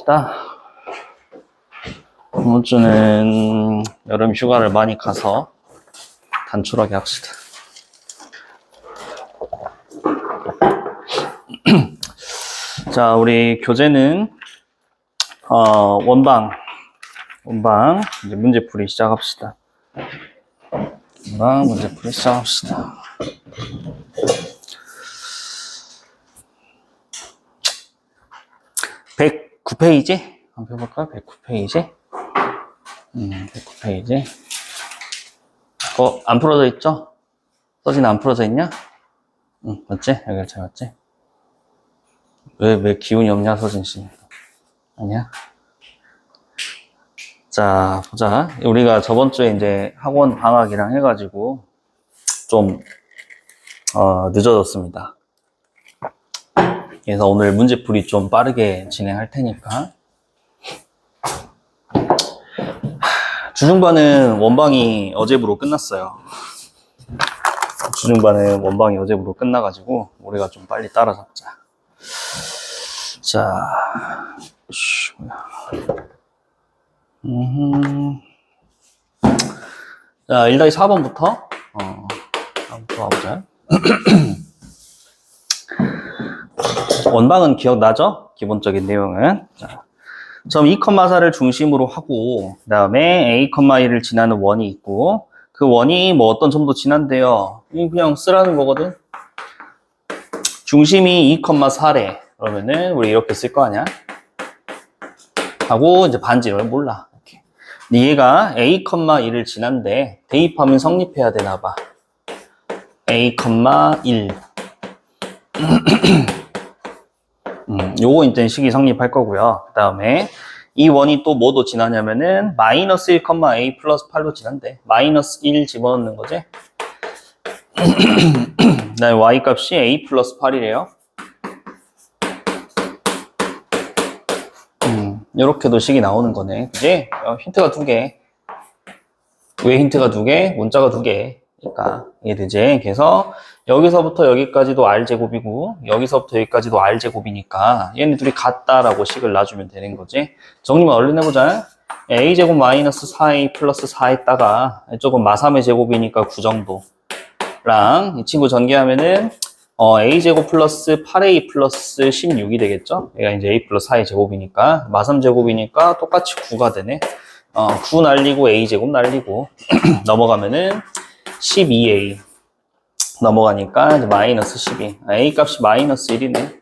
합시다. 이번 주는 여름 휴가를 많이 가서 단촐하게 합시다. 자, 우리 교재는 원방 이제 문제풀이 시작합시다. 원방 문제풀이 시작합시다. 109페이지? 한번 펴볼까? 109페이지? 109페이지. 안 풀어져 있죠? 서진 안 풀어져 있냐? 응, 맞지? 여기 잘 맞지? 왜 기운이 없냐, 서진씨? 아니야? 자, 보자. 우리가 저번 주에 이제 학원 방학이랑 해가지고 좀, 늦어졌습니다. 그래서 오늘 문제풀이 좀 빠르게 진행할 테니까. 주중반은 원방이 어제부로 끝났어요. 주중반은 원방이 어제부로 끝나가지고 우리가 좀 빨리 따라잡자. 자, 자, 1-4번부터 한번 가보자. 원방은 기억나죠? 기본적인 내용은. 자, 점 2,4를 중심으로 하고, 그 다음에 A, 1을 지나는 원이 있고, 그 원이 뭐 어떤 점도 지난대요. 그냥 쓰라는 거거든. 중심이 2,4래. 그러면은 우리 이렇게 쓸 거 아니야? 하고 이제 반지를 몰라. 이렇게. 근데 얘가 A, 1을 지난데 대입하면 성립해야 되나 봐. A, 1. 요거 이제 식이 성립할 거고요. 그 다음에 이 원이 또 뭐도 지나냐면은 마이너스 1, A 플러스 8도 지난대. 마이너스 1 집어넣는 거지. 그 다음에 Y 값이 A 플러스 8이래요. 요렇게도 식이 나오는 거네. 그지? 힌트가 2개. 왜 힌트가 2개? 문자가 2개. 그러니까 이해되지? 그래서 여기서부터 여기까지도 R제곱이고 여기서부터 여기까지도 R제곱이니까 얘네 둘이 같다라고 식을 놔주면 되는 거지. 정리만 얼른 해보자. A제곱 마이너스 4A 플러스 4 했다가 이쪽은 마삼의 제곱이니까 9 정도랑 이 친구 전개하면은 A제곱 플러스 8A 플러스 16이 되겠죠? 얘가 이제 A 플러스 4의 제곱이니까 마삼 제곱이니까 똑같이 9가 되네. 9 날리고 A제곱 날리고 넘어가면은 12A 넘어가니까 이제 마이너스 12. A 값이 마이너스 1이네.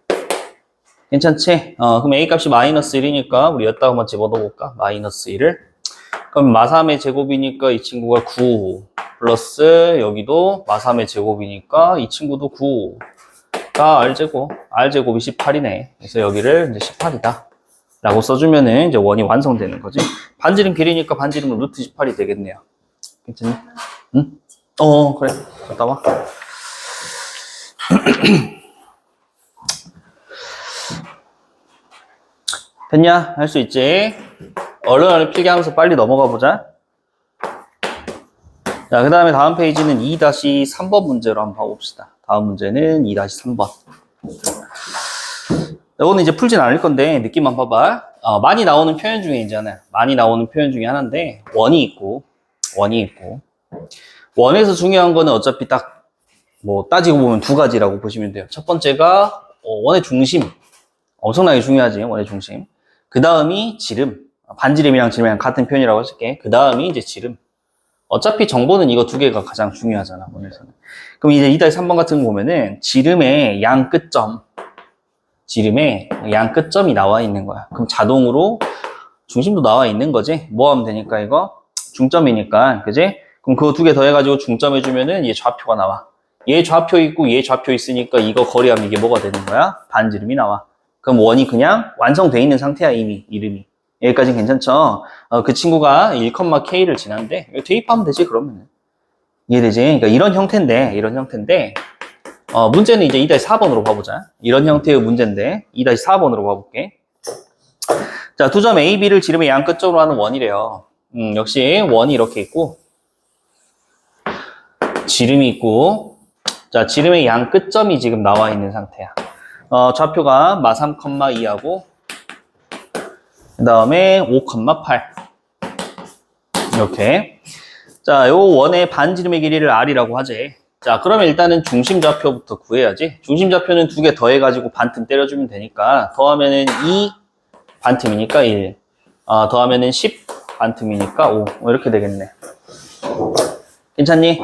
괜찮지? 그럼 A 값이 마이너스 1이니까 우리 여기다가 한번 집어넣어볼까? 마이너스 1을. 그럼 마삼의 제곱이니까 이 친구가 9 플러스 여기도 마삼의 제곱이니까 이 친구도 9가 R제곱. R제곱이 18이네. 그래서 여기를 이제 18이다. 라고 써주면은 이제 원이 완성되는 거지. 반지름 길이니까 반지름은 루트 18이 되겠네요. 괜찮니? 응? 그래. 갔다 와. 됐냐? 할 수 있지? 얼른 필기하면서 빨리 넘어가 보자. 자, 그 다음에 다음 페이지는 2-3번 문제로 한번 봐봅시다. 다음 문제는 2-3번. 이거는 이제 풀진 않을 건데, 느낌만 봐봐. 많이 나오는 표현 중에 이제 하나. 많이 나오는 표현 중에 하나인데, 원이 있고. 원에서 중요한 거는 어차피 딱 뭐 따지고 보면 2가지라고 보시면 돼요. 첫 번째가 원의 중심. 엄청나게 중요하지, 원의 중심. 그 다음이 지름. 반지름이랑 지름이랑 같은 표현이라고 했을게. 그 다음이 이제 지름. 어차피 정보는 이거 2개가 가장 중요하잖아, 원에서는. 그럼 이제 2-3번 같은 거 보면은 지름의 양 끝점이 나와 있는 거야. 그럼 자동으로 중심도 나와 있는 거지. 뭐 하면 되니까 이거? 중점이니까, 그지? 그럼 그거 2개 더해가지고 중점 해주면은 얘 좌표가 나와. 얘 좌표 있고 얘 좌표 있으니까 이거 거리하면 이게 뭐가 되는 거야? 반지름이 나와. 그럼 원이 그냥 완성돼 있는 상태야, 이미 이름이. 여기까지는 괜찮죠? 그 친구가 1,K를 지난데 대입하면 되지, 그러면. 이해되지? 그러니까 이런 형태인데 문제는 이제 2-4번으로 봐보자. 이런 형태의 문제인데 2-4번으로 봐볼게. 자, 2점 A, B를 지름의 양 끝점으로 하는 원이래요. 역시 원이 이렇게 있고 지름이 있고, 자, 지름의 양 끝점이 지금 나와 있는 상태야. 좌표가 마3,2하고 그 다음에 5,8 이렇게. 자, 요 원의 반지름의 길이를 R이라고 하지. 자, 그러면 일단은 중심좌표부터 구해야지. 중심좌표는 두 개 더해가지고 반틈 때려주면 되니까 더하면은 2 반틈이니까 1, 더하면은 10 반틈이니까 5 이렇게 되겠네. 괜찮니?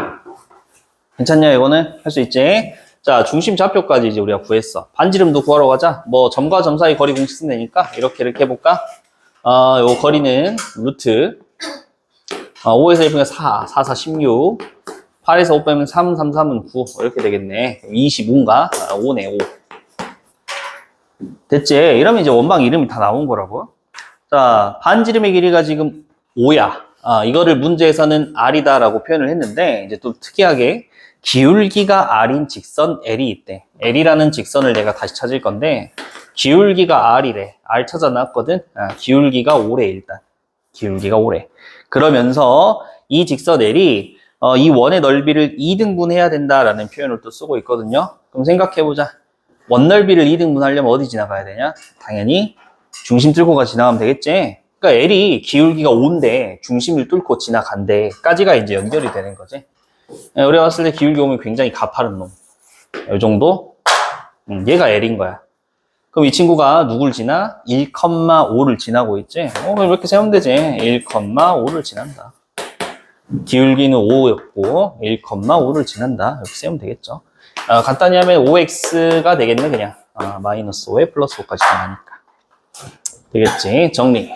괜찮냐? 이거는 할 수 있지? 자, 중심좌표까지 이제 우리가 구했어. 반지름도 구하러 가자. 뭐 점과 점 사이 거리 공식 쓰면 되니까 이렇게 해볼까? 요 거리는 루트 5에서 1 빼면 4, 4, 4, 16 8에서 5 빼면 3, 3, 3은 9 이렇게 되겠네. 25인가? 5네 5. 됐지? 이러면 이제 원방 이름이 다 나온 거라고. 자, 반지름의 길이가 지금 5야. 이거를 문제에서는 R이다 라고 표현을 했는데 이제 또 특이하게 기울기가 R인 직선 L이 있대. L이라는 직선을 내가 다시 찾을 건데 기울기가 R이래. R 찾아놨거든. 기울기가 5래 일단. 기울기가 5래. 그러면서 이 직선 L이 이 원의 넓이를 2등분 해야 된다라는 표현을 또 쓰고 있거든요. 그럼 생각해보자. 원 넓이를 2등분 하려면 어디 지나가야 되냐? 당연히 중심 뚫고가 지나가면 되겠지. 그러니까 L이 기울기가 5인데 중심을 뚫고 지나간대. 까지가 이제 연결이 되는 거지. 우리가 봤을 때 기울기 5면 굉장히 가파른 놈. 이 정도? 얘가 L인 거야. 그럼 이 친구가 누굴 지나? 1,5를 지나고 있지? 그럼 이렇게 세우면 되지. 1,5를 지난다. 기울기는 5였고 1,5를 지난다. 이렇게 세우면 되겠죠. 간단히 하면 5x가 되겠네 그냥. 마이너스 5에 플러스 5까지 지나니까. 되겠지. 정리.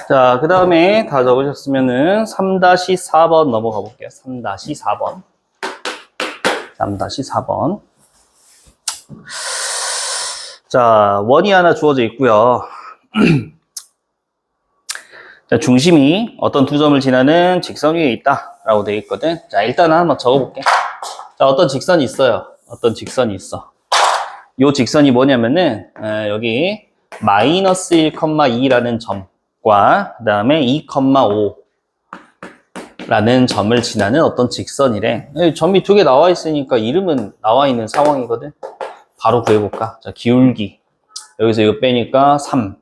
자, 그 다음에 다 적으셨으면은 3-4번 넘어가 볼게요. 3-4번. 3-4번. 자, 원이 하나 주어져 있고요. 자, 중심이 어떤 두 점을 지나는 직선 위에 있다 라고 되어 있거든. 자, 일단은 한번 적어볼게. 자, 어떤 직선이 있어요. 어떤 직선이 있어. 요 직선이 뭐냐면은 여기 마이너스 1,2라는 점과 그 다음에 2,5 라는 점을 지나는 어떤 직선이래. 점이 두 개 나와 있으니까 이름은 나와 있는 상황이거든. 바로 구해볼까? 자, 기울기. 여기서 이거 빼니까 3.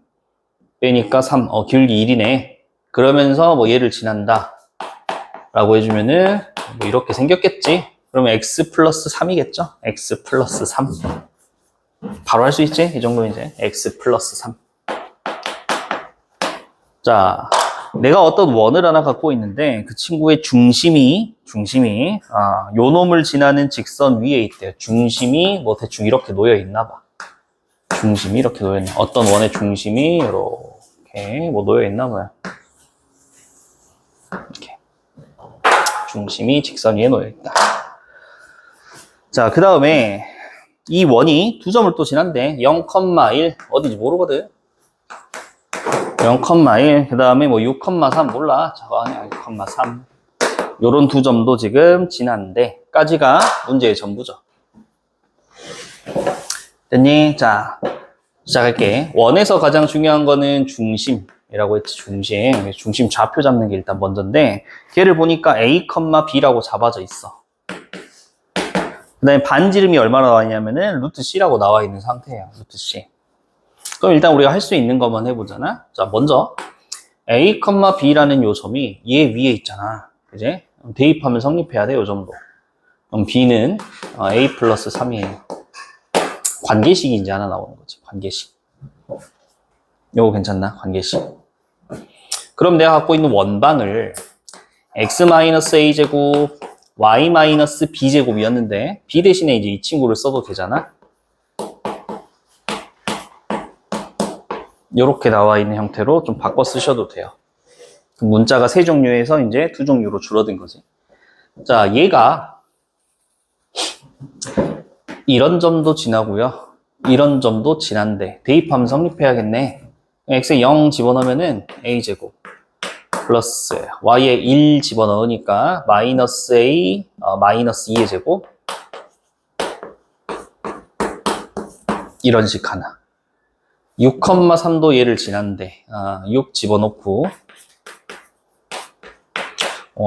빼니까 3. 기울기 1이네. 그러면서 뭐 얘를 지난다. 라고 해주면은 뭐 이렇게 생겼겠지? 그러면 x 플러스 3이겠죠? x 플러스 3. 바로 할 수 있지? 이 정도 이제. x 플러스 3. 자, 내가 어떤 원을 하나 갖고 있는데 그 친구의 중심이 요 놈을 지나는 직선 위에 있대요. 중심이 뭐 대충 이렇게 놓여 있나 봐. 중심이 이렇게 놓여 있나. 어떤 원의 중심이 이렇게 뭐 놓여 있나 봐요. 이렇게. 중심이 직선 위에 놓여 있다. 자, 그 다음에 이 원이 두 점을 또 지난대. 0,1 어디지 모르거든. 0,1 그 다음에 뭐 6,3 몰라. 저거 아니야. 6,3 요런 두 점도 지금 지났는데 까지가 문제의 전부죠. 됐니? 자, 시작할게. 원에서 가장 중요한 거는 중심이라고 했지. 중심 좌표 잡는 게 일단 먼저인데 걔를 보니까 A, B라고 잡아져 있어. 그 다음에 반지름이 얼마나 나와 있냐면은 루트 C라고 나와 있는 상태예요. 루트 C. 그럼 일단 우리가 할 수 있는 것만 해보잖아. 자, 먼저 A, B라는 요 점이 얘 위에 있잖아. 그지? 대입하면 성립해야 돼, 요 정도. 그럼 B는 A 플러스 3이에요. 관계식이 이제 하나 나오는 거지. 관계식. 요거 괜찮나? 관계식. 그럼 내가 갖고 있는 원방을 x-a제곱, y-b제곱이었는데 B 대신에 이제 이 친구를 써도 되잖아. 이렇게 나와 있는 형태로 좀 바꿔 쓰셔도 돼요. 문자가 세 종류에서 이제 두 종류로 줄어든 거지. 자, 얘가 이런 점도 지나고요. 이런 점도 지난데 대입하면 성립해야겠네. x에 0 집어넣으면은 a제곱 플러스 y에 1 집어넣으니까 마이너스 a 마이너스 2의 제곱 이런 식 하나. 6,3도 얘를 지난데 6 집어넣고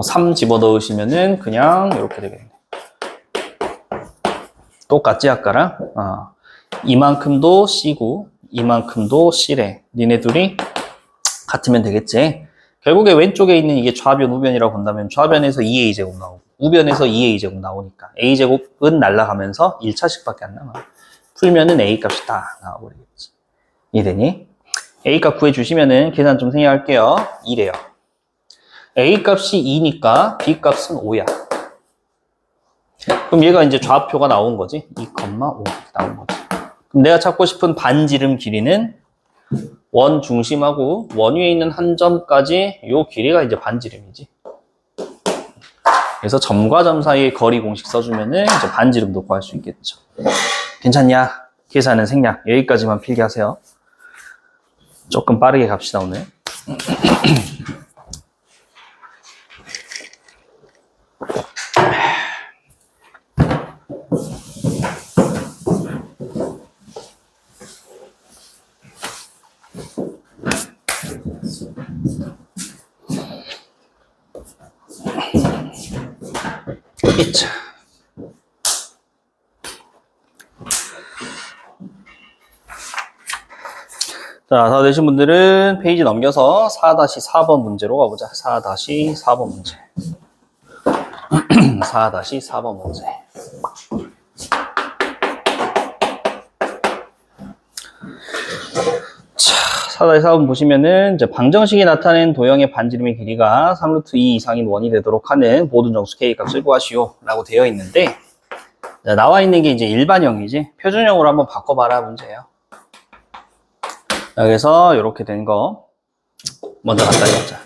3 집어넣으시면은 그냥 이렇게 되겠네. 똑같지 아까랑? 이만큼도 C고 이만큼도 C래. 니네 둘이 같으면 되겠지. 결국에 왼쪽에 있는 이게 좌변, 우변이라고 본다면 좌변에서 2a제곱 나오고 우변에서 2a제곱 나오니까 a제곱은 날아가면서 1차식밖에 안 남아. 풀면은 a 값이 다 나와버리겠지. 이해되니? a 값 구해주시면은 계산 좀 생략할게요. 2래요. a 값이 2니까 b 값은 5야. 그럼 얘가 이제 좌표가 나온 거지. 2,5 나온 거지. 그럼 내가 찾고 싶은 반지름 길이는 원 중심하고 원 위에 있는 한 점까지 요 길이가 이제 반지름이지. 그래서 점과 점 사이의 거리 공식 써주면은 이제 반지름도 구할 수 있겠죠. 괜찮냐? 계산은 생략. 여기까지만 필기하세요. 조금 빠르게 갑시다 오늘. 자, 다 되신 분들은 페이지 넘겨서 4-4번 문제로 가보자. 4-4번 문제. 4-4번 문제. 자, 4-4번 보시면은 이제 방정식이 나타낸 도형의 반지름의 길이가 3루트 2 이상인 원이 되도록 하는 모든 정수 K 값을 구하시오 라고 되어 있는데, 자, 나와 있는 게 이제 일반형이지 표준형으로 한번 바꿔봐라 문제예요. 그래서 이렇게 된 거 먼저 갖다 해보자.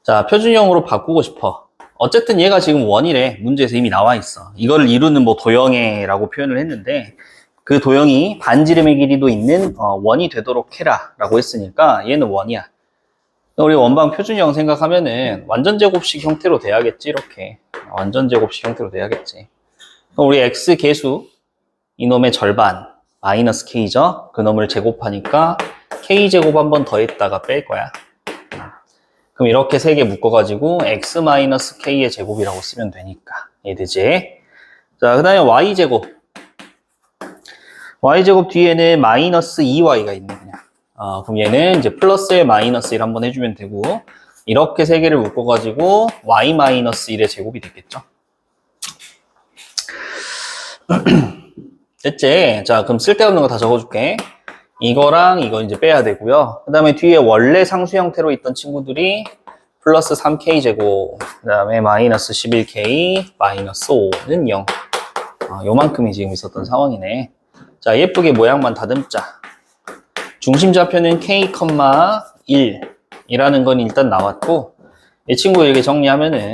자, 표준형으로 바꾸고 싶어. 어쨌든 얘가 지금 원이래. 문제에서 이미 나와 있어. 이거를 이루는 뭐 도형애라고 표현을 했는데 그 도형이 반지름의 길이도 있는 원이 되도록 해라 라고 했으니까 얘는 원이야. 우리 원방 표준형 생각하면은 완전제곱식 형태로 돼야겠지. 이렇게 완전제곱식 형태로 돼야겠지. 우리 x 계수 이놈의 절반 마이너스 k죠. 그놈을 제곱하니까 k제곱 한 번 더했다가 뺄 거야. 그럼 이렇게 세 개 묶어가지고 x 마이너스 k의 제곱이라고 쓰면 되니까 이해되지? 자, 그 다음에 y제곱. y제곱 뒤에는 마이너스 2y가 있네 그냥. 그럼 얘는 이제 플러스에 마이너스 1 한번 해주면 되고 이렇게 세 개를 묶어가지고 y 마이너스 1의 제곱이 되겠죠. 됐지? 자, 그럼 쓸데없는 거 다 적어줄게. 이거랑 이거 이제 빼야 되고요. 그 다음에 뒤에 원래 상수 형태로 있던 친구들이 플러스 3k제곱, 그 다음에 마이너스 11k, 마이너스 5는 0. 요만큼이 지금 있었던 상황이네. 자, 예쁘게 모양만 다듬자. 중심 좌표는 k, 1이라는 건 일단 나왔고, 이 친구 이렇게 정리하면은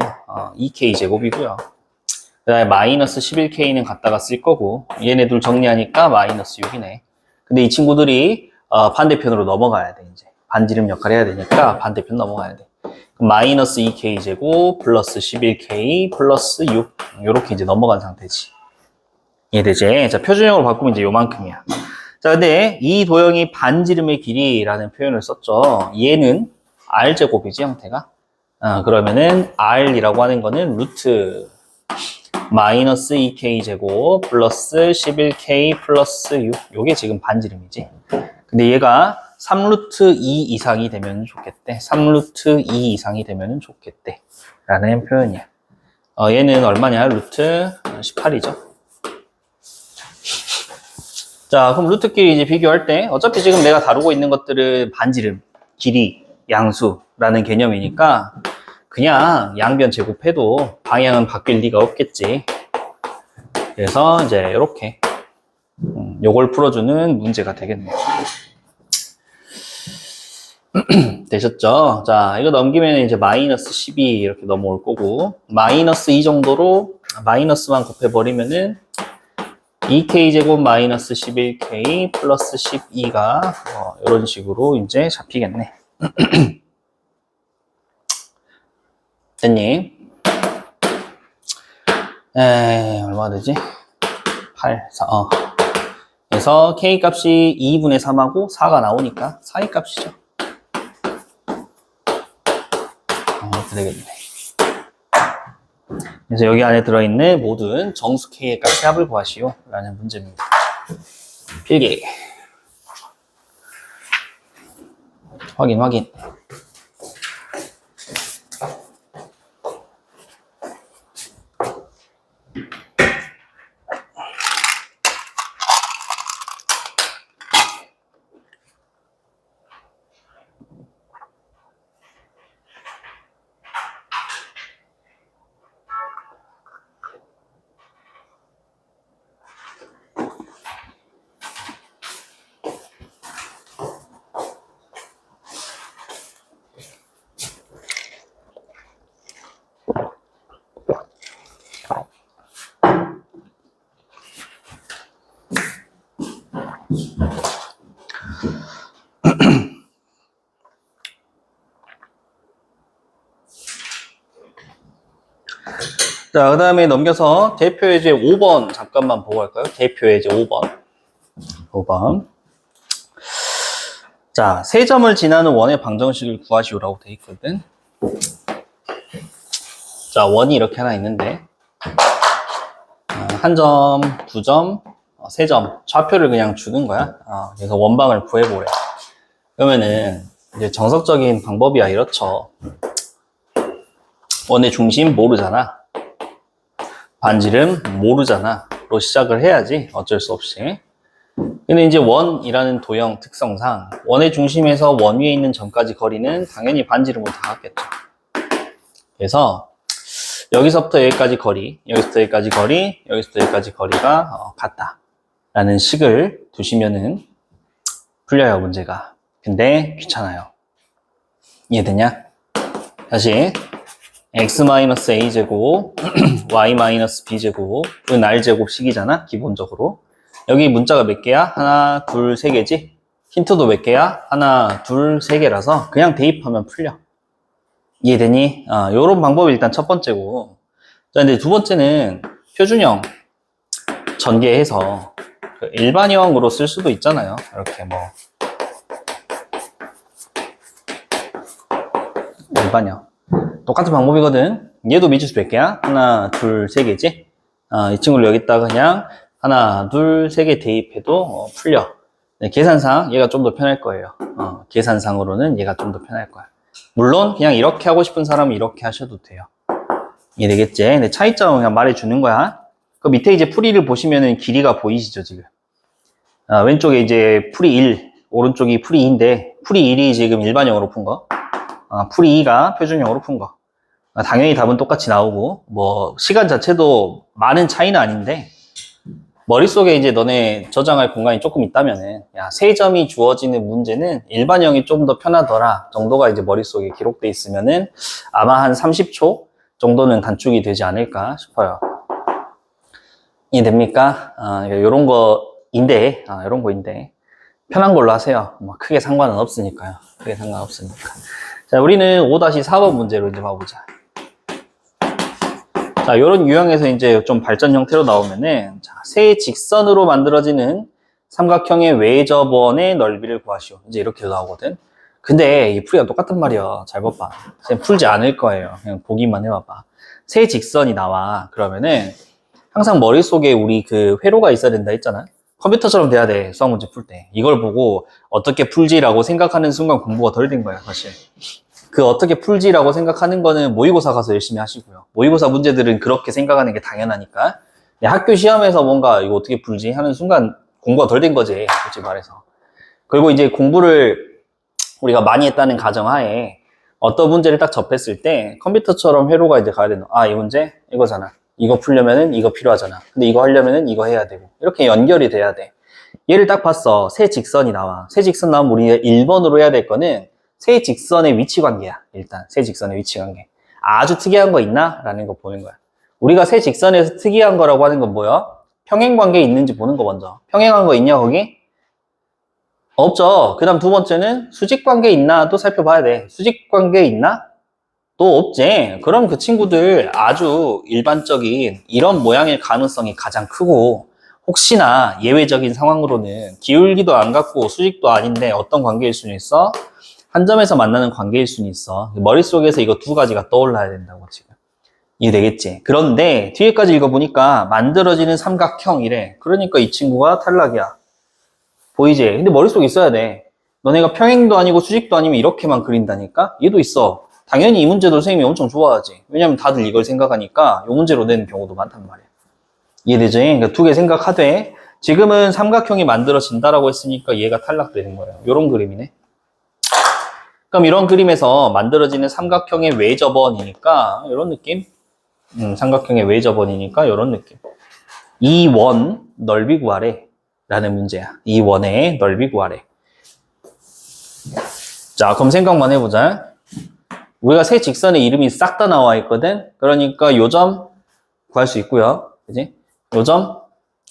2k제곱이고요. 그 다음에 마이너스 11k는 갖다가 쓸 거고 얘네들 정리하니까 마이너스 6이네. 근데 이 친구들이 반대편으로 넘어가야 돼. 이제 반지름 역할 해야 되니까 반대편 넘어가야 돼. 그럼 마이너스 2k 제곱 플러스 11k 플러스 6 이렇게 이제 넘어간 상태지. 이해되지? 자, 표준형으로 바꾸면 이제 요만큼이야. 자, 근데 이 도형이 반지름의 길이라는 표현을 썼죠. 얘는 r제곱이지 형태가. 그러면은 r이라고 하는 거는 루트 마이너스 2k 제곱 플러스 11k 플러스 6 요게 지금 반지름이지. 근데 얘가 3루트 2 이상이 되면 좋겠대. 3루트 2 이상이 되면 좋겠대 라는 표현이야. 얘는 얼마냐? 루트 18이죠. 자, 그럼 루트끼리 이제 비교할 때 어차피 지금 내가 다루고 있는 것들은 반지름, 길이, 양수라는 개념이니까 그냥 양변 제곱해도 방향은 바뀔 리가 없겠지. 그래서 이제 이렇게 요걸 풀어주는 문제가 되겠네요. 되셨죠? 자, 이거 넘기면 이제 마이너스 12 이렇게 넘어올 거고, 마이너스 2 정도로 마이너스만 곱해버리면은 2k제곱 마이너스 11k 플러스 12가 이런 식으로 이제 잡히겠네. 됐니? 얼마 되지? 8, 4, 그래서 k 값이 2분의 3하고 4가 나오니까 4의 값이죠. 이렇게 되겠네. 그래서 여기 안에 들어있는 모든 정수 k의 값의 합을 구하시오 라는 문제입니다. 필기. 확인. 자, 그 다음에 넘겨서 대표 예제 5번 잠깐만 보고 갈까요? 대표 예제 5번. 자, 세 점을 지나는 원의 방정식을 구하시오라고 돼 있거든. 자, 원이 이렇게 하나 있는데, 한 점, 두 점, 세 점, 좌표를 그냥 주는 거야. 그래서 원방을 구해보래. 그러면은, 이제 정석적인 방법이야, 이렇죠. 원의 중심 모르잖아. 반지름 모르잖아. 로 시작을 해야지. 어쩔 수 없이. 근데 이제 원이라는 도형 특성상 원의 중심에서 원 위에 있는 점까지 거리는 당연히 반지름으로 다 같겠죠. 그래서 여기서부터 여기까지 거리, 여기서부터 여기까지 거리, 여기서부터 여기까지 거리가 같다 라는 식을 두시면은 풀려요, 문제가. 근데 귀찮아요. 이해되냐? 다시 x-a제곱 y-b제곱은 r제곱식이잖아, 기본적으로. 여기 문자가 몇 개야? 하나, 둘, 세 개지? 힌트도 몇 개야? 하나, 둘, 세 개라서 그냥 대입하면 풀려. 이해되니? 요런 방법이 일단 첫 번째고. 자, 근데 두 번째는 표준형 전개해서 일반형으로 쓸 수도 있잖아요. 이렇게 뭐. 일반형. 똑같은 방법이거든. 얘도 미지수 몇 개야? 하나, 둘, 세 개지? 이 친구를 여기다가 그냥 하나, 둘, 세 개 대입해도 풀려. 네, 계산상 얘가 좀 더 편할 거예요. 계산상으로는 얘가 좀 더 편할 거야. 물론 그냥 이렇게 하고 싶은 사람은 이렇게 하셔도 돼요. 이해되겠지? 근데 차이점은 그냥 말해주는 거야. 그 밑에 이제 풀이를 보시면은 길이가 보이시죠, 지금? 왼쪽에 이제 풀이 1, 오른쪽이 풀이 2인데 풀이 1이 지금 일반형으로 푼 거. 풀이 2가 표준형으로 푼 거. 당연히 답은 똑같이 나오고, 뭐, 시간 자체도 많은 차이는 아닌데, 머릿속에 이제 너네 저장할 공간이 조금 있다면은, 야, 세 점이 주어지는 문제는 일반형이 좀 더 편하더라 정도가 이제 머릿속에 기록돼 있으면은 아마 한 30초 정도는 단축이 되지 않을까 싶어요. 이해됩니까? 요런 거인데, 요런 거인데, 편한 걸로 하세요. 뭐, 크게 상관은 없으니까요. 크게 상관없으니까. 자, 우리는 5-4번 문제로 이제 봐보자. 자, 요런 유형에서 이제 좀 발전 형태로 나오면은, 자, 세 직선으로 만들어지는 삼각형의 외접원의 넓이를 구하시오. 이제 이렇게 나오거든. 근데 이 풀이가 똑같단 말이야. 잘 봐봐. 쌤 풀지 않을 거예요. 그냥 보기만 해봐봐. 세 직선이 나와. 그러면은, 항상 머릿속에 우리 그 회로가 있어야 된다 했잖아. 컴퓨터처럼 돼야 돼. 수학 문제 풀 때. 이걸 보고 어떻게 풀지라고 생각하는 순간 공부가 덜 된 거야, 사실. 그 어떻게 풀지라고 생각하는 거는 모의고사 가서 열심히 하시고요. 모의고사 문제들은 그렇게 생각하는 게 당연하니까. 학교 시험에서 뭔가 이거 어떻게 풀지 하는 순간 공부가 덜 된 거지, 솔직히 말해서. 그리고 이제 공부를 우리가 많이 했다는 가정하에 어떤 문제를 딱 접했을 때 컴퓨터처럼 회로가 이제 가야 되는, 이 문제? 이거잖아. 이거 풀려면은 이거 필요하잖아. 근데 이거 하려면은 이거 해야 되고. 이렇게 연결이 돼야 돼. 얘를 딱 봤어. 세 직선이 나와. 세 직선 나오면 우리 1번으로 해야 될 거는 세 직선의 위치 관계야. 일단 세 직선의 위치 관계. 아주 특이한 거 있나? 라는 거 보는 거야. 우리가 세 직선에서 특이한 거라고 하는 건 뭐야? 평행 관계 있는지 보는 거 먼저. 평행한 거 있냐 거기? 없죠. 그 다음 두 번째는 수직 관계 있나 또 살펴봐야 돼. 수직 관계 있나? 또 없지. 그럼 그 친구들 아주 일반적인 이런 모양일 가능성이 가장 크고, 혹시나 예외적인 상황으로는 기울기도 안 같고 수직도 아닌데 어떤 관계일 수는 있어? 한 점에서 만나는 관계일 수는 있어. 머릿속에서 이거 두 가지가 떠올라야 된다고 지금. 이해되겠지? 그런데 뒤에까지 읽어보니까 만들어지는 삼각형이래. 그러니까 이 친구가 탈락이야. 보이지? 근데 머릿속에 있어야 돼. 너네가 평행도 아니고 수직도 아니면 이렇게만 그린다니까? 얘도 있어. 당연히 이 문제도 선생님이 엄청 좋아하지. 왜냐면 다들 이걸 생각하니까 이 문제로 내는 경우도 많단 말이야. 이해되지? 그러니까 두 개 생각하되 지금은 삼각형이 만들어진다라고 했으니까 얘가 탈락되는 거예요. 이런 그림이네. 그럼 이런 그림에서 만들어지는 삼각형의 외접원이니까 이런 느낌? 삼각형의 외접원이니까 이런 느낌. 이 원 넓이 구하래 라는 문제야. 이 원의 넓이 구하래. 자, 그럼 생각만 해보자. 우리가 세 직선의 이름이 싹 다 나와 있거든. 그러니까 요 점 구할 수 있고요. 그지? 요 점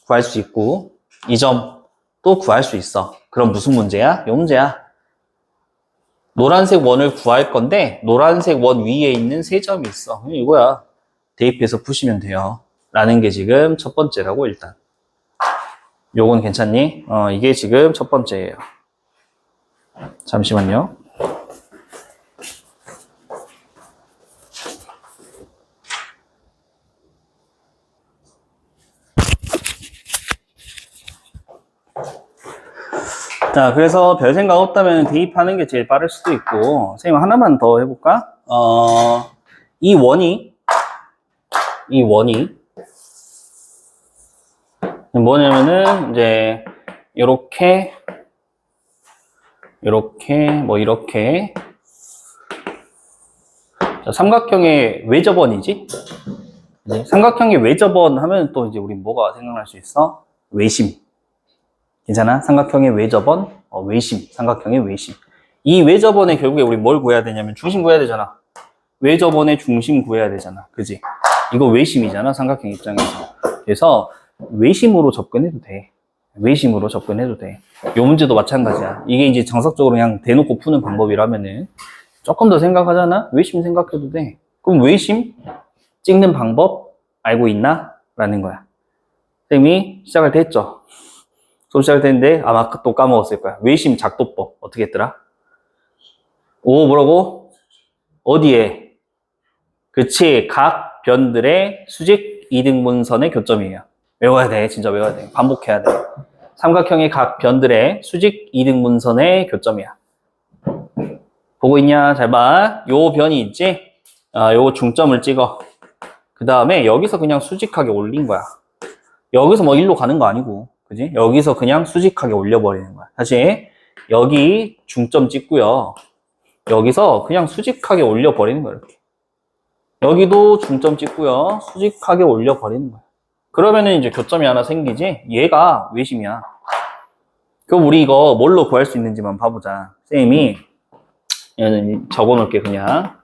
구할 수 있고 이 점 또 구할 수 있어. 그럼 무슨 문제야? 요 문제야. 노란색 원을 구할 건데 노란색 원 위에 있는 세 점이 있어. 이거야. 대입해서 푸시면 돼요. 라는 게 지금 첫 번째라고 일단. 요건 괜찮니? 이게 지금 첫 번째예요. 잠시만요. 자, 그래서 별 생각 없다면 대입하는 게 제일 빠를 수도 있고, 선생님 하나만 더 해볼까? 이 원이 뭐냐면은, 이제, 이렇게, 자, 삼각형의 외접원이지? 네, 삼각형의 외접원 하면 또 이제 우리 뭐가 생각날 수 있어? 외심. 괜찮아? 삼각형의 외접원, 외심. 삼각형의 외심. 이 외접원에 결국에 우리 뭘 구해야 되냐면 중심 구해야 되잖아. 외접원의 중심 구해야 되잖아. 그지? 이거 외심이잖아. 삼각형 입장에서. 그래서 외심으로 접근해도 돼. 외심으로 접근해도 돼. 요 문제도 마찬가지야. 이게 이제 정석적으로 그냥 대놓고 푸는 방법이라면은 조금 더 생각하잖아? 외심 생각해도 돼. 그럼 외심 찍는 방법 알고 있나? 라는 거야. 선생님이 시작할 때 했죠? 수업 시작할 때인데 아마 또 까먹었을 거야. 외심 작도법 어떻게 했더라? 오 뭐라고? 어디에? 그치, 각 변들의 수직 이등분선의 교점이에요. 외워야 돼. 진짜 외워야 돼. 반복해야 돼. 삼각형의 각 변들의 수직 이등분선의 교점이야. 보고 있냐? 잘 봐. 요 변이 있지? 요 중점을 찍어. 그 다음에 여기서 그냥 수직하게 올린 거야. 여기서 뭐 일로 가는 거 아니고, 그지? 여기서 그냥 수직하게 올려버리는 거야. 다시 여기 중점 찍고요. 여기서 그냥 수직하게 올려버리는 거야. 이렇게. 여기도 중점 찍고요. 수직하게 올려버리는 거야. 그러면은 이제 교점이 하나 생기지? 얘가 외심이야. 그럼 우리 이거 뭘로 구할 수 있는지만 봐보자. 쌤이 얘는 적어 놓을게 그냥.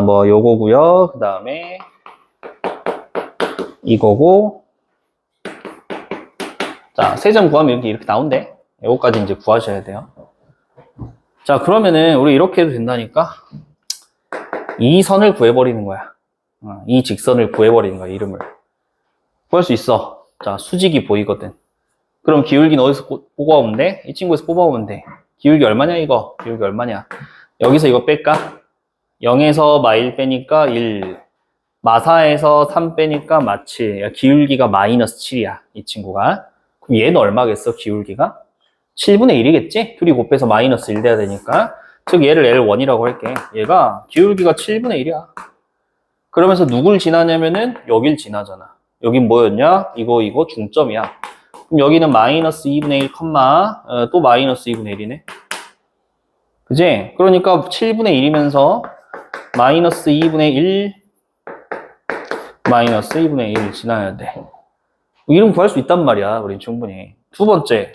뭐 요거고요. 그 다음에 이거고. 자, 세 점 구하면 이렇게 나온대. 요거까지 이제 구하셔야 돼요. 자, 그러면은 우리 이렇게 해도 된다니까? 이 선을 구해버리는 거야. 이 직선을 구해버리는 거야, 이름을. 구할 수 있어. 자, 수직이 보이거든. 그럼 기울기는 어디서 뽑아오면 돼? 이 친구에서 뽑아오면 돼. 기울기 얼마냐, 이거? 기울기 얼마냐? 여기서 이거 뺄까? 0에서 마1 빼니까 1. 마4에서 3 빼니까 마7. 기울기가 마이너스 7이야, 이 친구가. 그럼 얘는 얼마겠어, 기울기가? 7분의 1이겠지? 둘이 곱해서 마이너스 1 돼야 되니까. 즉, 얘를 L1이라고 할게. 얘가 기울기가 7분의 1이야. 그러면서 누굴 지나냐면은 여길 지나잖아. 여긴 뭐였냐? 이거 중점이야. 그럼 여기는 마이너스 2분의 1, 또 마이너스 2분의 1이네. 그지? 그러니까 7분의 1이면서 마이너스 2분의 1, 마이너스 2분의 1 지나야 돼. 이름 구할 수 있단 말이야. 우린 충분히. 두 번째.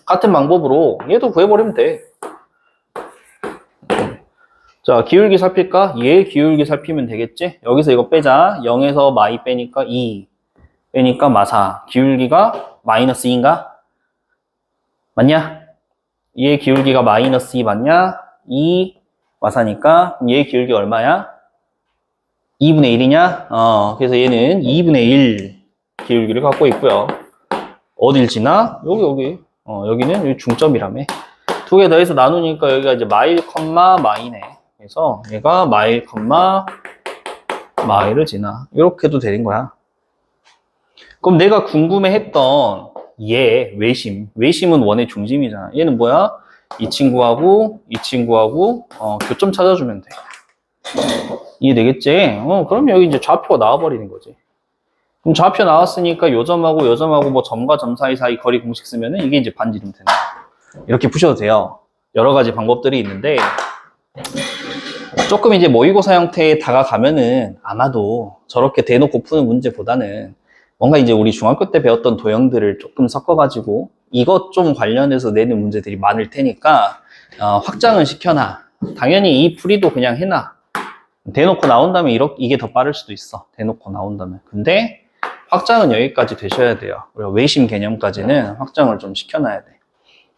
같은 방법으로 얘도 구해버리면 돼. 자, 기울기 살필까? 얘 기울기 살피면 되겠지? 여기서 이거 빼자. 0에서 마이 빼니까 2. 빼니까 마사. 기울기가 마이너스 2인가? 맞냐? 얘 기울기가 마이너스 2 맞냐? 2 마사니까 얘 기울기 얼마야? 2분의 1이냐? 그래서 얘는 2분의 1 기울기를 갖고 있고요. 어딜 지나? 여기. 여기는 여기 중점이라며. 두 개 더해서 나누니까 여기가 이제 마일 컴마 마이네. 그래서 얘가 마일 컴마 마일을 지나. 이렇게도 되는 거야. 그럼 내가 궁금해했던 얘 외심은 원의 중심이잖아. 얘는 뭐야? 이 친구하고 교점 찾아주면 돼. 이해되겠지? 그럼 여기 이제 좌표가 나와버리는 거지. 그럼 좌표 나왔으니까 요 점하고 뭐 점과 점 사이 거리 공식 쓰면은 이게 이제 반지름 되는 거야. 이렇게 푸셔도 돼요. 여러 가지 방법들이 있는데 조금 이제 모의고사 형태에 다가가면은 아마도 저렇게 대놓고 푸는 문제보다는 뭔가 이제 우리 중학교 때 배웠던 도형들을 조금 섞어가지고 이것 좀 관련해서 내는 문제들이 많을 테니까 확장은 시켜놔. 당연히 이 풀이도 그냥 해놔. 대놓고 나온다면 이게 더 빠를 수도 있어. 대놓고 나온다면. 근데 확장은 여기까지 되셔야 돼요. 우리가 외심 개념까지는 확장을 좀 시켜놔야 돼.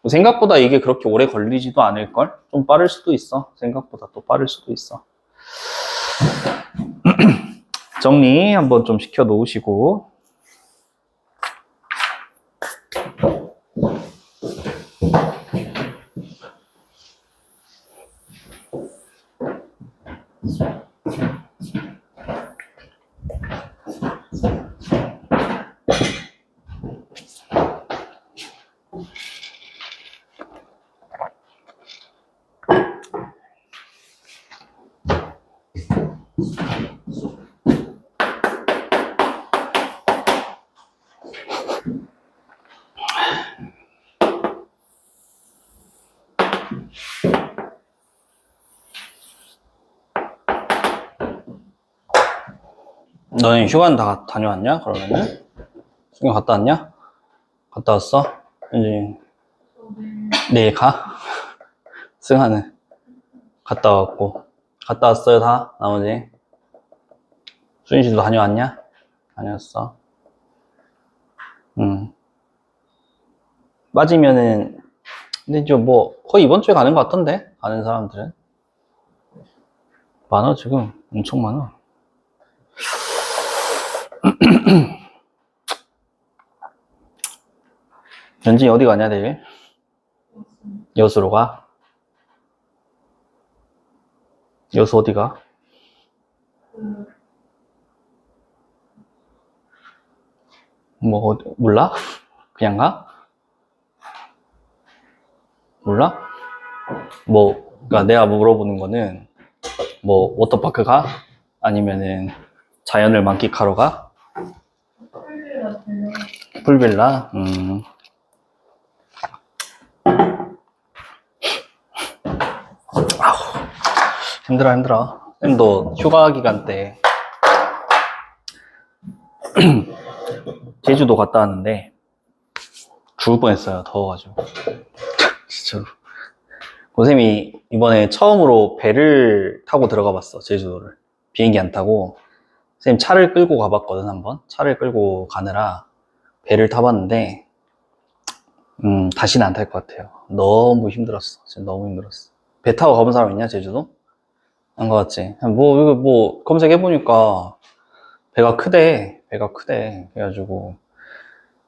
생각보다 이게 그렇게 오래 걸리지도 않을걸? 좀 빠를 수도 있어. 생각보다 또 빠를 수도 있어. 정리 한번 좀 시켜 놓으시고. 너는 휴가는 다 다녀왔냐? 그러면은? 수경 갔다 왔냐? 갔다 왔어? 이제 내일 가? 승하는 갔다 왔고. 갔다 왔어요 다? 나머지? 수인 씨도 다녀왔냐? 다녀왔어. 빠지면은 근데 좀 뭐 거의 이번 주에 가는 것 같던데? 가는 사람들은 많아. 지금 엄청 많아. 연진이 어디 가냐 내일? 여수로 가? 여수 어디 가? 뭐 몰라? 그냥 가? 몰라? 뭐 그러니까 내가 물어보는 거는 뭐 워터파크 가? 아니면은 자연을 만끽하러 가? 풀빌라? 아우, 힘들어. 너 휴가 기간 때 제주도 갔다 왔는데 죽을 뻔했어요. 더워가지고. 진짜로. 고쌤이 이번에 처음으로 배를 타고 들어가 봤어. 제주도를. 비행기 안 타고. 선생님 차를 끌고 가봤거든 한번. 차를 끌고 가느라 배를 타봤는데 다시는 안 탈 것 같아요. 너무 힘들었어. 진짜 너무 힘들었어. 배 타고 가본 사람 있냐 제주도? 안 가봤지? 이거 뭐 검색해보니까 배가 크대. 그래가지고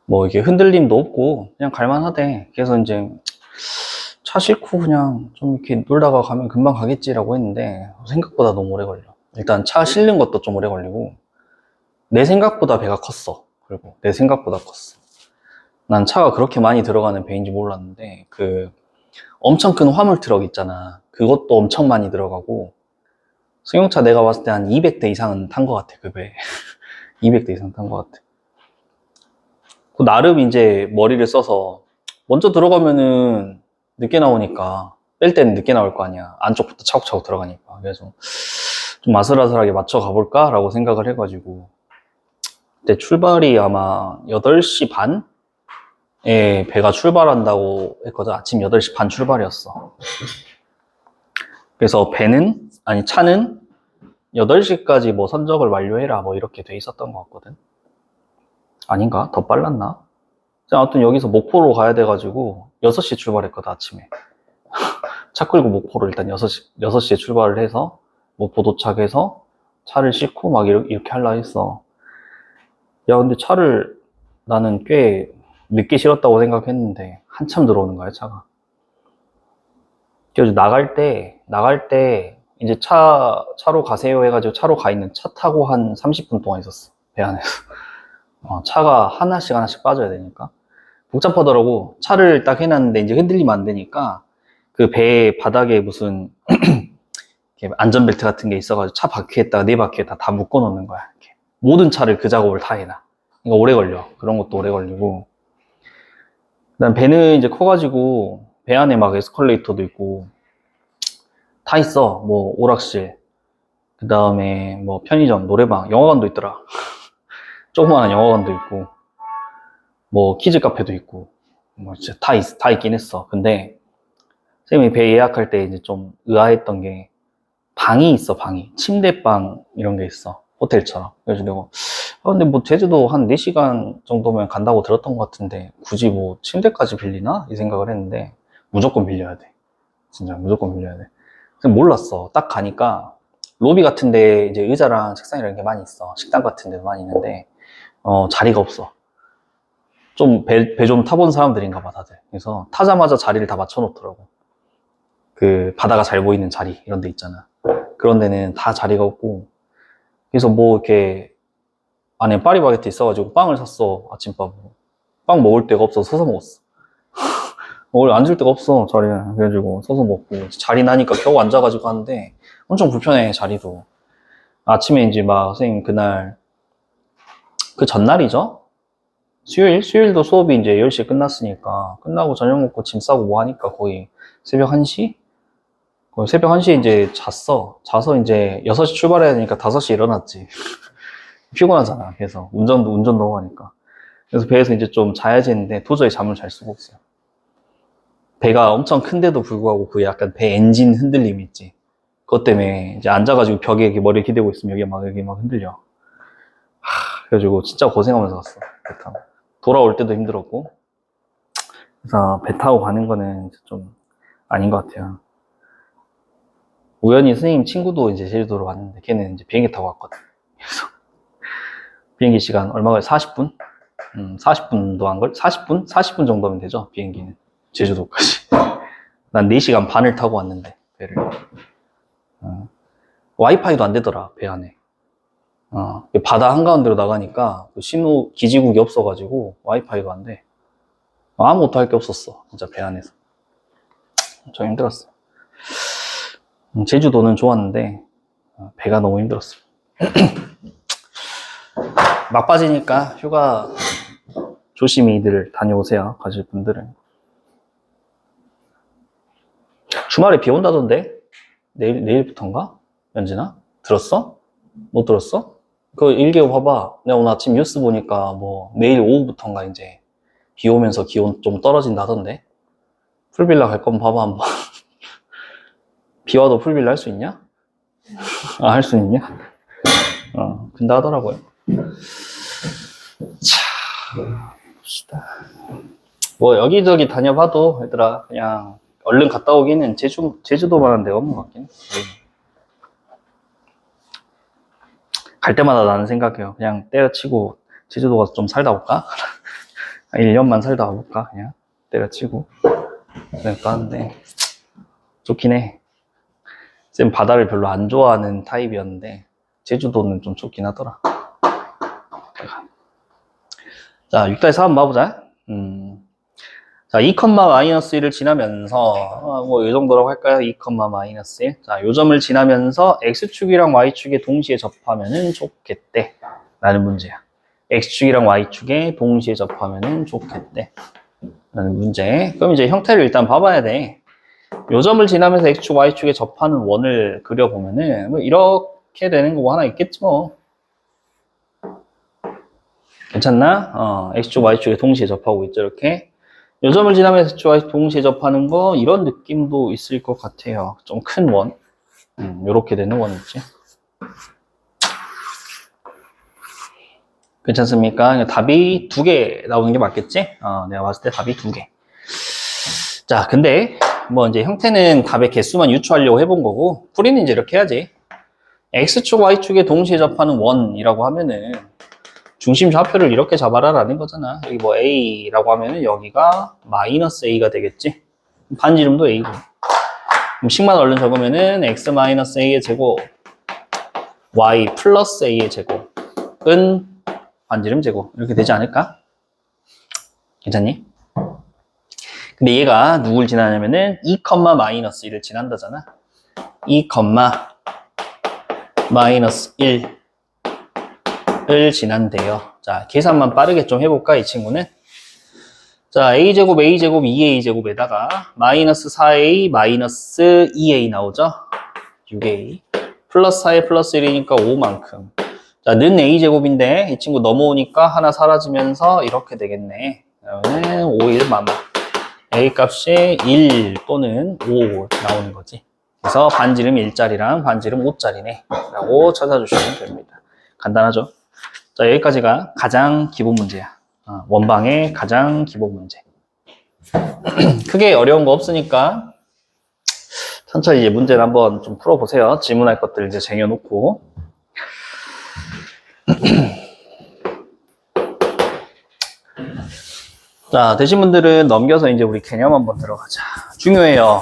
뭐 이게 흔들림도 없고 그냥 갈만하대. 그래서 이제 차 싣고 그냥 좀 이렇게 놀다가 가면 금방 가겠지라고 했는데 생각보다 너무 오래 걸려. 일단 차 실는 것도 좀 오래 걸리고 내 생각보다 배가 컸어. 그리고 내 생각보다 컸어. 난 차가 그렇게 많이 들어가는 배인지 몰랐는데 그 엄청 큰 화물 트럭 있잖아. 그것도 엄청 많이 들어가고 승용차 내가 봤을 때 한 200대 이상은 탄 것 같아. 그 배 200대 이상 탄 것 같아. 그 나름 이제 머리를 써서 먼저 들어가면은 늦게 나오니까 뺄 때는 늦게 나올 거 아니야. 안쪽부터 차곡차곡 들어가니까. 그래서 좀 아슬아슬하게 맞춰 가볼까? 라고 생각을 해가지고 그때 출발이 아마 8시 반에 배가 출발한다고 했거든. 아침 8시 반 출발이었어. 그래서 배는 아니, 차는 8시까지 뭐 선적을 완료해라. 뭐 이렇게 돼 있었던 것 같거든. 아닌가? 더 빨랐나? 아무튼 여기서 목포로 가야 돼가지고 6시 출발했거든, 아침에. 차 끌고 목포로 일단 6시에 출발을 해서 목포 도착해서 차를 싣고 막 이렇게 하려 했어. 야, 근데 차를 나는 꽤 늦게 실었다고 생각했는데 한참 들어오는 거야, 차가. 그래서 나갈 때 이제 차로 가세요 해가지고 차로 가 있는 차 타고 한 30분 동안 있었어. 배 안에서. 차가 하나씩 빠져야 되니까. 복잡하더라고. 차를 딱 해놨는데 이제 흔들리면 안 되니까 그 배 바닥에 무슨 이렇게 안전벨트 같은 게 있어가지고 차 바퀴에다가 네 바퀴에다 다 묶어 놓는 거야. 이렇게. 모든 차를 그 작업을 다 해놔. 이거 오래 걸려. 그런 것도 오래 걸리고. 그다음 배는 이제 커가지고 배 안에 막 에스컬레이터도 있고 다 있어. 뭐 오락실, 그 다음에 뭐 편의점, 노래방, 영화관도 있더라. 조그마한 영화관도 있고 뭐 키즈 카페도 있고 뭐 진짜 다 있긴 했어. 근데 선생님이 배 예약할 때 이제 좀 의아했던 게 방이 있어. 방이 침대방 이런 게 있어. 호텔처럼. 그래서 내가 근데 뭐 제주도 한 4시간 정도면 간다고 들었던 것 같은데 굳이 뭐 침대까지 빌리나? 이 생각을 했는데 무조건 빌려야 돼. 진짜 무조건 빌려야 돼. 그래서 몰랐어. 딱 가니까 로비 같은데 이제 의자랑 책상이랑 게 많이 있어. 식당 같은 데도 많이 있는데 자리가 없어. 좀 배 좀 타본 사람들인가 봐 다들. 그래서 타자마자 자리를 다 맞춰 놓더라고. 그 바다가 잘 보이는 자리 이런 데 있잖아. 그런 데는 다 자리가 없고. 그래서 뭐 이렇게 안에 파리바게트 있어가지고 빵을 샀어. 아침밥으로. 빵 먹을 데가 없어서 서서 먹었어. 원래 앉을 데가 없어 자리에. 그래가지고 서서 먹고 자리 나니까 겨우 앉아가지고 하는데 엄청 불편해 자리도. 아침에 이제 막 선생님 그날 그 전날이죠? 수요일도 수업이 이제 10시에 끝났으니까 끝나고 저녁 먹고 짐 싸고 뭐 하니까 거의 새벽 1시? 거의 새벽 1시에 이제 잤어. 자서 이제 6시 출발해야 되니까 5시에 일어났지. 피곤하잖아. 그래서 운전 너무 하니까. 그래서 배에서 이제 좀 자야지 했는데 도저히 잠을 잘 수가 없어요. 배가 엄청 큰데도 불구하고 그 약간 배 엔진 흔들림 있지. 그것 때문에 이제 앉아가지고 벽에 이렇게 머리 기대고 있으면 여기 막 흔들려. 그래가지고 진짜 고생하면서 갔어. 배 타고. 돌아올 때도 힘들었고. 그래서 배 타고 가는 거는 좀 아닌 것 같아요. 우연히 선생님 친구도 이제 제주도로 왔는데 걔는 이제 비행기 타고 왔거든. 그래서 비행기 시간 얼마가 40분? 40분도 안 걸? 40분? 40분 정도면 되죠, 비행기는. 제주도까지. 난 4시간 반을 타고 왔는데, 배를. 와이파이도 안 되더라, 배 안에. 바다 한가운데로 나가니까 신호 기지국이 없어가지고 와이파이도 안 돼. 아무것도 할 게 없었어, 진짜 배 안에서. 좀 힘들었어. 제주도는 좋았는데 배가 너무 힘들었어. 막바지니까 휴가 조심히들 다녀오세요. 가실 분들은. 주말에 비 온다던데? 내일부터인가? 연진아? 들었어? 못 들었어? 그 일기예보 봐봐. 내가 오늘 아침 뉴스 보니까 뭐 내일 오후부터인가 이제 비 오면서 기온 좀 떨어진다던데? 풀빌라 갈 거면 봐봐 한번. 비 와도 풀빌라 할 수 있냐? 할 수 있냐? 근다 하더라고요. 자, 봅시다. 뭐 여기저기 다녀봐도 얘들아 그냥 얼른 갔다 오기는 제주도만한 데가 없는 것 같긴 해. 갈 때마다 나는 생각해요. 그냥 때려치고 제주도 가서 좀 살다 올까? 1년만 살다 와볼까? 그냥 때려치고 그러니까 하는데 좋긴 해. 쌤 바다를 별로 안 좋아하는 타입이었는데 제주도는 좀 좋긴 하더라. 자, 6-4 한번 봐보자. 자, 2,-1을 지나면서 뭐 이 정도라고 할까요? 2,-1. 자, 요 점을 지나면서 x축이랑 y축에 동시에 접하면은 좋겠대 라는 문제야. x축이랑 y축에 동시에 접하면은 좋겠대 라는 문제. 그럼 이제 형태를 일단 봐봐야 돼. 요 점을 지나면서 x축, y축에 접하는 원을 그려보면은 뭐 이렇게 되는 거 하나 있겠지 뭐. 괜찮나? x축, y축에 동시에 접하고 있죠, 이렇게. 요 점을 지나면서 x축, y 동시에 접하는 거 이런 느낌도 있을 것 같아요. 좀 큰 원. 요렇게 되는 원이지. 괜찮습니까? 답이 2개 나오는 게 맞겠지? 내가 봤을 때 답이 2개. 자, 근데 뭐 이제 형태는 답의 개수만 유추하려고 해본 거고, 풀이는 이제 이렇게 해야지. X축, Y축에 동시에 접하는 원이라고 하면은 중심 좌표를 이렇게 잡아라라는 거잖아. 여기 뭐 A라고 하면은 여기가 마이너스 A가 되겠지. 반지름도 A고. 그럼 식만 얼른 적으면은 X 마이너스 A의 제곱, Y 플러스 A의 제곱은 반지름 제곱. 이렇게 되지 않을까? 괜찮니? 근데 얘가 누굴 지나냐면은 2, 마이너스 1을 지난다잖아. 2, 마이너스 1을 지난대요. 자, 계산만 빠르게 좀 해볼까, 이 친구는? 자, a제곱, a제곱, 2a제곱에다가 마이너스 4a, 마이너스 2a 나오죠? 6a. 플러스 4에 플러스 1이니까 5만큼. 자, 는 a제곱인데 이 친구 넘어오니까 하나 사라지면서 이렇게 되겠네. 그러면 5, 1 마마. a 값이 1 또는 5 나오는 거지. 그래서 반지름 1짜리랑 반지름 5짜리네 라고 찾아주시면 됩니다. 간단하죠? 자, 여기까지가 가장 기본 문제야. 원방의 가장 기본 문제. 크게 어려운 거 없으니까 천천히 이제 문제를 한번 좀 풀어보세요. 질문할 것들 이제 쟁여놓고. 자, 되신 분들은 넘겨서 이제 우리 개념 한번 들어가자. 중요해요.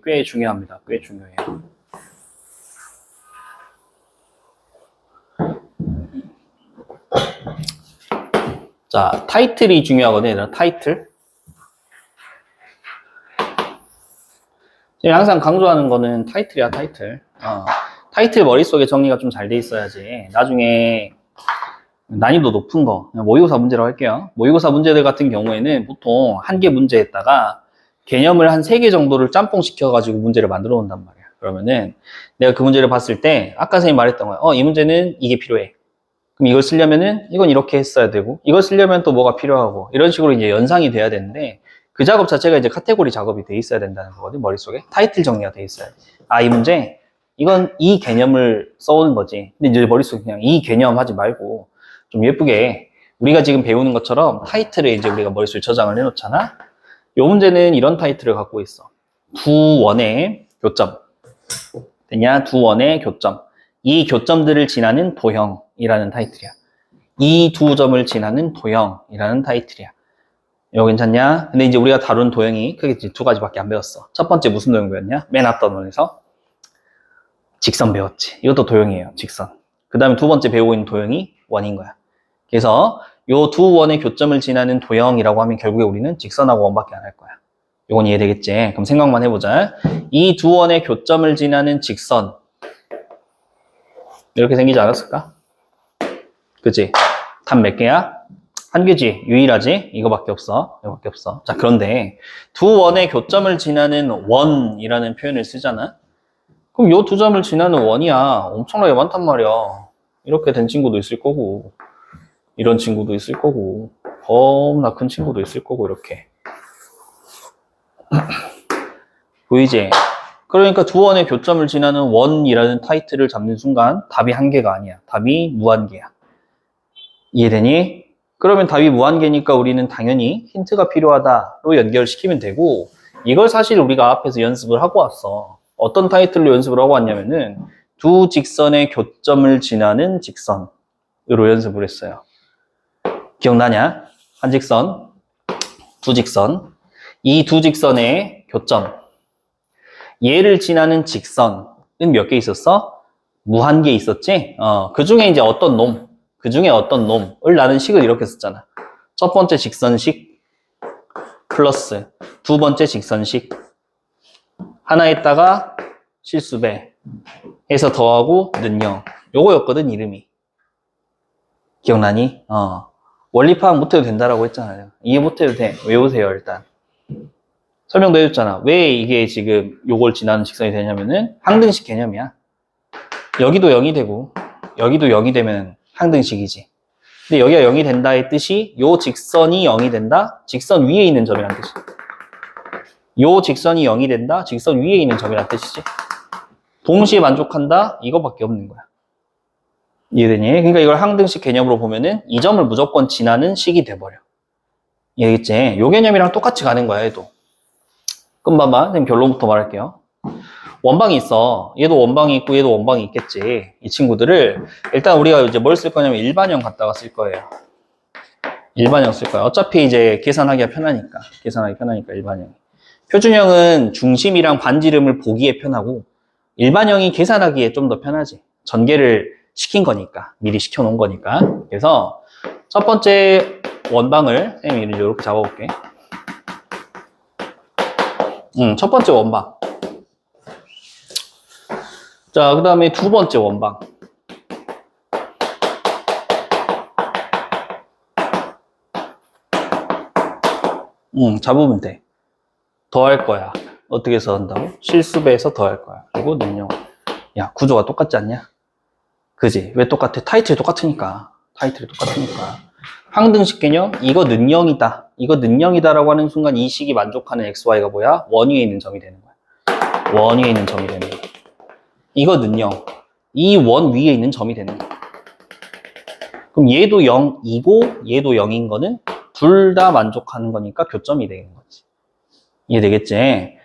꽤 중요합니다. 꽤 중요해요. 자, 타이틀이 중요하거든요. 얘들아, 타이틀. 제가 항상 강조하는 거는 타이틀이야, 타이틀. 타이틀 머릿속에 정리가 좀 잘 돼 있어야지. 나중에 난이도 높은 거, 모의고사 문제라고 할게요. 모의고사 문제들 같은 경우에는 보통 한 개 문제에다가 개념을 한 3개 정도를 짬뽕 시켜가지고 문제를 만들어 놓는단 말이야. 그러면은 내가 그 문제를 봤을 때 아까 선생님이 말했던 거야. 이 문제는 이게 필요해. 그럼 이걸 쓰려면은 이건 이렇게 했어야 되고, 이걸 쓰려면 또 뭐가 필요하고, 이런 식으로 이제 연상이 돼야 되는데, 그 작업 자체가 이제 카테고리 작업이 돼 있어야 된다는 거거든, 머릿속에. 타이틀 정리가 돼 있어야 돼. 이 문제, 이건 이 개념을 써오는 거지. 근데 이제 머릿속에 그냥 이 개념 하지 말고, 좀 예쁘게, 우리가 지금 배우는 것처럼 타이틀을 이제 우리가 머릿속에 저장을 해놓잖아? 요 문제는 이런 타이틀을 갖고 있어. 두 원의 교점. 되냐? 두 원의 교점. 이 교점들을 지나는 도형이라는 타이틀이야. 이 두 점을 지나는 도형이라는 타이틀이야. 이거 괜찮냐? 근데 이제 우리가 다룬 도형이 크게 2가지밖에 안 배웠어. 첫 번째 무슨 도형 배웠냐? 맨 앞던 원에서 직선 배웠지. 이것도 도형이에요. 직선. 그 다음에 두 번째 배우고 있는 도형이 원인 거야. 그래서 요 두 원의 교점을 지나는 도형이라고 하면 결국에 우리는 직선하고 원밖에 안 할 거야. 이건 이해되겠지? 그럼 생각만 해보자. 이 두 원의 교점을 지나는 직선. 이렇게 생기지 않았을까? 그치? 답 몇 개야? 한 개지. 유일하지? 이거밖에 없어. 이거밖에 없어. 자, 그런데 두 원의 교점을 지나는 원이라는 표현을 쓰잖아? 그럼 요 두 점을 지나는 원이야. 엄청나게 많단 말이야. 이렇게 된 친구도 있을 거고, 이런 친구도 있을 거고, 겁나 큰 친구도 있을 거고, 이렇게. 보이지? 그러니까 두 원의 교점을 지나는 원이라는 타이틀을 잡는 순간 답이 한 개가 아니야. 답이 무한개야. 이해되니? 그러면 답이 무한개니까 우리는 당연히 힌트가 필요하다로 연결시키면 되고, 이걸 사실 우리가 앞에서 연습을 하고 왔어. 어떤 타이틀로 연습을 하고 왔냐면은 두 직선의 교점을 지나는 직선으로 연습을 했어요. 기억나냐? 한 직선, 두 직선. 이 두 직선의 교점. 얘를 지나는 직선은 몇 개 있었어? 무한개 있었지? 그 중에 이제 어떤 놈, 그 중에 어떤 놈을 나는 식을 이렇게 썼잖아. 첫 번째 직선식 플러스 두 번째 직선식 하나에다가 실수배 해서 더하고 는영. 요거였거든, 이름이. 기억나니? 원리 파악 못해도 된다라고 했잖아요. 이해 못해도 돼. 외우세요, 일단. 설명도 해줬잖아. 왜 이게 지금 요걸 지나는 직선이 되냐면은 항등식 개념이야. 여기도 0이 되고 여기도 0이 되면 항등식이지. 근데 여기가 0이 된다의 뜻이 요 직선이 0이 된다? 직선 위에 있는 점이란 뜻이야. 요 직선이 0이 된다? 직선 위에 있는 점이란 뜻이지. 동시에 만족한다? 이거밖에 없는 거야. 이해되니? 그러니까 이걸 항등식 개념으로 보면은 이 점을 무조건 지나는 식이 돼버려. 이해겠지? 요 개념이랑 똑같이 가는 거야, 얘도. 그럼 봐봐. 그럼 결론부터 말할게요. 원방이 있어. 얘도 원방이 있고 얘도 원방이 있겠지. 이 친구들을 일단 우리가 이제 뭘 쓸 거냐면 일반형 갖다가 쓸 거예요. 일반형 쓸 거야. 어차피 이제 계산하기가 편하니까. 계산하기 편하니까 일반형. 표준형은 중심이랑 반지름을 보기에 편하고 일반형이 계산하기에 좀 더 편하지. 전개를 시킨 거니까. 미리 시켜놓은 거니까. 그래서 첫 번째 원방을 쌤이 이렇게 잡아볼게. 첫 번째 원방. 자, 그 다음에 두 번째 원방. 잡으면 돼. 더할 거야. 어떻게 해서 한다고? 실수배에서 더할 거야. 그리고 능력. 야, 구조가 똑같지 않냐? 그지? 왜 똑같아? 타이틀이 똑같으니까. 타이틀이 똑같으니까. 항등식 개념? 이거 능력이다. 이거 능력이다라고 하는 순간 이 식이 만족하는 XY가 뭐야? 원 위에 있는 점이 되는 거야. 원 위에 있는 점이 되는 거야. 이거 능력. 이 원 위에 있는 점이 되는 거야. 그럼 얘도 0이고 얘도 0인 거는 둘 다 만족하는 거니까 교점이 되는 거지. 이해되겠지?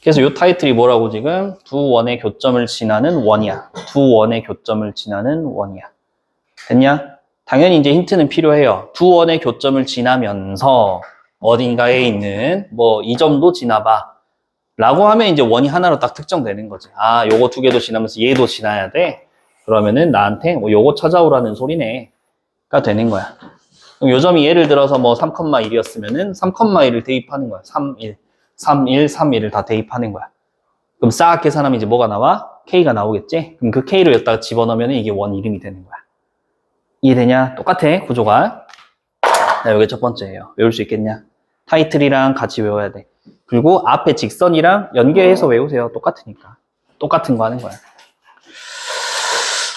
그래서 이 타이틀이 뭐라고 지금? 두 원의 교점을 지나는 원이야. 두 원의 교점을 지나는 원이야. 됐냐? 당연히 이제 힌트는 필요해요. 두 원의 교점을 지나면서 어딘가에 있는 뭐 이 점도 지나봐. 라고 하면 이제 원이 하나로 딱 특정되는 거지. 아, 요거 두 개도 지나면서 얘도 지나야 돼? 그러면은 나한테 뭐 요거 찾아오라는 소리네. 가 되는 거야. 그럼 요 점이 예를 들어서 뭐 3,1이었으면은 3,1을 대입하는 거야. 3, 1, 3, 1, 3, 1을 다 대입하는 거야. 그럼 싹 계산하면 이제 뭐가 나와? K가 나오겠지? 그럼 그 K를 여기다가 집어넣으면 이게 원 이름이 되는 거야. 이해되냐? 똑같아, 구조가. 자, 요게 첫 번째예요. 외울 수 있겠냐? 타이틀이랑 같이 외워야 돼. 그리고 앞에 직선이랑 연계해서 외우세요. 똑같으니까. 똑같은 거 하는 거야.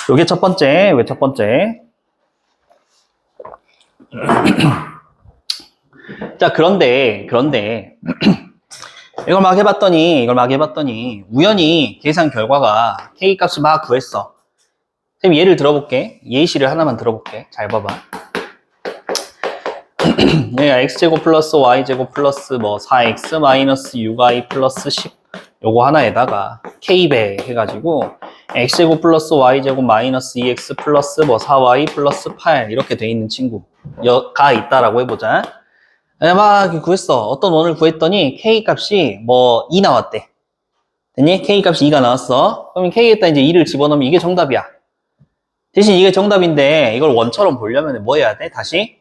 요게 첫 번째, 왜 첫 번째? 자, 그런데 이걸 막 해봤더니 우연히 계산 결과가 K 값을 막 구했어. 선생님 예를 들어볼게. 예시를 하나만 들어볼게. 잘 봐봐. 내가 x제곱 플러스 y제곱 플러스 뭐 4x 마이너스 6y 플러스 10 요거 하나에다가 k배 해가지고 x제곱 플러스 y제곱 마이너스 2x 플러스 뭐 4y 플러스 8 이렇게 돼 있는 친구가 있다라고 해보자. 내가 막 구했어. 어떤 원을 구했더니 k 값이 뭐 2 나왔대. 됐니? k 값이 2가 나왔어. 그러면 k에다 이제 2를 집어넣으면 이게 정답이야. 대신 이게 정답인데 이걸 원처럼 보려면 뭐 해야 돼? 다시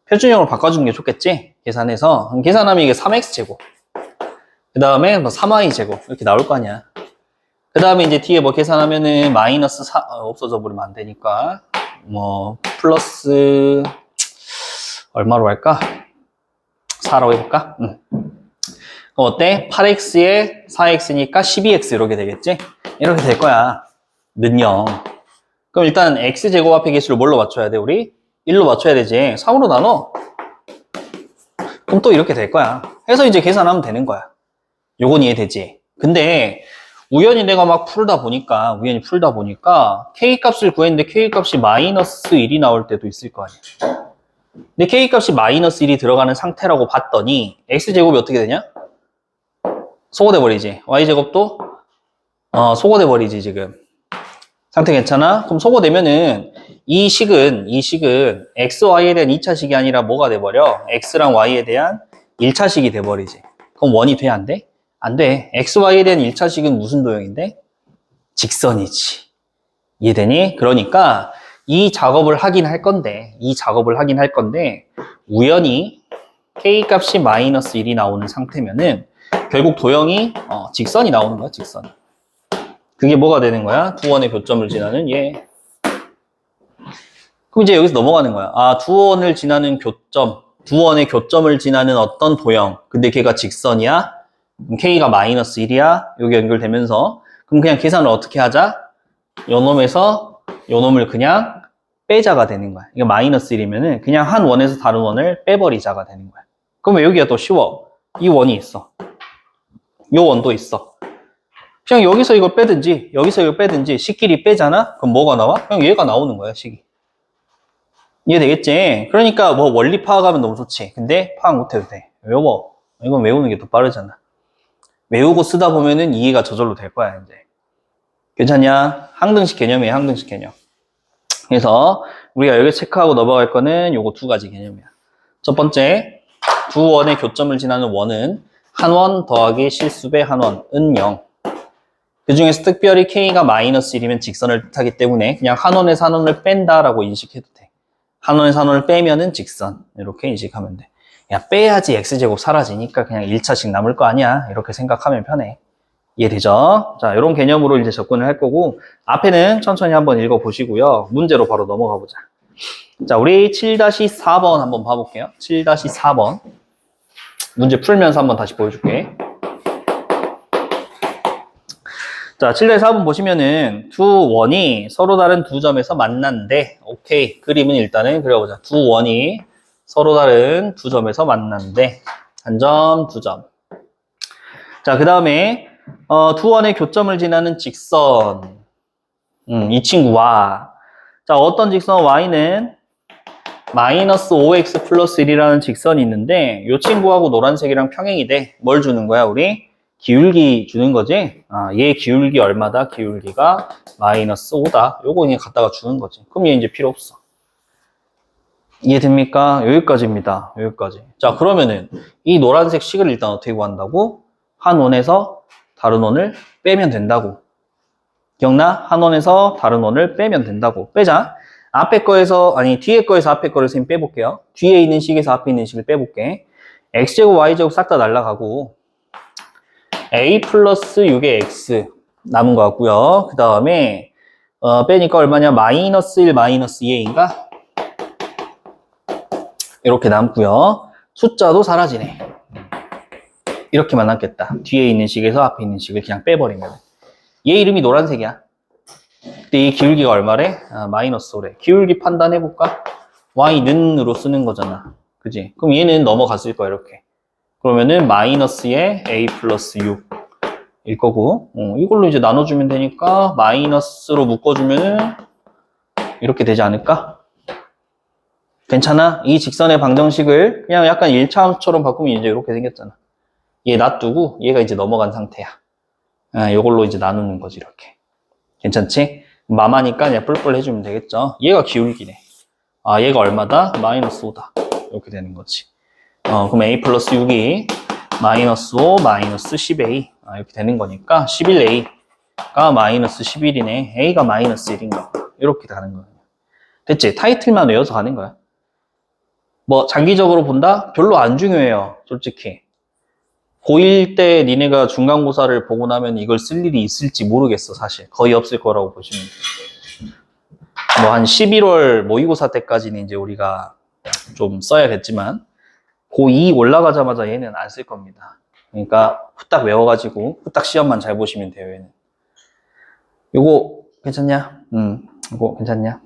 표준형으로 바꿔주는 게 좋겠지? 계산해서. 계산하면 이게 3x제곱. 그 다음에 뭐 3y제곱. 이렇게 나올 거 아니야. 그 다음에 이제 뒤에 뭐 계산하면은 마이너스 4, 없어져 버리면 안 되니까. 뭐, 플러스, 얼마로 할까? 4라고 해볼까? 어때? 8x에 4x니까 12x 이렇게 되겠지? 이렇게 될 거야. 는요. 그럼 일단 x제곱 앞에 개수를 뭘로 맞춰야 돼, 우리? 1로 맞춰야 되지. 3으로 나눠. 그럼 또 이렇게 될 거야. 해서 이제 계산하면 되는 거야. 요건 이해되지? 근데 우연히 내가 막 풀다 보니까 k 값을 구했는데 k 값이 마이너스 1이 나올 때도 있을 거 아니야. 근데 k 값이 마이너스 1이 들어가는 상태라고 봤더니 x제곱이 어떻게 되냐? 소거돼 버리지. y제곱도 소거돼 버리지 지금. 상태 괜찮아? 그럼 소거되면은 이 식은 x, y에 대한 2차식이 아니라 뭐가 돼버려? x랑 y에 대한 1차식이 돼버리지. 그럼 원이 돼? 안 돼? 안 돼. x, y에 대한 1차식은 무슨 도형인데? 직선이지. 이해되니? 그러니까 이 작업을 하긴 할 건데 우연히 k 값이 마이너스 1이 나오는 상태면은 결국 도형이 직선이 나오는 거야, 직선. 그게 뭐가 되는 거야? 두 원의 교점을 지나는 얘. 그럼 이제 여기서 넘어가는 거야. 아, 두 원을 지나는 교점, 두 원의 교점을 지나는 어떤 도형. 근데 걔가 직선이야? 그럼 K가 마이너스 1이야? 여기 연결되면서. 그럼 그냥 계산을 어떻게 하자? 요 놈에서 요 놈을 그냥 빼자가 되는 거야. 이거 마이너스 1이면은 그냥 한 원에서 다른 원을 빼버리자가 되는 거야. 그러면 여기가 더 쉬워. 이 원이 있어. 요 원도 있어. 그냥 여기서 이걸 빼든지 여기서 이걸 빼든지 식끼리 빼잖아? 그럼 뭐가 나와? 그냥 얘가 나오는 거야, 식이. 이해되겠지? 그러니까 뭐 원리 파악하면 너무 좋지. 근데 파악 못해도 돼. 외워. 이건 외우는 게 더 빠르잖아. 외우고 쓰다 보면은 이해가 저절로 될 거야, 이제. 괜찮냐? 항등식 개념이에요, 항등식 개념. 그래서 우리가 여기 체크하고 넘어갈 거는 요거 두 가지 개념이야. 첫 번째, 두 원의 교점을 지나는 원은 한 원 더하기 실수배 한 원은 0. 그 중에서 특별히 K가 마이너스 1이면 직선을 뜻하기 때문에 그냥 한 원에서 한 원을 뺀다라고 인식해도 돼. 한 원에서 한 원을 빼면은 직선. 이렇게 인식하면 돼. 야, 빼야지 X제곱 사라지니까 그냥 1차씩 남을 거 아니야. 이렇게 생각하면 편해. 이해되죠? 자, 이런 개념으로 이제 접근을 할 거고, 앞에는 천천히 한번 읽어보시고요. 문제로 바로 넘어가 보자. 자, 우리 7-4번 한번 봐볼게요. 7-4번. 문제 풀면서 한번 다시 보여줄게. 자, 7-4번 보시면은 두 원이 서로 다른 두 점에서 만난대. 오케이. 그림은 일단은 그려보자. 두 원이 서로 다른 두 점에서 만난대. 한 점, 두 점. 자, 그 다음에 두 원의 교점을 지나는 직선. 이 친구와 자, 어떤 직선 y는 마이너스 5x 플러스 1이라는 직선이 있는데 이 친구하고 노란색이랑 평행이 돼. 뭘 주는 거야, 우리? 기울기 주는 거지? 얘 기울기 얼마다? 기울기가 마이너스 5다. 요거 그냥 갖다가 주는 거지. 그럼 얘 이제 필요 없어. 이해됩니까? 여기까지입니다. 여기까지. 자, 그러면은 이 노란색 식을 일단 어떻게 구한다고? 한 원에서 다른 원을 빼면 된다고. 기억나? 한 원에서 다른 원을 빼면 된다고. 빼자. 앞에 거에서, 아니, 뒤에 거에서 앞에 거를 선생님 빼볼게요. 뒤에 있는 식에서 앞에 있는 식을 빼볼게. x제곱, y제곱 싹 다 날라가고, a 플러스 6의 x 남은 거 같고요. 그 다음에, 빼니까 얼마냐? 마이너스 1, 마이너스 2a인가? 이렇게 남고요. 숫자도 사라지네. 이렇게만 남겠다. 뒤에 있는 식에서 앞에 있는 식을 그냥 빼버리면. 얘 이름이 노란색이야. 근데 이 기울기가 얼마래? 마이너스 5래. 기울기 판단해볼까? y는으로 쓰는 거잖아. 그지? 그럼 얘는 넘어갔을 거야, 이렇게. 그러면은 마이너스에 a 플러스 6일 거고, 이걸로 이제 나눠주면 되니까 마이너스로 묶어주면은 이렇게 되지 않을까? 괜찮아? 이 직선의 방정식을 그냥 약간 1차함수처럼 바꾸면 이제 이렇게 생겼잖아. 얘 놔두고 얘가 이제 넘어간 상태야. 이걸로 이제 나누는 거지, 이렇게. 괜찮지? 마마니까 그냥 뿔뿔 해주면 되겠죠. 얘가 기울기네. 얘가 얼마다? 마이너스 5다. 이렇게 되는 거지. 그럼 a 플러스 6이 마이너스 5, 마이너스 10a. 이렇게 되는 거니까 11a가 마이너스 11이네. a가 마이너스 1인가. 이렇게 가는 거예요. 됐지? 타이틀만 외워서 가는 거야. 뭐 장기적으로 본다? 별로 안 중요해요. 솔직히. 고1 때 니네가 중간고사를 보고 나면 이걸 쓸 일이 있을지 모르겠어, 사실. 거의 없을 거라고 보시면 돼요. 뭐 한 11월 모의고사 때까지는 이제 우리가 좀 써야겠지만 고2 올라가자마자 얘는 안 쓸 겁니다. 그러니까 후딱 외워가지고 후딱 시험만 잘 보시면 돼요, 얘는. 요거 괜찮냐? 이거 괜찮냐?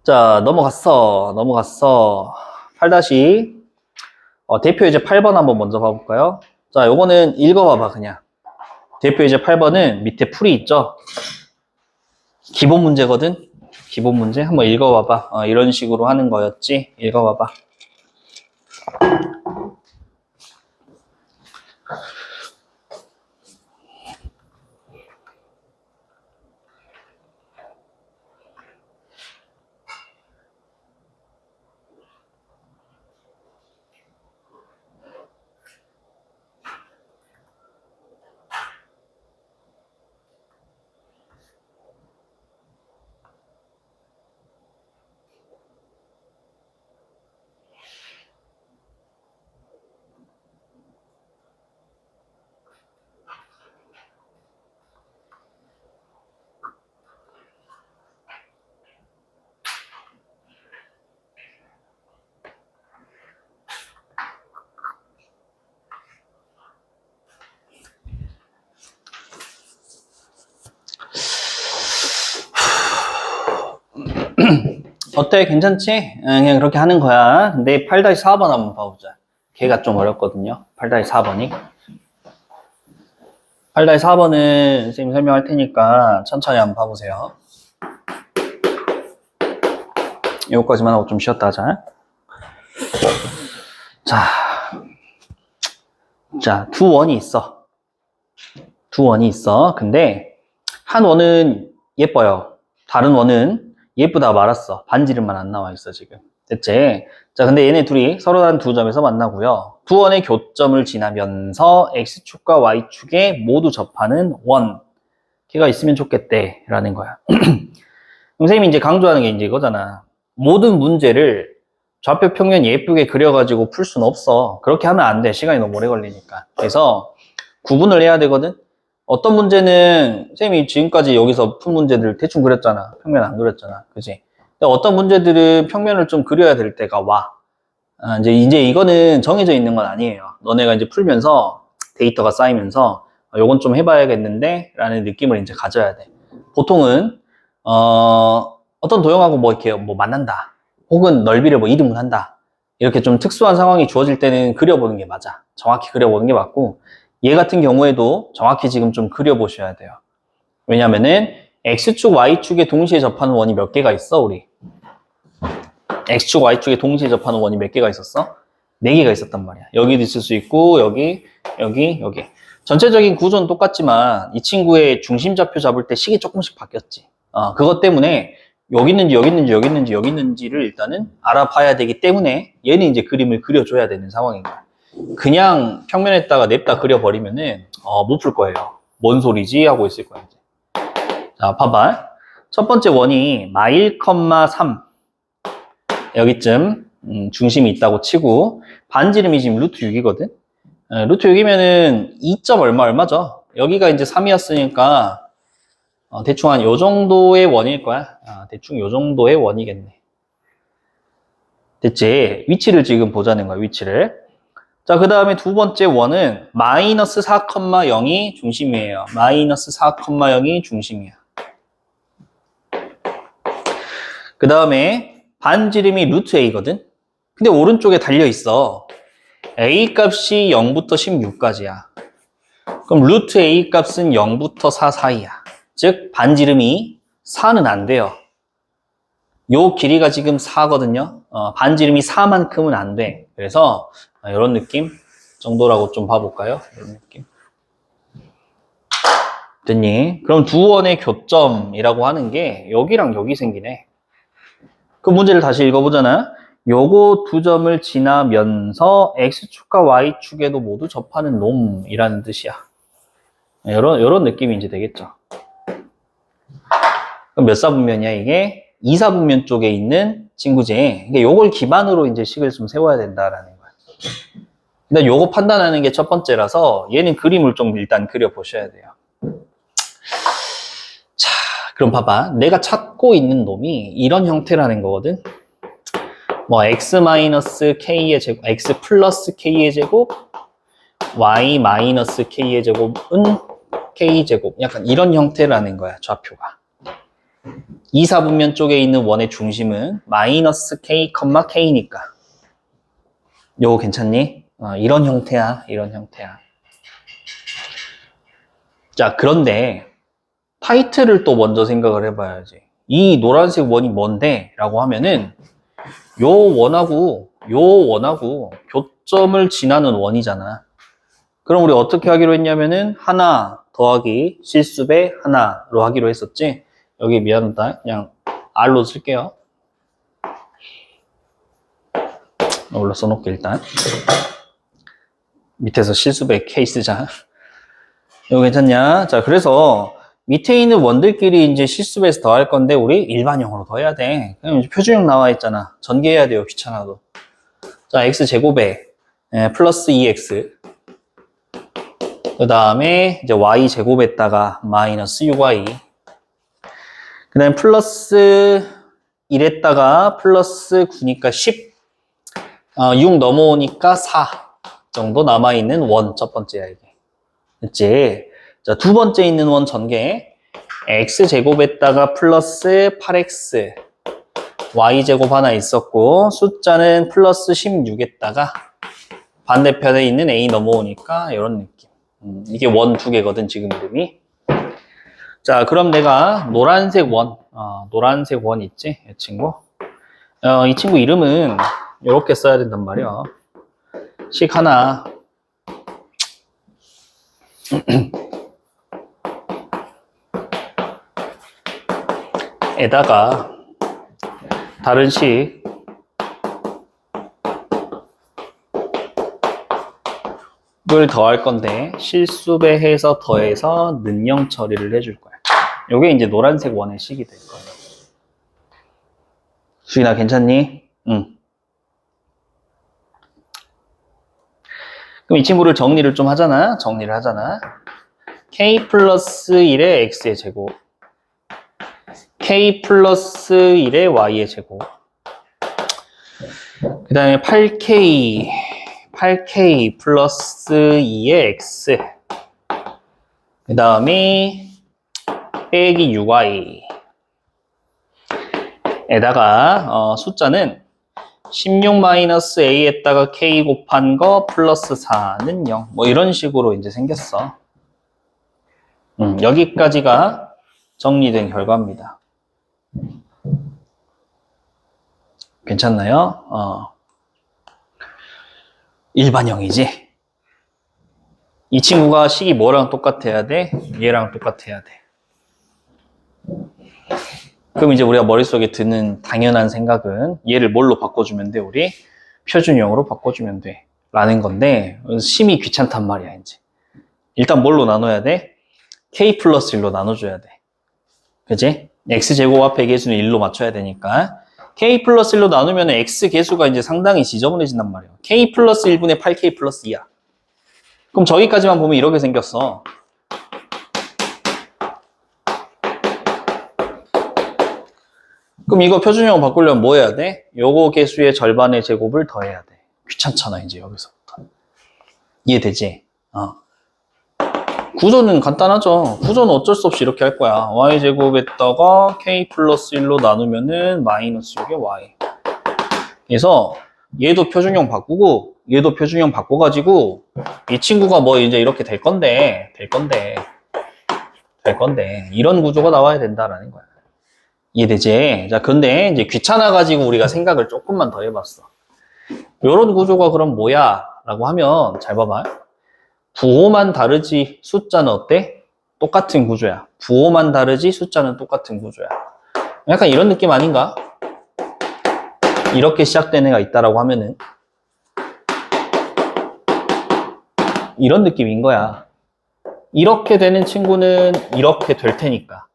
자, 넘어갔어. 8- 대표 예제 8번 한번 먼저 봐볼까요? 자, 요거는 읽어봐봐, 그냥. 대표 예제 8번은 밑에 풀이 있죠? 기본 문제거든? 기본 문제 한번 읽어봐봐. 이런 식으로 하는 거였지? 읽어봐봐. 어때? 괜찮지? 그냥 그렇게 하는 거야. 근데 8-4번 한번 봐보자. 걔가 좀 어렵거든요. 8-4번이. 8-4번은 선생님이 설명할 테니까 천천히 한번 봐보세요. 여기까지만 하고 좀 쉬었다 하자. 자, 두 원이 있어. 두 원이 있어. 근데 한 원은 예뻐요. 다른 원은 예쁘다 말았어. 반지름만 안 나와 있어 지금. 됐지? 자, 근데 얘네 둘이 서로 다른 두 점에서 만나고요. 두 원의 교점을 지나면서 X축과 Y축에 모두 접하는 원. 걔가 있으면 좋겠대. 라는 거야. 선생님이 이제 강조하는 게 이제 이거잖아. 모든 문제를 좌표 평면 예쁘게 그려가지고 풀 수는 없어. 그렇게 하면 안 돼. 시간이 너무 오래 걸리니까. 그래서 구분을 해야 되거든. 어떤 문제는 선생님이 지금까지 여기서 푼 문제들 대충 그렸잖아. 평면 안 그렸잖아. 그지? 근데 어떤 문제들은 평면을 좀 그려야 될 때가 와. 이제 이거는 정해져 있는 건 아니에요. 너네가 이제 풀면서 데이터가 쌓이면서 요건 좀 해봐야겠는데 라는 느낌을 이제 가져야 돼. 보통은 어떤 도형하고 뭐 이렇게 뭐 만난다. 혹은 넓이를 뭐 이등분 한다. 이렇게 좀 특수한 상황이 주어질 때는 그려보는 게 맞아. 정확히 그려보는 게 맞고, 얘 같은 경우에도 정확히 지금 좀 그려보셔야 돼요. 왜냐면은 X축, Y축에 동시에 접하는 원이 몇 개가 있어, 우리? X축, Y축에 동시에 접하는 원이 몇 개가 있었어? 4개가 있었단 말이야. 여기도 있을 수 있고, 여기. 전체적인 구조는 똑같지만 이 친구의 중심 좌표 잡을 때 식이 조금씩 바뀌었지. 그것 때문에 여기 있는지를 일단은 알아봐야 되기 때문에 얘는 이제 그림을 그려줘야 되는 상황인 거야. 그냥 평면에다가 냅다 그려버리면은 못 풀 거예요. 뭔 소리지? 하고 있을 거야. 이제. 자, 봐봐. 첫 번째 원이 마1,3 여기쯤 중심이 있다고 치고 반지름이 지금 루트 6이거든. 루트 6이면은 2. 얼마죠? 여기가 이제 3이었으니까 대충 한 요 정도의 원일 거야. 대충 요 정도의 원이겠네. 됐지? 위치를 지금 보자는 거야, 위치를. 자, 그 다음에 두 번째 원은 마이너스 4,0이 중심이에요. 마이너스 4,0이 중심이야. 그 다음에 반지름이 루트 A거든? 근데 오른쪽에 달려있어. A 값이 0부터 16까지야. 그럼 루트 A 값은 0부터 4 사이야. 즉, 반지름이 4는 안 돼요. 요 길이가 지금 4거든요. 반지름이 4만큼은 안 돼. 그래서 이런 느낌 정도라고 좀 봐볼까요? 이런 느낌. 됐니? 그럼 두 원의 교점이라고 하는 게 여기랑 여기 생기네. 그 문제를 다시 읽어보잖아. 요거 두 점을 지나면서 X축과 Y축에도 모두 접하는 놈이라는 뜻이야. 요런 느낌이 이제 되겠죠. 그럼 몇 사분면이야, 이게? 2사분면 쪽에 있는 친구지. 그러니까 요걸 기반으로 이제 식을 좀 세워야 된다라는 거야. 근데 요거 판단하는 게 첫 번째라서 얘는 그림을 좀 일단 그려보셔야 돼요. 자, 그럼 봐봐. 내가 찾고 있는 놈이 이런 형태라는 거거든. 뭐 x-k의 제곱, x 플러스 k의 제곱, y 마이너스 k의 제곱은 k제곱. 약간 이런 형태라는 거야, 좌표가. 2사분면 쪽에 있는 원의 중심은 마이너스 k, k니까. 요거 괜찮니? 이런 형태야, 이런 형태야. 자, 그런데 타이틀을 또 먼저 생각을 해봐야지. 이 노란색 원이 뭔데? 라고 하면은 요 원하고 교점을 지나는 원이잖아. 그럼 우리 어떻게 하기로 했냐면은 하나 더하기 실수배 하나로 하기로 했었지. 여기 미안하다. 그냥 R로 쓸게요. 이걸로 써놓게 일단. 밑에서 실수배 K 쓰자. 이거 괜찮냐? 자, 그래서 밑에 있는 원들끼리 이제 실수배에서 더할 건데 우리 일반형으로 더해야 돼. 그럼 이제 표준형 나와 있잖아. 전개해야 돼요. 귀찮아도. 자, x제곱에 플러스 2x. 그 다음에 이제 y제곱에다가 마이너스 6y. 그 다음에 플러스 1에다가 플러스 9니까 10. 6 넘어오니까 4 정도 남아있는 원 첫 번째야, 이게. 됐지? 자, 두 번째 있는 원 전개. x제곱에다가 플러스 8x. y제곱 하나 있었고, 숫자는 플러스 16에다가 반대편에 있는 a 넘어오니까 이런 느낌. 이게 원 두 개거든, 지금 이름이. 자, 그럼 내가 노란색 원 있지? 이 친구. 이 친구 이름은 이렇게 써야 된단 말이야. 식 하나. 에다가 다른 식 을 더할 건데 실수배해서 더해서 는영 처리를 해줄 거야. 요게 이제 노란색 원의 식이 될 거야. 수인아 괜찮니? 응. 그럼 이 친구를 정리를 좀 하잖아. k 플러스 1의 x의 제곱, k 플러스 1의 y의 제곱, 그 다음에 8k 플러스 2의 x, 그 다음에 빼기 6y 에다가 숫자는 16-a에다가 k 곱한 거 플러스 4는 0. 뭐 이런 식으로 이제 생겼어. 여기까지가 정리된 결과입니다. 괜찮나요? 일반형이지. 이 친구가 식이 뭐랑 똑같아야 돼? 얘랑 똑같아야 돼. 그럼 이제 우리가 머릿속에 드는 당연한 생각은 얘를 뭘로 바꿔주면 돼? 우리 표준형으로 바꿔주면 돼 라는 건데 심히 귀찮단 말이야. 이제 일단 뭘로 나눠야 돼? k 플러스 1로 나눠줘야 돼. 그치? x제곱 앞에 개수는 1로 맞춰야 되니까 k 플러스 1로 나누면 x 개수가 이제 상당히 지저분해진단 말이야. k 플러스 1분의 8k 플러스 2야. 그럼 저기까지만 보면 이렇게 생겼어. 그럼 이거 표준형 바꾸려면 뭐 해야 돼? 요거 개수의 절반의 제곱을 더해야 돼. 귀찮잖아, 이제 여기서부터. 이해되지? 구조는 간단하죠. 구조는 어쩔 수 없이 이렇게 할 거야. y제곱에다가 k 플러스 1로 나누면은 마이너스 6의 y. 그래서 얘도 표준형 바꾸고 얘도 표준형 바꿔가지고 이 친구가 뭐 이제 이렇게 될 건데 이런 구조가 나와야 된다라는 거야. 이해되지? 자, 근데 이제 귀찮아가지고 우리가 생각을 조금만 더 해봤어. 요런 구조가 그럼 뭐야? 라고 하면 잘 봐봐. 부호만 다르지 숫자는 어때? 똑같은 구조야. 부호만 다르지 숫자는 똑같은 구조야. 약간 이런 느낌 아닌가? 이렇게 시작된 애가 있다라고 하면은 이런 느낌인 거야. 이렇게 되는 친구는 이렇게 될 테니까,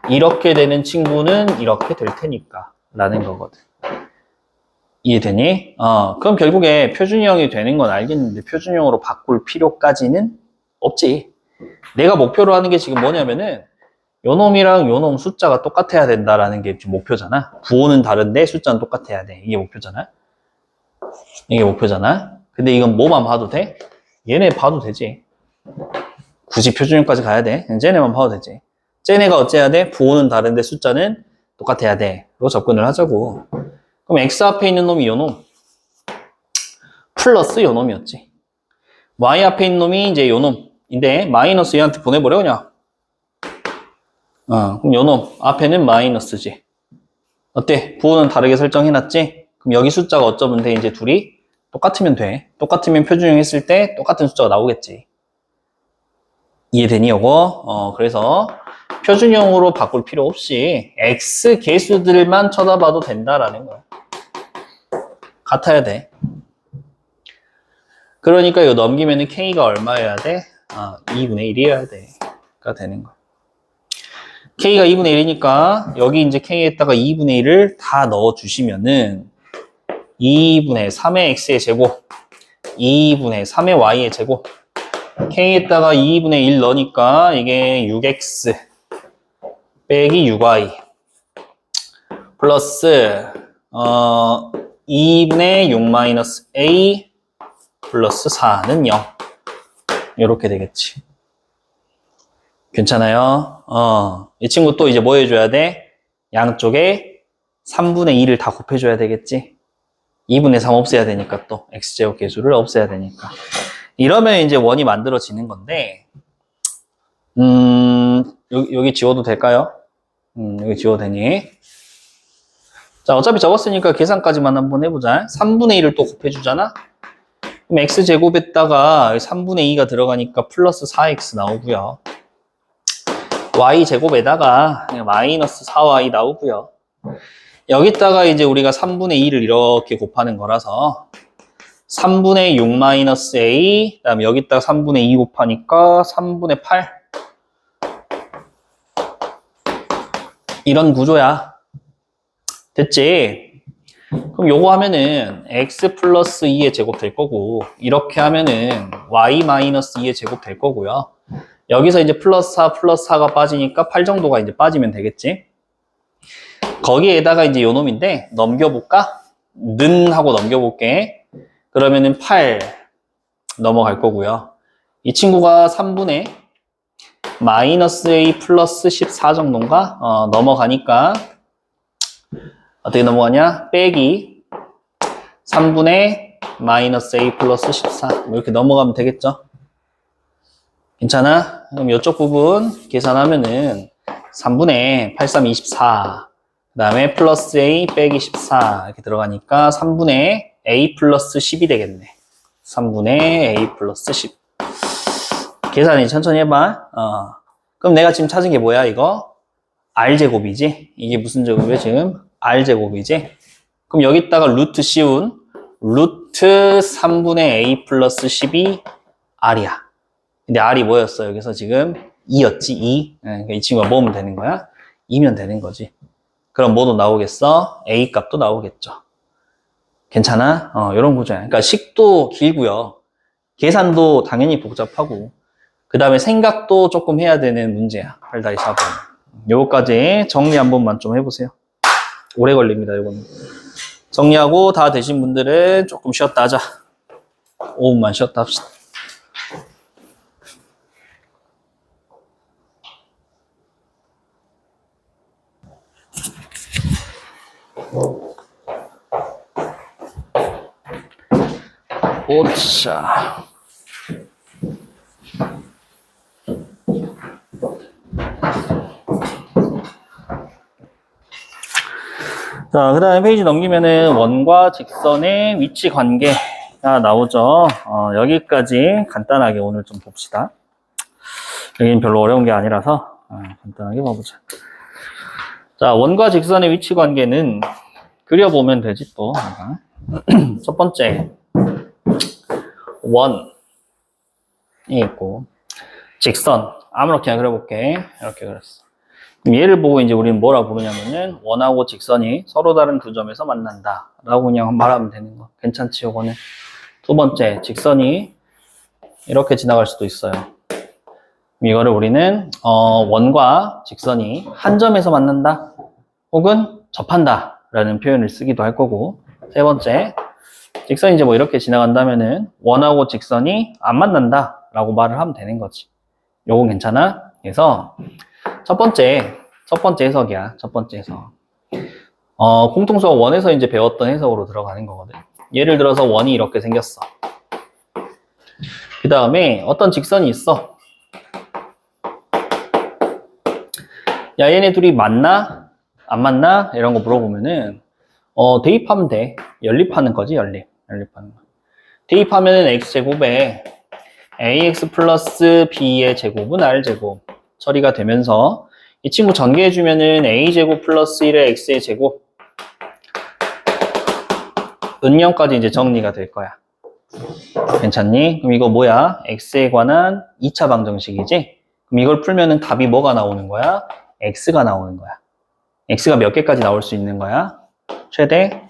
이렇게 되는 친구는 이렇게 될 테니까 라는 거거든. 이해되니? 그럼 결국에 표준형이 되는 건 알겠는데 표준형으로 바꿀 필요까지는 없지. 내가 목표로 하는 게 지금 뭐냐면은 요놈이랑 요놈 숫자가 똑같아야 된다라는 게 지금 목표잖아. 부호는 다른데 숫자는 똑같아야 돼. 이게 목표잖아. 근데 이건 뭐만 봐도 돼? 얘네 봐도 되지. 굳이 표준형까지 가야 돼? 쟤네만 봐도 되지. 쟤네가 어째야 돼? 부호는 다른데 숫자는 똑같아야 돼. 그거 접근을 하자고. 그럼 x 앞에 있는 놈이 요놈 플러스 요놈이었지. y 앞에 있는 놈이 이제 요놈인데 마이너스 얘한테 보내버려 그냥. 그럼 요놈 앞에는 마이너스지. 어때? 부호는 다르게 설정해놨지? 그럼 여기 숫자가 어쩌면 돼? 이제 둘이 똑같으면 돼. 똑같으면 표준형 했을 때 똑같은 숫자가 나오겠지. 이해되니 요거? 그래서 표준형으로 바꿀 필요 없이 x 개수들만 쳐다봐도 된다라는 거야. 같아야 돼. 그러니까 이거 넘기면은 k가 얼마여야 돼? 2분의 1이어야 돼. 가 되는 거야. k가 2분의 1이니까 여기 이제 k에다가 2분의 1을 다 넣어주시면은 2분의 3의 x의 제곱, 2분의 3의 y의 제곱, k에다가 2분의 1 넣으니까 이게 6x 빼기 6y 플러스 2분의 6 마이너스 a 플러스 4는 0. 이렇게 되겠지. 괜찮아요? 이 친구 또 이제 뭐 해줘야 돼? 양쪽에 3분의 2를 다 곱해줘야 되겠지? 2분의 3 없애야 되니까 또 x제곱 계수를 없애야 되니까 이러면 이제 원이 만들어지는 건데, 여기 지워도 될까요? 여기 지워도 되니? 자, 어차피 적었으니까 계산까지만 한번 해보자. 3분의 1을 또 곱해주잖아? 그럼 x제곱에다가 3분의 2가 들어가니까 플러스 4x 나오고요. y제곱에다가 마이너스 4y 나오고요. 여기다가 이제 우리가 3분의 2를 이렇게 곱하는 거라서 3분의 6 마이너스 a, 그 다음에 여기다가 3분의 2 곱하니까 3분의 8. 이런 구조야. 됐지? 그럼 요거 하면은 x 플러스 2의 제곱 될 거고, 이렇게 하면은 y 마이너스 2의 제곱 될 거고요. 여기서 이제 플러스 4, 플러스 4가 빠지니까 8 정도가 이제 빠지면 되겠지? 거기에다가 이제 요 놈인데, 넘겨볼까? 는 하고 넘겨볼게. 그러면은 8 넘어갈 거고요. 이 친구가 3분의 마이너스 a 플러스 14 정도인가? 넘어가니까 어떻게 넘어가냐? 빼기 3분의 마이너스 a 플러스 14 뭐 이렇게 넘어가면 되겠죠? 괜찮아? 그럼 이쪽 부분 계산하면은 3분의 8, 3, 24 그 다음에 플러스 a 빼기 14 이렇게 들어가니까 3분의 a 플러스 10이 되겠네. 3분의 a 플러스 10 계산이 천천히 해봐. 그럼 내가 지금 찾은 게 뭐야 이거? r제곱이지? 이게 무슨 제곱이야 지금? r제곱이지? 그럼 여기다가 루트 씌운 루트 3분의 a 플러스 10이 r이야. 근데 r이 뭐였어? 여기서 지금 2였지? 2. 그러니까 이 친구가 뭐면 되는 거야? 2면 되는 거지. 그럼 뭐도 나오겠어? a 값도 나오겠죠. 괜찮아? 이런 구조야. 그러니까 식도 길고요. 계산도 당연히 복잡하고 그 다음에 생각도 조금 해야 되는 문제야. 8-4번. 요거까지 정리 한 번만 좀 해보세요. 오래 걸립니다, 요거는. 정리하고 다 되신 분들은 조금 쉬었다 하자. 5분만 쉬었다 합시다. 오차. 자, 그 다음에 페이지 넘기면은 원과 직선의 위치 관계가 나오죠. 여기까지 간단하게 오늘 좀 봅시다. 여기는 별로 어려운 게 아니라서 간단하게 봐보자. 자, 원과 직선의 위치 관계는 그려보면 되지 또. 첫 번째, 원이 있고 직선 아무렇게나 그려볼게. 이렇게 그렸어. 얘를 보고 이제 우리는 뭐라 부르냐면은 원하고 직선이 서로 다른 두 점에서 만난다 라고 그냥 말하면 되는 거. 괜찮지 요거는. 두 번째, 직선이 이렇게 지나갈 수도 있어요. 이거를 우리는 원과 직선이 한 점에서 만난다 혹은 접한다 라는 표현을 쓰기도 할 거고, 세 번째, 직선이 이제 뭐 이렇게 지나간다면은 원하고 직선이 안 만난다 라고 말을 하면 되는 거지. 요건 괜찮아? 그래서 첫 번째 해석이야. 첫 번째 해석. 공통수학 원에서 이제 배웠던 해석으로 들어가는 거거든. 예를 들어서 원이 이렇게 생겼어. 그 다음에 어떤 직선이 있어. 야, 얘네 둘이 맞나? 안 맞나? 이런 거 물어보면은 대입하면 돼. 연립하는 거지, 연립하는 거. 대입하면은 x제곱에 ax 플러스 b의 제곱은 r제곱 처리가 되면서 이 친구 전개해주면은 a제곱 플러스 1의 x의 제곱 은영까지 이제 정리가 될 거야. 괜찮니? 그럼 이거 뭐야? x에 관한 2차 방정식이지? 그럼 이걸 풀면은 답이 뭐가 나오는 거야? x가 나오는 거야. x가 몇 개까지 나올 수 있는 거야? 최대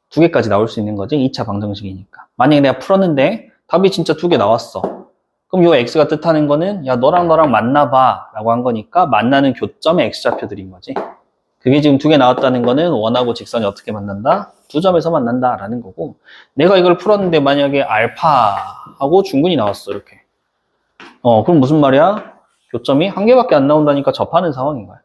2개까지 나올 수 있는 거지? 2차 방정식이니까. 만약에 내가 풀었는데 답이 진짜 2개 나왔어. 그럼 요 x가 뜻하는 거는 야 너랑 너랑 만나봐 라고 한 거니까 만나는 교점의 x좌표 드린 거지. 그게 지금 2개 나왔다는 거는 원하고 직선이 어떻게 만난다? 두 점에서 만난다 라는 거고, 내가 이걸 풀었는데 만약에 알파하고 중근이 나왔어 이렇게. 그럼 무슨 말이야? 교점이 한 개밖에 안 나온다니까 접하는 상황인 거야.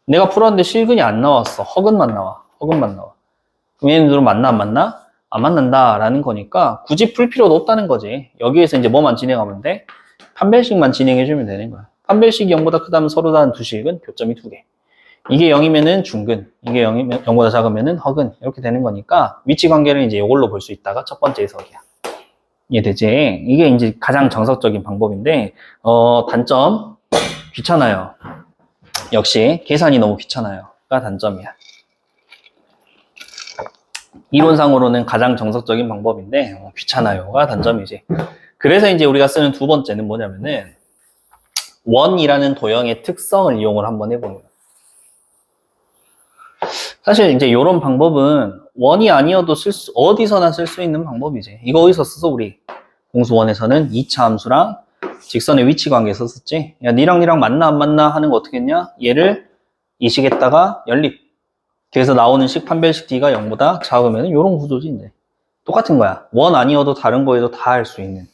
내가 풀었는데 실근이 안 나왔어. 허근만 나와. 그럼 얘네들은 만나 안 만나? 안 만난다라는 거니까 굳이 풀 필요도 없다는 거지. 여기에서 이제 뭐만 진행하면 돼? 판별식만 진행해주면 되는 거야. 판별식이 0보다 크다면 서로 다른 두 식은 교점이 2개. 이게 0이면은 중근, 이게 0보다 작으면은 허근, 이렇게 되는 거니까 위치 관계를 이제 이걸로 볼 수 있다가 첫 번째 해석이야. 이해되지? 이게 이제 가장 정석적인 방법인데, 단점, 귀찮아요. 역시 계산이 너무 귀찮아요가 단점이야. 이론상으로는 가장 정석적인 방법인데 귀찮아요가 단점이지. 그래서 이제 우리가 쓰는 두 번째는 뭐냐면은 원이라는 도형의 특성을 이용을 한번 해보는 거예요. 사실 이제 이런 방법은 원이 아니어도 어디서나 쓸 수 있는 방법이지. 이거 어디서 써서 우리 공수원에서는 2차 함수랑 직선의 위치 관계 썼었지. 야, 니랑 맞나 안 맞나 하는 거 어떻게 했냐? 얘를 이 식에다가 연립. 그래서 나오는 식 판별식 D가 0보다 작으면 이런 구조지 이제. 똑같은 거야. 원 아니어도 다른 거에도 다 할 수 있는.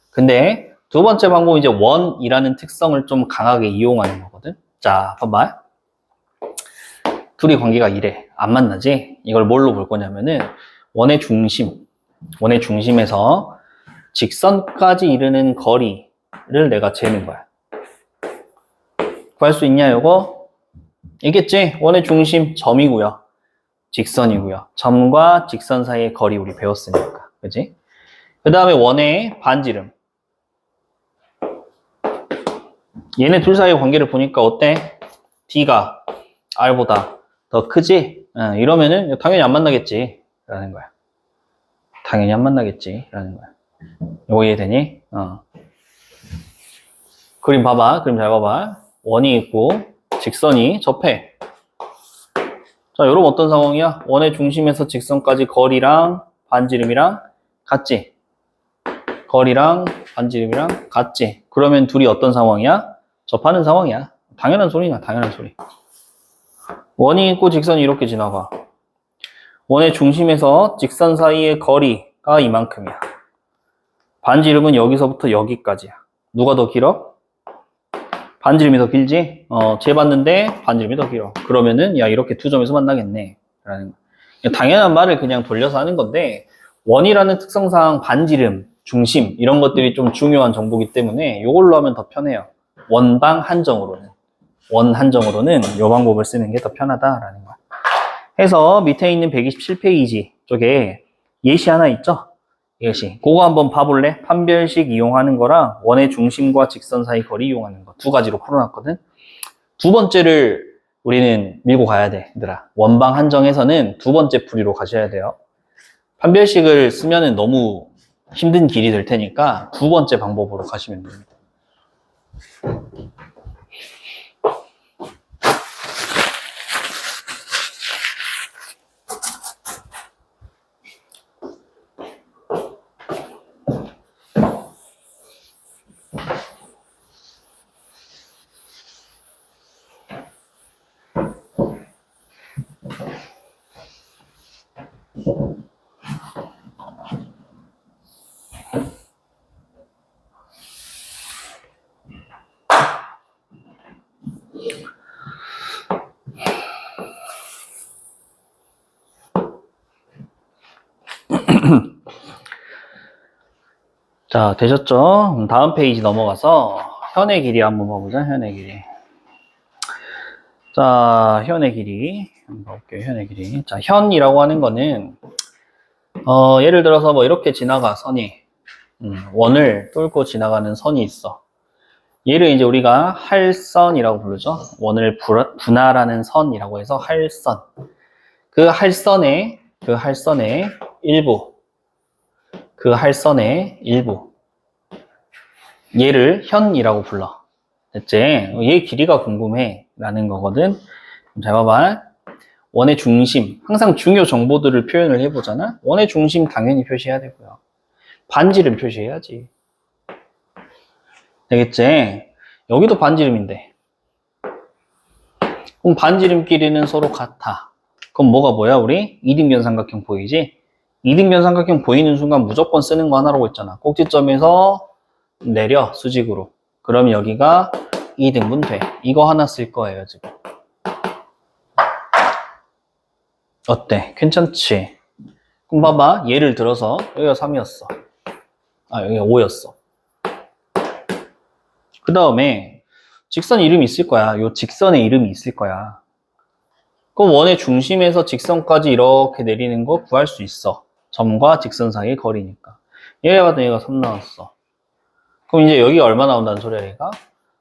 근데 두 번째 방법은 이제 원이라는 특성을 좀 강하게 이용하는 거거든. 자, 봐봐. 둘이 관계가 이래. 안 만나지? 이걸 뭘로 볼 거냐면은 원의 중심에서 직선까지 이르는 거리를 내가 재는 거야. 구할 수 있냐, 요거? 있겠지? 원의 중심 점이고요. 직선이고요. 점과 직선 사이의 거리 우리 배웠으니까. 그지? 그 다음에 원의 반지름. 얘네 둘 사이의 관계를 보니까 어때? D가 R보다 더 크지? 이러면은 당연히 안 만나겠지. 라는 거야. 당연히 안 만나겠지. 라는 거야. 이거 이해되니? 그림 봐봐. 그림 잘 봐봐. 원이 있고 직선이 접해. 자, 여러분 어떤 상황이야? 원의 중심에서 직선까지 거리랑 반지름이랑 같지? 거리랑 반지름이랑 같지? 그러면 둘이 어떤 상황이야? 접하는 상황이야. 당연한 소리냐? 당연한 소리. 원이 있고 직선이 이렇게 지나가. 원의 중심에서 직선 사이의 거리가 이만큼이야. 반지름은 여기서부터 여기까지야. 누가 더 길어? 반지름이 더 길지? 재봤는데 반지름이 더 길어. 그러면은 야 이렇게 두 점에서 만나겠네. 라는 거. 당연한 말을 그냥 돌려서 하는 건데 원이라는 특성상 반지름, 중심 이런 것들이 좀 중요한 정보이기 때문에 이걸로 하면 더 편해요. 원방 한정으로는. 원 한정으로는 이 방법을 쓰는 게 더 편하다라는 거야. 해서 밑에 있는 127페이지 쪽에 예시 하나 있죠? 예시. 그거 한번 봐볼래? 판별식 이용하는 거랑 원의 중심과 직선 사이 거리 이용하는 거 두 가지로 풀어놨거든. 두 번째를 우리는 밀고 가야 돼, 얘들아. 원방 한정에서는 두 번째 풀이로 가셔야 돼요. 판별식을 쓰면은 너무 힘든 길이 될 테니까 두 번째 방법으로 가시면 됩니다. 자, 되셨죠? 다음 페이지 넘어가서 현의 길이 한번 봐보자, 현의 길이. 자, 현의 길이. 한번 볼게요, 현의 길이. 자, 현이라고 하는 거는, 예를 들어서 뭐 이렇게 지나가, 선이. 원을 뚫고 지나가는 선이 있어. 얘를 이제 우리가 할선이라고 부르죠. 원을 분할하는 선이라고 해서 할선. 그 할선의 일부. 그 할선의 일부. 얘를 현이라고 불러. 됐지? 얘 길이가 궁금해. 라는 거거든. 잘 봐봐. 원의 중심. 항상 중요 정보들을 표현을 해보잖아. 원의 중심 당연히 표시해야 되고요. 반지름 표시해야지. 되겠지? 여기도 반지름인데. 그럼 반지름 길이는 서로 같아. 그럼 뭐가 뭐야, 우리? 이등변 삼각형 보이지? 이등변 삼각형 보이는 순간 무조건 쓰는 거 하나라고 했잖아. 꼭지점에서 내려, 수직으로. 그럼 여기가 2등분 돼. 이거 하나 쓸 거예요, 지금. 어때? 괜찮지? 그럼 봐봐. 예를 들어서 여기가 3이었어. 여기가 5였어. 그 다음에 직선 이름이 있을 거야. 요 직선의 이름이 있을 거야. 그럼 원의 중심에서 직선까지 이렇게 내리는 거 구할 수 있어. 점과 직선 사이의 거리니까. 얘가 봤더니 얘가 3 나왔어. 그럼 이제 여기가 얼마 나온다는 소리야, 얘가?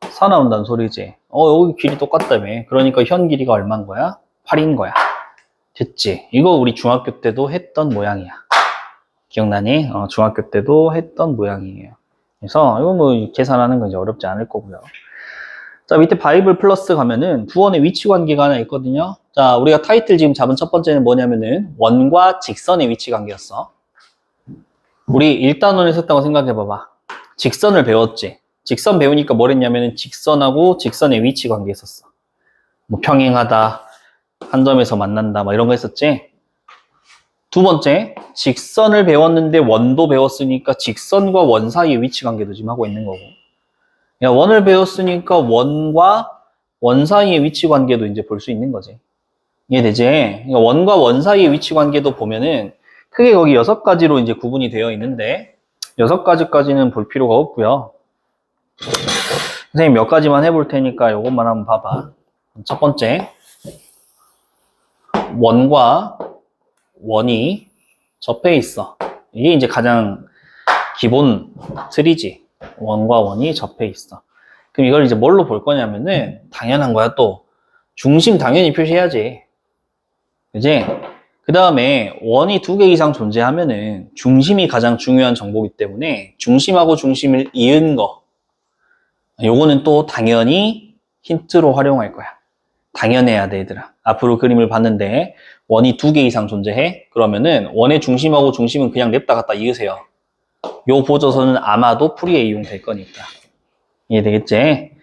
4 나온다는 소리지. 여기 길이 똑같다며. 그러니까 현 길이가 얼마인 거야? 8인 거야. 됐지? 이거 우리 중학교 때도 했던 모양이야. 기억나니? 중학교 때도 했던 모양이에요. 그래서 이거 뭐 계산하는 건 이제 어렵지 않을 거고요. 자, 밑에 바이블 플러스 가면은 두 원의 위치 관계가 하나 있거든요. 자, 우리가 타이틀 지금 잡은 첫 번째는 뭐냐면은 원과 직선의 위치 관계였어. 우리 1단원에 썼다고 생각해 봐봐. 직선을 배웠지. 직선 배우니까 뭘 했냐면은 직선하고 직선의 위치 관계 했었어. 뭐 평행하다, 한 점에서 만난다, 뭐 이런 거 했었지. 두 번째, 직선을 배웠는데 원도 배웠으니까 직선과 원 사이의 위치 관계도 지금 하고 있는 거고. 야, 원을 배웠으니까 원과 원 사이의 위치 관계도 이제 볼 수 있는 거지. 이해되지? 그러니까 원과 원 사이의 위치 관계도 보면은 크게 거기 6가지로 이제 구분이 되어 있는데 6가지까지는 볼 필요가 없고요. 선생님 몇 가지만 해볼 테니까 이것만 한번 봐봐. 첫 번째, 원과 원이 접해 있어. 이게 이제 가장 기본 틀이지. 원과 원이 접해 있어. 그럼 이걸 이제 뭘로 볼 거냐면은 당연한 거야. 또 중심 당연히 표시해야지. 그지? 그 다음에 원이 2개 이상 존재하면은 중심이 가장 중요한 정보이기 때문에 중심하고 중심을 이은 거, 요거는 또 당연히 힌트로 활용할 거야. 당연해야 돼, 얘들아. 앞으로 그림을 봤는데 원이 2개 이상 존재해? 그러면은 원의 중심하고 중심은 그냥 냅다 갖다 이으세요. 요 보조선은 아마도 풀이에 이용될 거니까. 이해되겠지?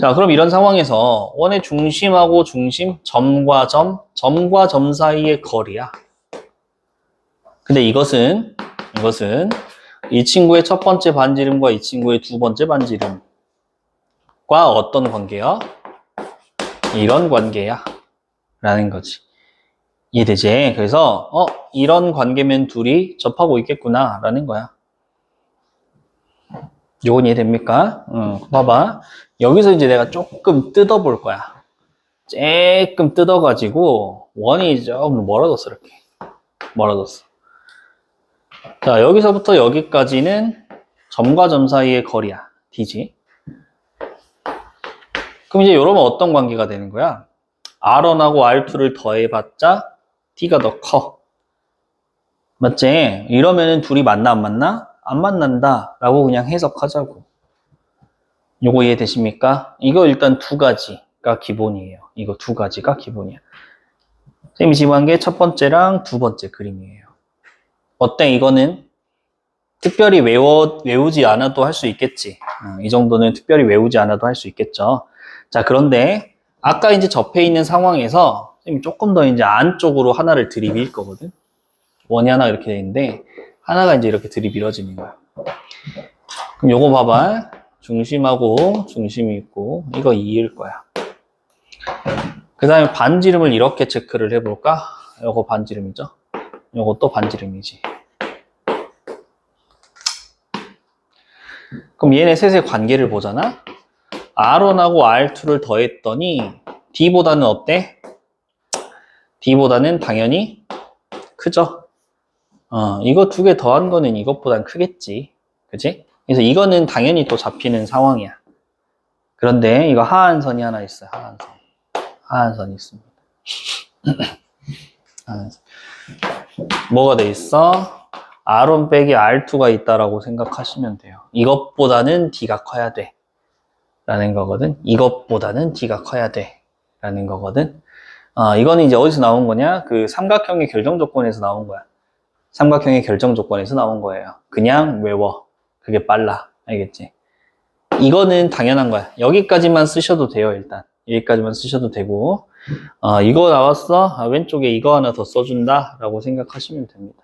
자, 그럼 이런 상황에서 원의 중심하고 중심, 점과 점 사이의 거리야. 근데 이것은 이 친구의 첫 번째 반지름과 이 친구의 두 번째 반지름과 어떤 관계야? 이런 관계야. 라는 거지. 이해되지? 그래서 이런 관계면 둘이 접하고 있겠구나 라는 거야. 요건 이해됩니까? 봐봐. 여기서 이제 내가 조금 뜯어볼 거야. 조금 뜯어가지고 원이 조금 멀어졌어. 이렇게 멀어졌어. 자, 여기서부터 여기까지는 점과 점 사이의 거리야. D지. 그럼 이제 이러면 어떤 관계가 되는 거야? R1하고 R2를 더해봤자 D가 더 커. 맞지? 이러면은 둘이 만나 안 만나? 안 만난다 라고 그냥 해석하자고. 요거 이해되십니까? 이거 일단 2가지가 기본이에요. 이거 2가지가 기본이야. 선생님이 지금 한 게 첫 번째랑 두 번째 그림이에요. 어때? 이거는 특별히 외우지 않아도 할 수 있겠지. 이 정도는 특별히 외우지 않아도 할 수 있겠죠. 자, 그런데 아까 이제 접해 있는 상황에서 선생님이 조금 더 이제 안쪽으로 하나를 들이밀 거거든. 원이 하나 이렇게 돼 있는데 하나가 이제 이렇게 들이밀어지는 거야. 그럼 요거 봐봐. 중심하고 중심이 있고 이거 2일 거야. 그 다음에 반지름을 이렇게 체크를 해볼까? 요거 반지름이죠. 요것도 반지름이지. 그럼 얘네 셋의 관계를 보잖아. R1하고 R2를 더했더니 D보다는 어때? D보다는 당연히 크죠? 이거 2개 더한 거는 이것보단 크겠지. 그치? 그래서 이거는 당연히 또 잡히는 상황이야. 그런데 이거 하한선이 하나 있어요. 하한선이 있습니다. 하한선. 뭐가 돼 있어? R1 빼기 R2가 있다라고 생각하시면 돼요. 이것보다는 D가 커야 돼. 라는 거거든. 이것보다는 D가 커야 돼. 라는 거거든. 이거는 이제 어디서 나온 거냐? 그 삼각형의 결정 조건에서 나온 거야. 삼각형의 결정 조건에서 나온 거예요. 그냥 외워. 그게 빨라. 알겠지? 이거는 당연한 거야. 여기까지만 쓰셔도 돼요, 일단. 여기까지만 쓰셔도 되고. 이거 나왔어? 왼쪽에 이거 하나 더 써준다? 라고 생각하시면 됩니다.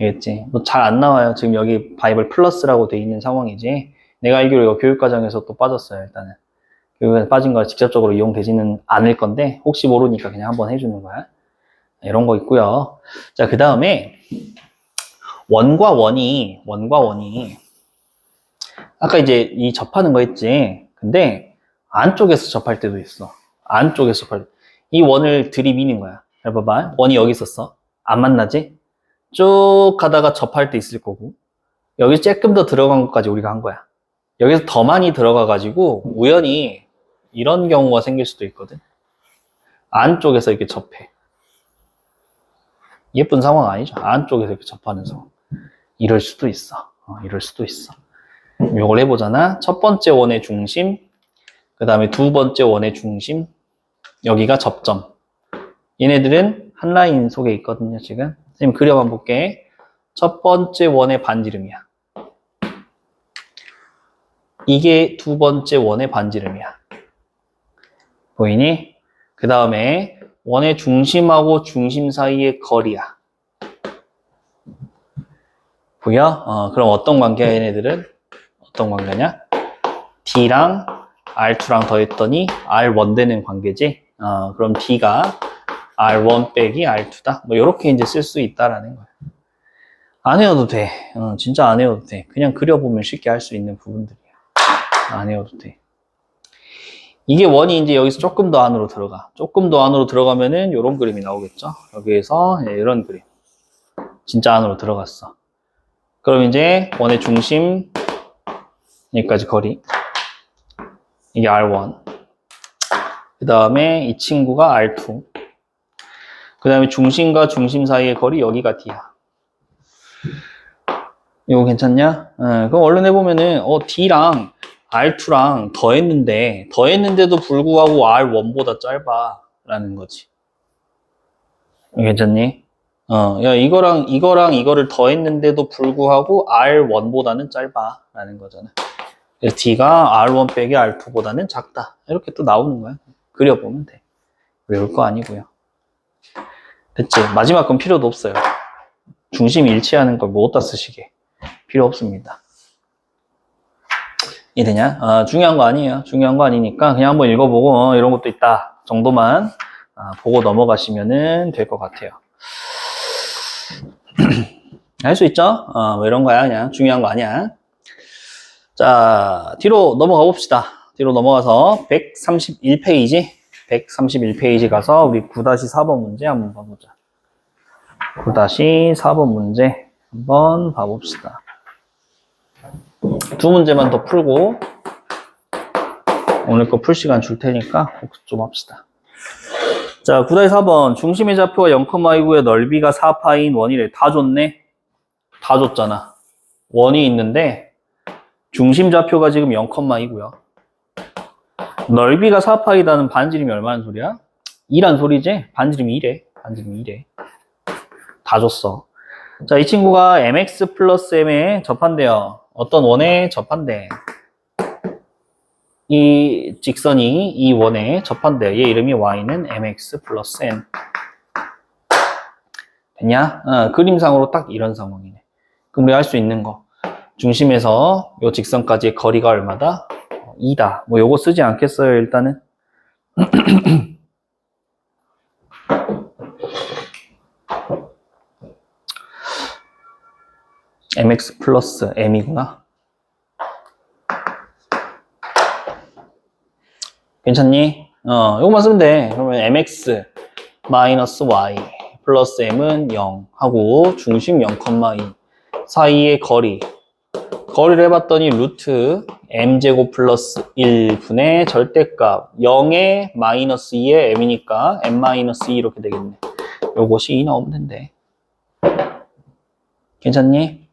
알겠지? 뭐 잘 안 나와요. 지금 여기 바이블 플러스라고 돼 있는 상황이지. 내가 알기로 이거 교육과정에서 또 빠졌어요, 일단은. 교육에 빠진 거 직접적으로 이용되지는 않을 건데, 혹시 모르니까 그냥 한번 해주는 거야. 이런 거 있고요. 자, 그 다음에 원과 원이 아까 이제 이 접하는 거 했지. 근데 안쪽에서 접할 때도 있어. 안쪽에서 접할 때. 이 원을 들이미는 거야. 잘 봐봐. 원이 여기 있었어. 안 만나지? 쭉 가다가 접할 때 있을 거고. 여기 조금 더 들어간 것까지 우리가 한 거야. 여기서 더 많이 들어가가지고 우연히 이런 경우가 생길 수도 있거든. 안쪽에서 이렇게 접해. 예쁜 상황 아니죠? 안쪽에서 이렇게 접하는 상황. 이럴 수도 있어. 이럴 수도 있어. 이걸 해보잖아. 첫 번째 원의 중심, 그 다음에 두 번째 원의 중심, 여기가 접점. 얘네들은 한 라인 속에 있거든요, 지금. 선생님 그려만 볼게. 첫 번째 원의 반지름이야. 이게 두 번째 원의 반지름이야. 보이니? 그 다음에 원의 중심하고 중심 사이의 거리야. 보여? 그럼 어떤 관계야, 얘네들은? 어떤 관계냐? D랑 R2랑 더했더니 R1 되는 관계지? 그럼 D가 R1 빼기 R2다? 뭐, 요렇게 이제 쓸 수 있다라는 거야. 안 해도 돼. 진짜 안 해도 돼. 그냥 그려보면 쉽게 할 수 있는 부분들이야. 안 해도 돼. 이게 원이 이제 여기서 조금 더 안으로 들어가. 조금 더 안으로 들어가면은 요런 그림이 나오겠죠? 여기에서 이런 그림. 진짜 안으로 들어갔어. 그럼 이제 원의 중심, 여기까지 거리. 이게 R1. 그 다음에 이 친구가 R2. 그 다음에 중심과 중심 사이의 거리, 여기가 D야. 이거 괜찮냐? 그럼 얼른 해보면은, D랑 R2랑 더했는데도 불구하고 R1보다 짧아. 라는 거지. 괜찮니? 야, 이거랑 이거를 더했는데도 불구하고 R1보다는 짧아. 라는 거잖아. 그래서 D가 R1 빼기 R2보다는 작다. 이렇게 또 나오는 거야. 그려보면 돼. 외울 거 아니고요. 됐지? 마지막 건 필요도 없어요. 중심 일치하는 걸 뭐 어디다 쓰시게. 필요 없습니다. 이해되냐? 중요한 거 아니에요. 중요한 거 아니니까 그냥 한번 읽어보고 이런 것도 있다 정도만 보고 넘어가시면 될 것 같아요. 할 수 있죠? 뭐 이런 거야. 그냥 중요한 거 아니야. 자, 뒤로 넘어가 봅시다. 뒤로 넘어가서 131페이지 131페이지 가서 우리 9-4번 문제 한번 봐보자. 9-4번 문제 한번 봐봅시다. 두 문제만 더 풀고 오늘 거 풀 시간 줄 테니까 복습 좀 합시다. 자, 9-4번 중심의 좌표가 0,2고의 넓이가 4파인 원이래. 다 줬네? 다 줬잖아. 원이 있는데 중심 좌표가 지금 0,2고요. 넓이가 4파이다는 반지름이 얼마나 소리야? 2란 소리지? 반지름이 2래. 반지름이 2래. 다 줬어. 자, 이 친구가 mx 플러스 m에 접한대요. 어떤 원에 접한대. 이 직선이 이 원에 접한대요. 얘 이름이 y는 mx 플러스 n. 됐냐? 그림상으로 딱 이런 상황이네. 그럼 우리가 할 수 있는 거. 중심에서 요 직선까지의 거리가 얼마다? 2다. 뭐 요거 쓰지 않겠어요, 일단은? mx 플러스 m이구나. 괜찮니? 요거만 쓰면 돼. 그러면 mx 마이너스 y 플러스 m은 0 하고 중심 0,2 사이의 거리를 해봤더니 루트 m제곱 플러스 1분의 절대값 0에 마이너스 2에 m이니까 m 마이너스 2 이렇게 되겠네. 요것이 2 나오면 된대. 괜찮니?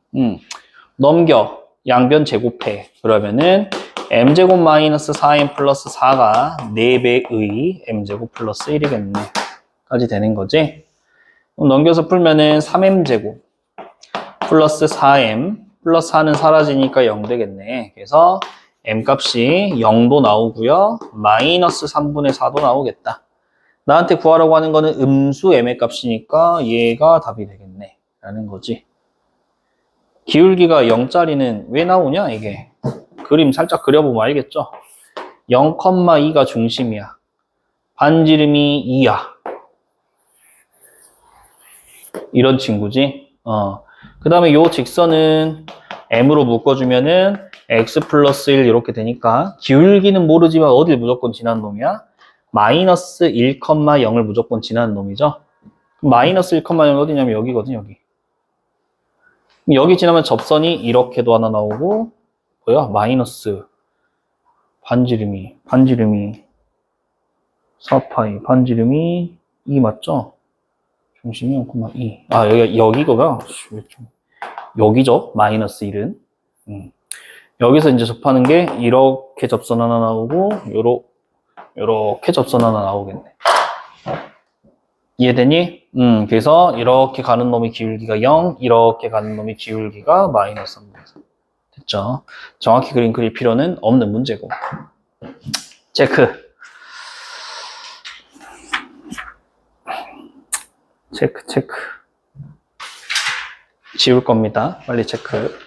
넘겨 양변 제곱해. 그러면은 m제곱 마이너스 4m 플러스 4가 4배의 m제곱 플러스 1이겠네. 까지 되는 거지. 넘겨서 풀면은 3m제곱 플러스 4m 플러스 4는 사라지니까 0 되겠네. 그래서 m값이 0도 나오고요. 마이너스 3분의 4도 나오겠다. 나한테 구하라고 하는 거는 음수 m의 값이니까 얘가 답이 되겠네. 라는 거지. 기울기가 0짜리는 왜 나오냐 이게. 그림 살짝 그려보면 알겠죠? 0,2가 중심이야. 반지름이 2야. 이런 친구지. 그 다음에 요 직선은 m으로 묶어주면은 x 플러스 1 이렇게 되니까 기울기는 모르지만 어딜 무조건 지나는 놈이야? 마이너스 1,0을 무조건 지나는 놈이죠. 마이너스 1,0이 어디냐면 여기거든, 여기. 여기 지나면 접선이 이렇게도 하나 나오고, 뭐야? 마이너스 반지름이 4파이, 반지름이 2 맞죠? 중심이 0,2. 아, 여기가, 여기죠? 마이너스 1은. 여기서 이제 접하는 게 이렇게 접선 하나 나오고, 요렇게 접선 하나 나오겠네. 이해되니? 그래서 이렇게 가는 놈이 기울기가 0, 이렇게 가는 놈이 기울기가 마이너스 3. 됐죠? 정확히 그릴 필요는 없는 문제고. 체크. 지울 겁니다. 빨리 체크.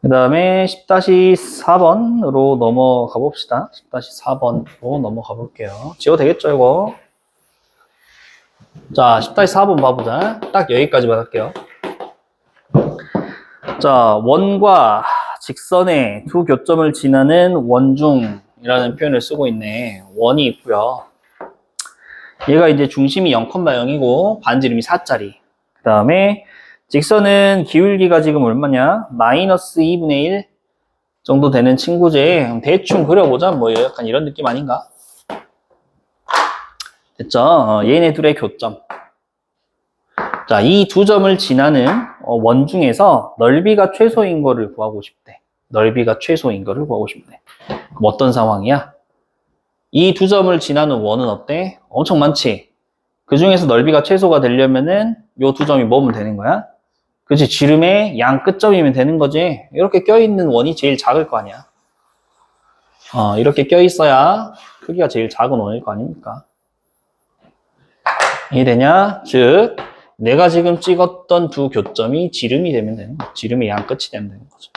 그 다음에 10-4번으로 넘어가 봅시다. 10-4번으로 넘어가 볼게요. 지워도 되겠죠, 이거? 자, 10-4번 봐보자. 딱 여기까지만 할게요. 자, 원과 직선의 두 교점을 지나는 원중이라는 표현을 쓰고 있네. 원이 있고요. 얘가 이제 중심이 0,0이고 반지름이 4짜리. 그 다음에 직선은 기울기가 지금 얼마냐? 마이너스 2분의 1 정도 되는 친구지. 대충 그려보자. 뭐 약간 이런 느낌 아닌가? 됐죠? 얘네 둘의 교점. 자, 이 두 점을 지나는 원중에서 넓이가 최소인 거를 구하고 싶대. 넓이가 최소인 거를 구하고 싶대. 그럼 어떤 상황이야? 이 두 점을 지나는 원은 어때? 엄청 많지? 그 중에서 넓이가 최소가 되려면은 요 두 점이 뭐면 되는 거야? 그치? 지름의 양 끝점이면 되는 거지. 이렇게 껴있는 원이 제일 작을 거 아니야. 이렇게 껴있어야 크기가 제일 작은 원일 거 아닙니까? 이해되냐? 즉, 내가 지금 찍었던 두 교점이 지름이 되면 되는 거야. 지름의 양 끝이 되면 되는 거죠.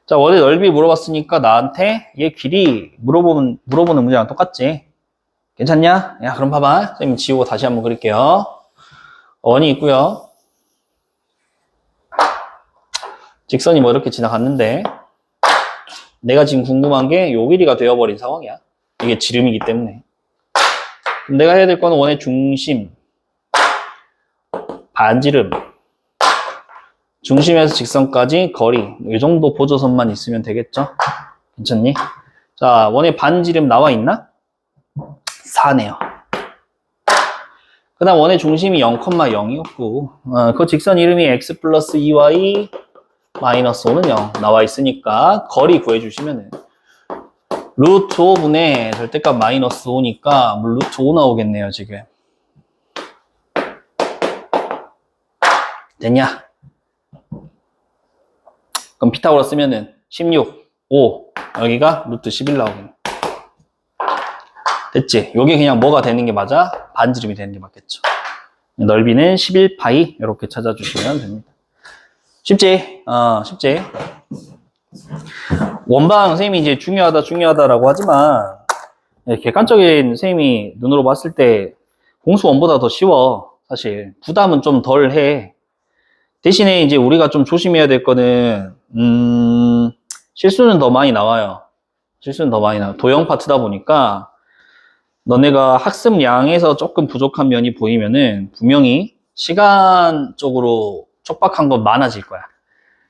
자, 원의 넓이 물어봤으니까 나한테 얘 길이 물어보는 문제랑 똑같지? 괜찮냐? 야, 그럼 봐봐. 선생님 지우고 다시 한번 그릴게요. 원이 있고요. 직선이 뭐 이렇게 지나갔는데 내가 지금 궁금한 게 요 길이가 되어버린 상황이야. 이게 지름이기 때문에. 내가 해야 될 거는 원의 중심, 반지름, 중심에서 직선까지 거리, 이 정도 보조선만 있으면 되겠죠? 괜찮니? 자, 원의 반지름 나와 있나? 4네요. 그 다음 원의 중심이 0,0이었고 그 직선 이름이 x 플러스 2y 마이너스 5는 0 나와 있으니까 거리 구해주시면은 루트 5분의 절대값 마이너스 5니까 루트 5 나오겠네요, 지금. 됐냐? 그럼 피타고라 쓰면은 16, 5, 여기가 루트 11 나오겠네. 됐지? 요게 그냥 뭐가 되는 게 맞아? 반지름이 되는 게 맞겠죠. 넓이는 11파이 이렇게 찾아주시면 됩니다. 쉽지? 쉽지? 원방 선생님이 이제 중요하다라고 하지만 객관적인 선생님이 눈으로 봤을 때 공수 원보다 더 쉬워. 사실 부담은 좀 덜 해. 대신에 이제 우리가 좀 조심해야 될 거는 실수는 더 많이 나와요. 실수는 더 많이 나와. 도형 파트다 보니까 너네가 학습량에서 조금 부족한 면이 보이면은 분명히 시간적으로 촉박한 건 많아질 거야.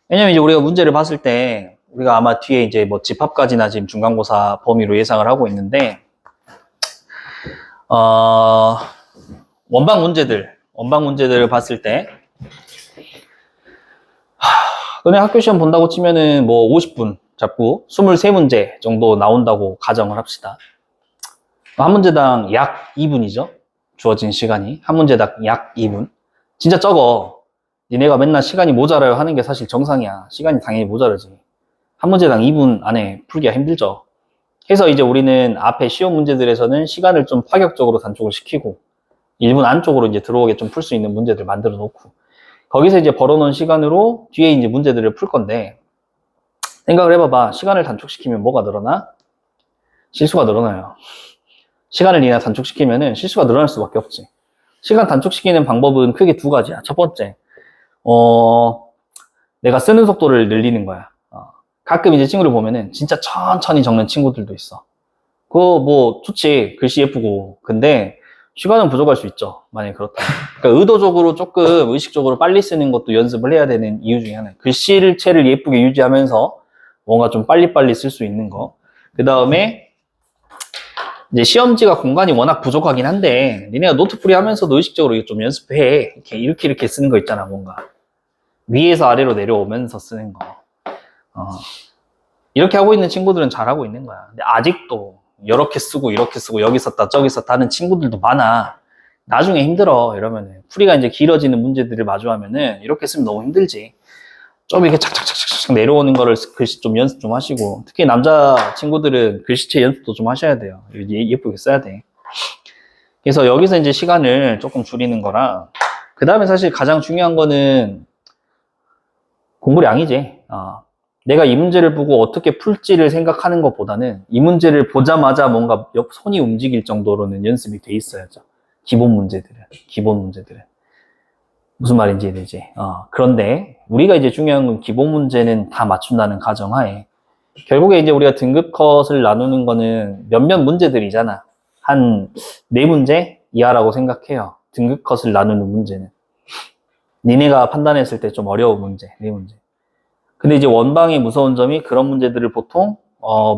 왜냐면 이제 우리가 문제를 봤을 때 우리가 아마 뒤에 이제 뭐 집합까지나 지금 중간고사 범위로 예상을 하고 있는데 원방 문제들을 봤을 때 너네 학교 시험 본다고 치면은 뭐 50분 잡고 23문제 정도 나온다고 가정을 합시다. 한 문제당 약 2분이죠. 주어진 시간이. 한 문제당 약 2분. 진짜 적어. 니네가 맨날 시간이 모자라요 하는 게 사실 정상이야. 시간이 당연히 모자라지. 한 문제당 2분 안에 풀기가 힘들죠. 그래서 이제 우리는 앞에 시험 문제들에서는 시간을 좀 파격적으로 단축을 시키고 1분 안쪽으로 이제 들어오게 좀 풀 수 있는 문제들 만들어 놓고 거기서 이제 벌어놓은 시간으로 뒤에 이제 문제들을 풀 건데 생각을 해봐봐. 시간을 단축시키면 뭐가 늘어나? 실수가 늘어나요. 시간을 니네가 단축시키면은 실수가 늘어날 수밖에 없지. 시간 단축시키는 방법은 크게 두 가지야. 첫 번째, 내가 쓰는 속도를 늘리는 거야. 가끔 이제 친구를 보면은 진짜 천천히 적는 친구들도 있어. 그거 뭐 좋지. 글씨 예쁘고. 근데 시간은 부족할 수 있죠. 만약에 그렇다. 그러니까 의도적으로 조금 의식적으로 빨리 쓰는 것도 연습을 해야 되는 이유 중에 하나예요. 글씨체를 예쁘게 유지하면서 뭔가 좀 빨리빨리 쓸 수 있는 거. 그 다음에 이제 시험지가 공간이 워낙 부족하긴 한데 니네가 노트풀이 하면서도 의식적으로 좀 연습해. 이렇게 쓰는 거 있잖아. 뭔가 위에서 아래로 내려오면서 쓰는 거. 이렇게 하고 있는 친구들은 잘하고 있는 거야. 근데 아직도 이렇게 쓰고 여기 썼다 저기 썼다 하는 친구들도 많아. 나중에 힘들어. 이러면은 풀이가 이제 길어지는 문제들을 마주하면은 이렇게 쓰면 너무 힘들지. 좀 이렇게 착착착착 내려오는 거를 글씨 좀 연습 좀 하시고, 특히 남자 친구들은 글씨체 연습도 좀 하셔야 돼요. 예쁘게 써야 돼. 그래서 여기서 이제 시간을 조금 줄이는 거랑, 그 다음에 사실 가장 중요한 거는 공부량이지. 내가 이 문제를 보고 어떻게 풀지를 생각하는 것보다는 이 문제를 보자마자 뭔가 손이 움직일 정도로는 연습이 돼 있어야죠. 기본 문제들은. 무슨 말인지 이해되지? 그런데 우리가 이제 중요한 건 기본 문제는 다 맞춘다는 가정하에 결국에 이제 우리가 등급 컷을 나누는 거는 몇몇 문제들이잖아. 한 4문제 이하라고 생각해요. 등급 컷을 나누는 문제는. 니네가 판단했을 때 좀 어려운 문제, 4문제. 근데 이제 원방의 무서운 점이 그런 문제들을 보통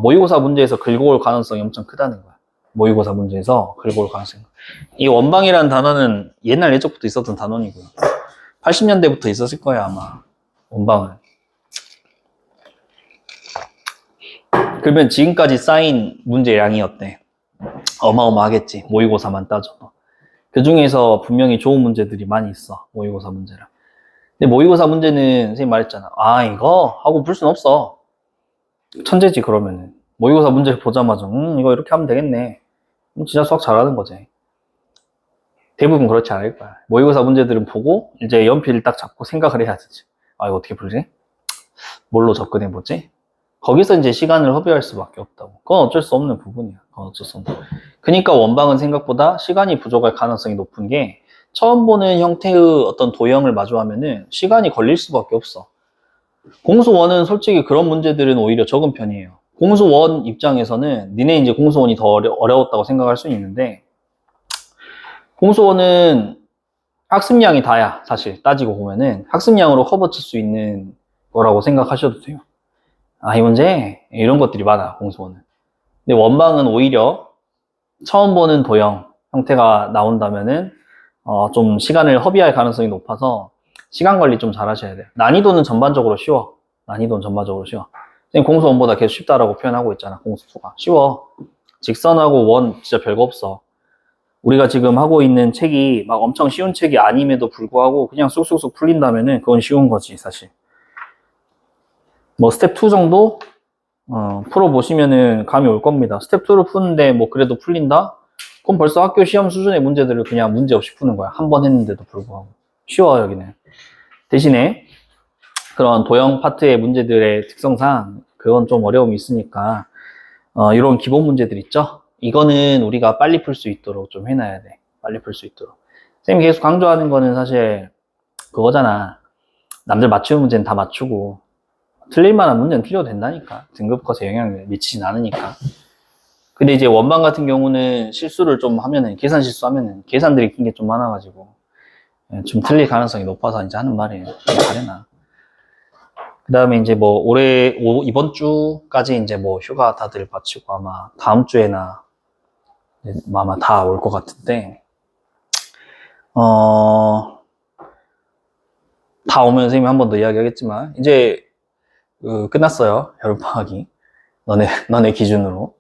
모의고사 문제에서 긁고 올 가능성이 엄청 크다는 거야. 모의고사 문제에서 긁고 올 가능성이. 이 원방이라는 단어는 옛날 예적부터 있었던 단어이고요. 80년대부터 있었을 거야 아마 원방은. 그러면 지금까지 쌓인 문제량이 어때? 어마어마하겠지. 모의고사만 따져도. 그 중에서 분명히 좋은 문제들이 많이 있어. 모의고사 문제랑. 근데 모의고사 문제는 선생님 말했잖아. 이거 하고 풀 순 없어. 천재지 그러면은. 모의고사 문제를 보자마자 이거 이렇게 하면 되겠네. 진짜 수학 잘하는 거지. 대부분 그렇지 않을 거야. 모의고사 문제들은 보고 이제 연필을 딱 잡고 생각을 해야 되지. 이거 어떻게 풀지? 뭘로 접근해보지? 거기서 이제 시간을 허비할 수밖에 없다고. 그건 어쩔 수 없는 부분이야. 그러니까 원방은 생각보다 시간이 부족할 가능성이 높은 게 처음 보는 형태의 어떤 도형을 마주하면은 시간이 걸릴 수밖에 없어. 공수원은 솔직히 그런 문제들은 오히려 적은 편이에요. 공수원 입장에서는 니네 이제 공수원이 더 어려웠다고 생각할 수 있는데 공수원은 학습량이 다야. 사실 따지고 보면은 학습량으로 커버 칠 수 있는 거라고 생각하셔도 돼요. 이 문제 이런 것들이 많아 공수원은. 근데 원방은 오히려 처음 보는 도형 형태가 나온다면은 좀 시간을 허비할 가능성이 높아서 시간 관리 좀 잘 하셔야 돼요. 난이도는 전반적으로 쉬워. 선생님 공수원보다 계속 쉽다라고 표현하고 있잖아. 공수수가 쉬워. 직선하고 원 진짜 별거 없어. 우리가 지금 하고 있는 책이 막 엄청 쉬운 책이 아님에도 불구하고 그냥 쑥쑥쑥 풀린다면은 그건 쉬운 거지 사실. 뭐 스텝 2 정도 풀어보시면은 감이 올 겁니다. 스텝 2를 푸는데 뭐 그래도 풀린다? 그럼 벌써 학교 시험 수준의 문제들을 그냥 문제 없이 푸는 거야. 한 번 했는데도 불구하고. 쉬워 여기는. 대신에 그런 도형 파트의 문제들의 특성상 그건 좀 어려움이 있으니까 이런 기본 문제들 있죠? 이거는 우리가 빨리 풀 수 있도록 좀 해놔야 돼. 빨리 풀 수 있도록. 선생님이 계속 강조하는 거는 사실 그거잖아. 남들 맞추는 문제는 다 맞추고 틀릴 만한 문제는 틀려도 된다니까. 등급 컷에 영향을 미치진 않으니까. 근데 이제 원방 같은 경우는 실수를 좀 하면은, 계산 실수하면은, 계산들이 긴 게 좀 많아가지고, 좀 틀릴 가능성이 높아서 이제 하는 말이에요. 잘해놔. 그 다음에 이제 뭐, 이번 주까지 이제 뭐 휴가 다들 마치고 아마 다음 주에나 아마 다 올 것 같은데, 다 오면 선생님이 한 번 더 이야기하겠지만, 이제, 끝났어요. 여름방학이. 너네 기준으로.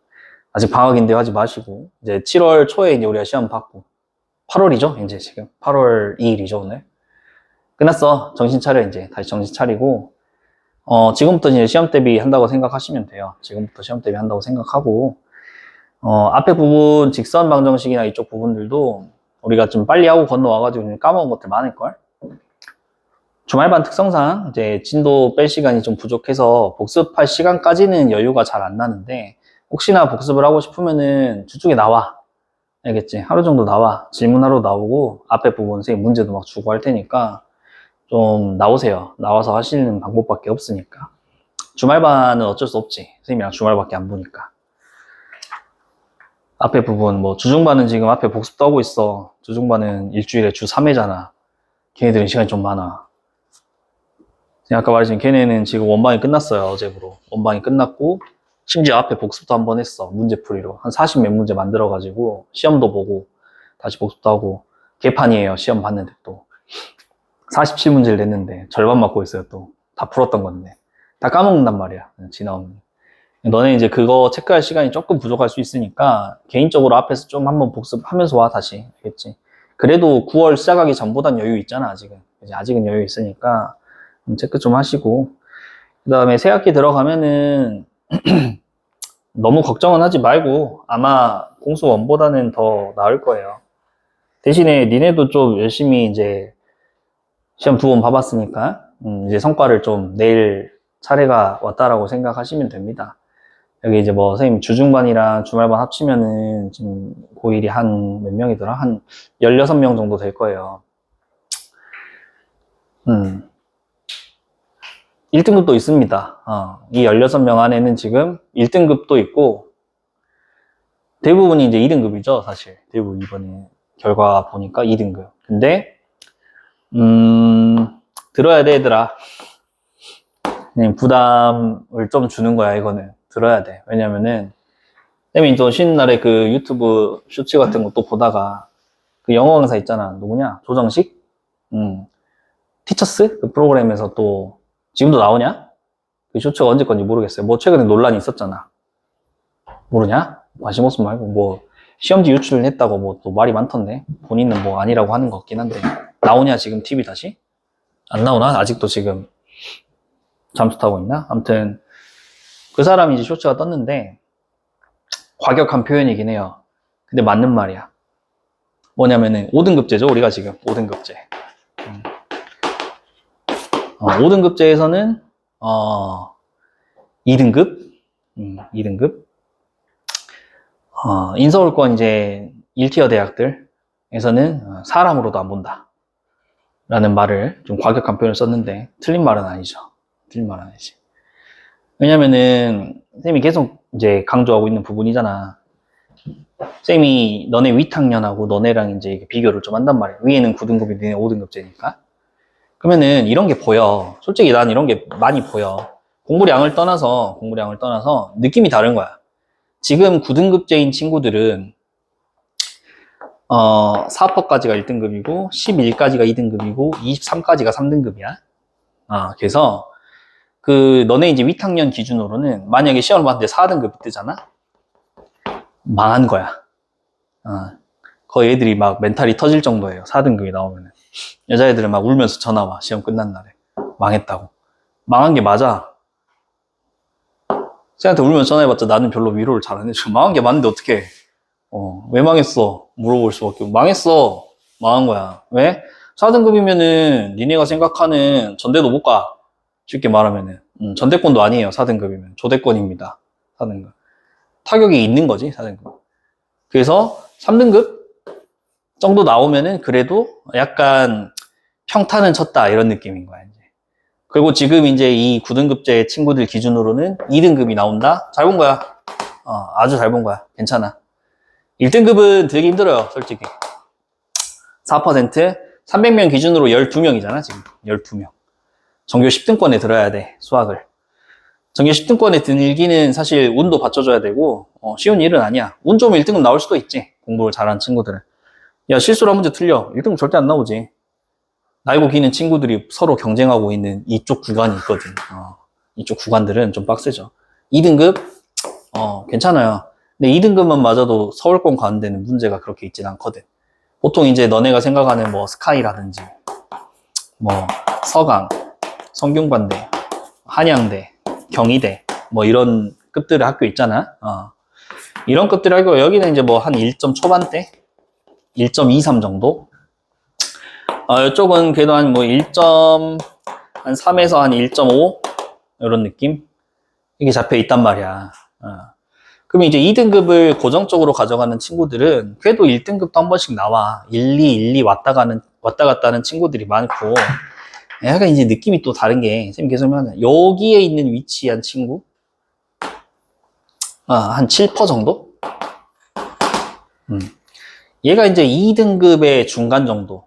아직 방학인데 하지 마시고, 이제 7월 초에 이제 우리가 시험 받고, 8월이죠? 이제 지금. 8월 2일이죠, 오늘. 끝났어. 정신 차려, 이제. 다시 정신 차리고, 지금부터 이제 시험 대비 한다고 생각하시면 돼요. 지금부터 시험 대비 한다고 생각하고, 앞에 부분, 직선 방정식이나 이쪽 부분들도 우리가 좀 빨리 하고 건너와가지고 까먹은 것들 많을걸? 주말반 특성상 이제 진도 뺄 시간이 좀 부족해서 복습할 시간까지는 여유가 잘 안 나는데 혹시나 복습을 하고 싶으면은 주중에 나와. 알겠지? 하루 정도 나와. 질문하러 나오고, 앞에 부분 선생님 문제도 막 주고 할 테니까, 좀 나오세요. 나와서 하시는 방법밖에 없으니까. 주말반은 어쩔 수 없지. 선생님이랑 주말밖에 안 보니까. 앞에 부분, 뭐, 주중반은 지금 앞에 복습도 하고 있어. 주중반은 일주일에 주 3회잖아. 걔네들은 시간이 좀 많아. 아까 말했지만 걔네는 지금 원방이 끝났어요. 어제부로. 원방이 끝났고, 심지어 앞에 복습도 한번 했어. 문제풀이로. 한 40 몇 문제 만들어가지고, 시험도 보고, 다시 복습도 하고, 개판이에요. 시험 봤는데 또. 47문제를 냈는데, 절반 맞고 있어요, 또. 다 풀었던 건데. 다 까먹는단 말이야. 지나오면. 너네 이제 그거 체크할 시간이 조금 부족할 수 있으니까, 개인적으로 앞에서 좀 한번 복습하면서 와, 다시. 알겠지? 그래도 9월 시작하기 전보단 여유 있잖아, 아직은. 아직은 여유 있으니까, 체크 좀 하시고. 그 다음에 새학기 들어가면은, 너무 걱정은 하지 말고 아마 공수 원보다는 더 나을 거예요. 대신에 니네도 좀 열심히 이제 시험 2번 봐봤으니까 이제 성과를 좀 낼 차례가 왔다라고 생각하시면 됩니다. 여기 이제 뭐 선생님 주중반이랑 주말반 합치면은 지금 고1이 한 몇 명이더라? 한 16명 정도 될 거예요. 1등급도 있습니다. 이 16명 안에는 지금 1등급도 있고 대부분이 이제 2등급이죠, 사실. 대부분 이번에 결과 보니까 2등급. 근데, 들어야 돼, 얘들아. 그냥 부담을 좀 주는 거야, 이거는. 들어야 돼. 왜냐면은, 쌤이 또 쉬는 날에 그 유튜브 쇼츠 같은 거 또 보다가, 그 영어 강사 있잖아. 누구냐? 조정식? 티처스? 그 프로그램에서 또, 지금도 나오냐? 그 쇼츠가 언제 건지 모르겠어요. 뭐 최근에 논란이 있었잖아. 모르냐? 관심 없으면 말고, 뭐, 시험지 유출을 했다고 뭐 또 말이 많던데. 본인은 뭐 아니라고 하는 것 같긴 한데. 나오냐, 지금 TV 다시? 안 나오나? 아직도 지금 잠수 타고 있나? 아무튼, 그 사람이 이제 쇼츠가 떴는데, 과격한 표현이긴 해요. 근데 맞는 말이야. 뭐냐면은, 5등급제죠, 우리가 지금. 5등급제. 5등급제에서는, 2등급? 2등급? 인서울권 이제 1티어 대학들에서는 사람으로도 안 본다. 라는 말을 좀 과격한 표현을 썼는데, 틀린 말은 아니죠. 틀린 말은 아니지. 왜냐면은, 쌤이 계속 이제 강조하고 있는 부분이잖아. 쌤이 너네 윗학년하고 너네랑 이제 비교를 좀 한단 말이야. 위에는 9등급이 너네 5등급제니까. 그러면은 이런 게 보여. 솔직히 난 이런 게 많이 보여. 공부량을 떠나서 느낌이 다른 거야. 지금 9등급제인 친구들은 4%까지가 1등급이고 11까지가 2등급이고 23까지가 3등급이야. 그래서 그 너네 이제 윗학년 기준으로는 만약에 시험을 봤는데 4등급이 뜨잖아? 망한 거야. 거의 애들이 막 멘탈이 터질 정도예요. 4등급이 나오면은. 여자애들은 막 울면서 전화 와. 시험 끝난 날에. 망했다고. 망한 게 맞아. 쟤한테 울면서 전화해봤자 나는 별로 위로를 잘 안 해줘. 망한 게 맞는데 어떡해. 왜 망했어? 물어볼 수밖에 없고. 망했어. 망한 거야. 왜? 4등급이면은 니네가 생각하는 전대도 못 가. 쉽게 말하면은. 전대권도 아니에요. 4등급이면. 조대권입니다. 4등급. 타격이 있는 거지, 4등급. 그래서 3등급 정도 나오면은 그래도 약간 평타는 쳤다. 이런 느낌인 거야, 이제. 그리고 지금 이제 이 9등급제 친구들 기준으로는 2등급이 나온다? 잘 본 거야. 아주 잘 본 거야. 괜찮아. 1등급은 되게 힘들어요, 솔직히. 4%, 300명 기준으로 12명이잖아, 지금. 12명. 전교 10등권에 들어야 돼, 수학을. 전교 10등권에 들기는 사실 운도 받쳐줘야 되고, 쉬운 일은 아니야. 운 좋으면 1등급 나올 수도 있지, 공부를 잘하는 친구들은. 야, 실수로 한 문제 틀려. 1등급 절대 안 나오지. 날고 기는 친구들이 서로 경쟁하고 있는 이쪽 구간이 있거든. 이쪽 구간들은 좀 빡세죠. 2등급? 괜찮아요. 근데 2등급만 맞아도 서울권 가는 데는 문제가 그렇게 있진 않거든. 보통 이제 너네가 생각하는 뭐 스카이라든지, 뭐 서강, 성균관대, 한양대, 경희대, 뭐 이런 급들의 학교 있잖아. 이런 급들의 학교, 여기는 이제 뭐 한 1점 초반대? 1.23 정도? 이쪽은 그래도 한 뭐 1.3에서 한 1.5? 이런 느낌? 이게 잡혀 있단 말이야. 그럼 이제 2등급을 고정적으로 가져가는 친구들은 그래도 1등급도 한 번씩 나와. 1, 2, 1, 2 왔다 갔다 하는 친구들이 많고. 약간 이제 느낌이 또 다른 게, 선생님 계속 하면, 여기에 있는 위치한 친구? 한 7% 정도? 얘가 이제 2등급의 중간 정도.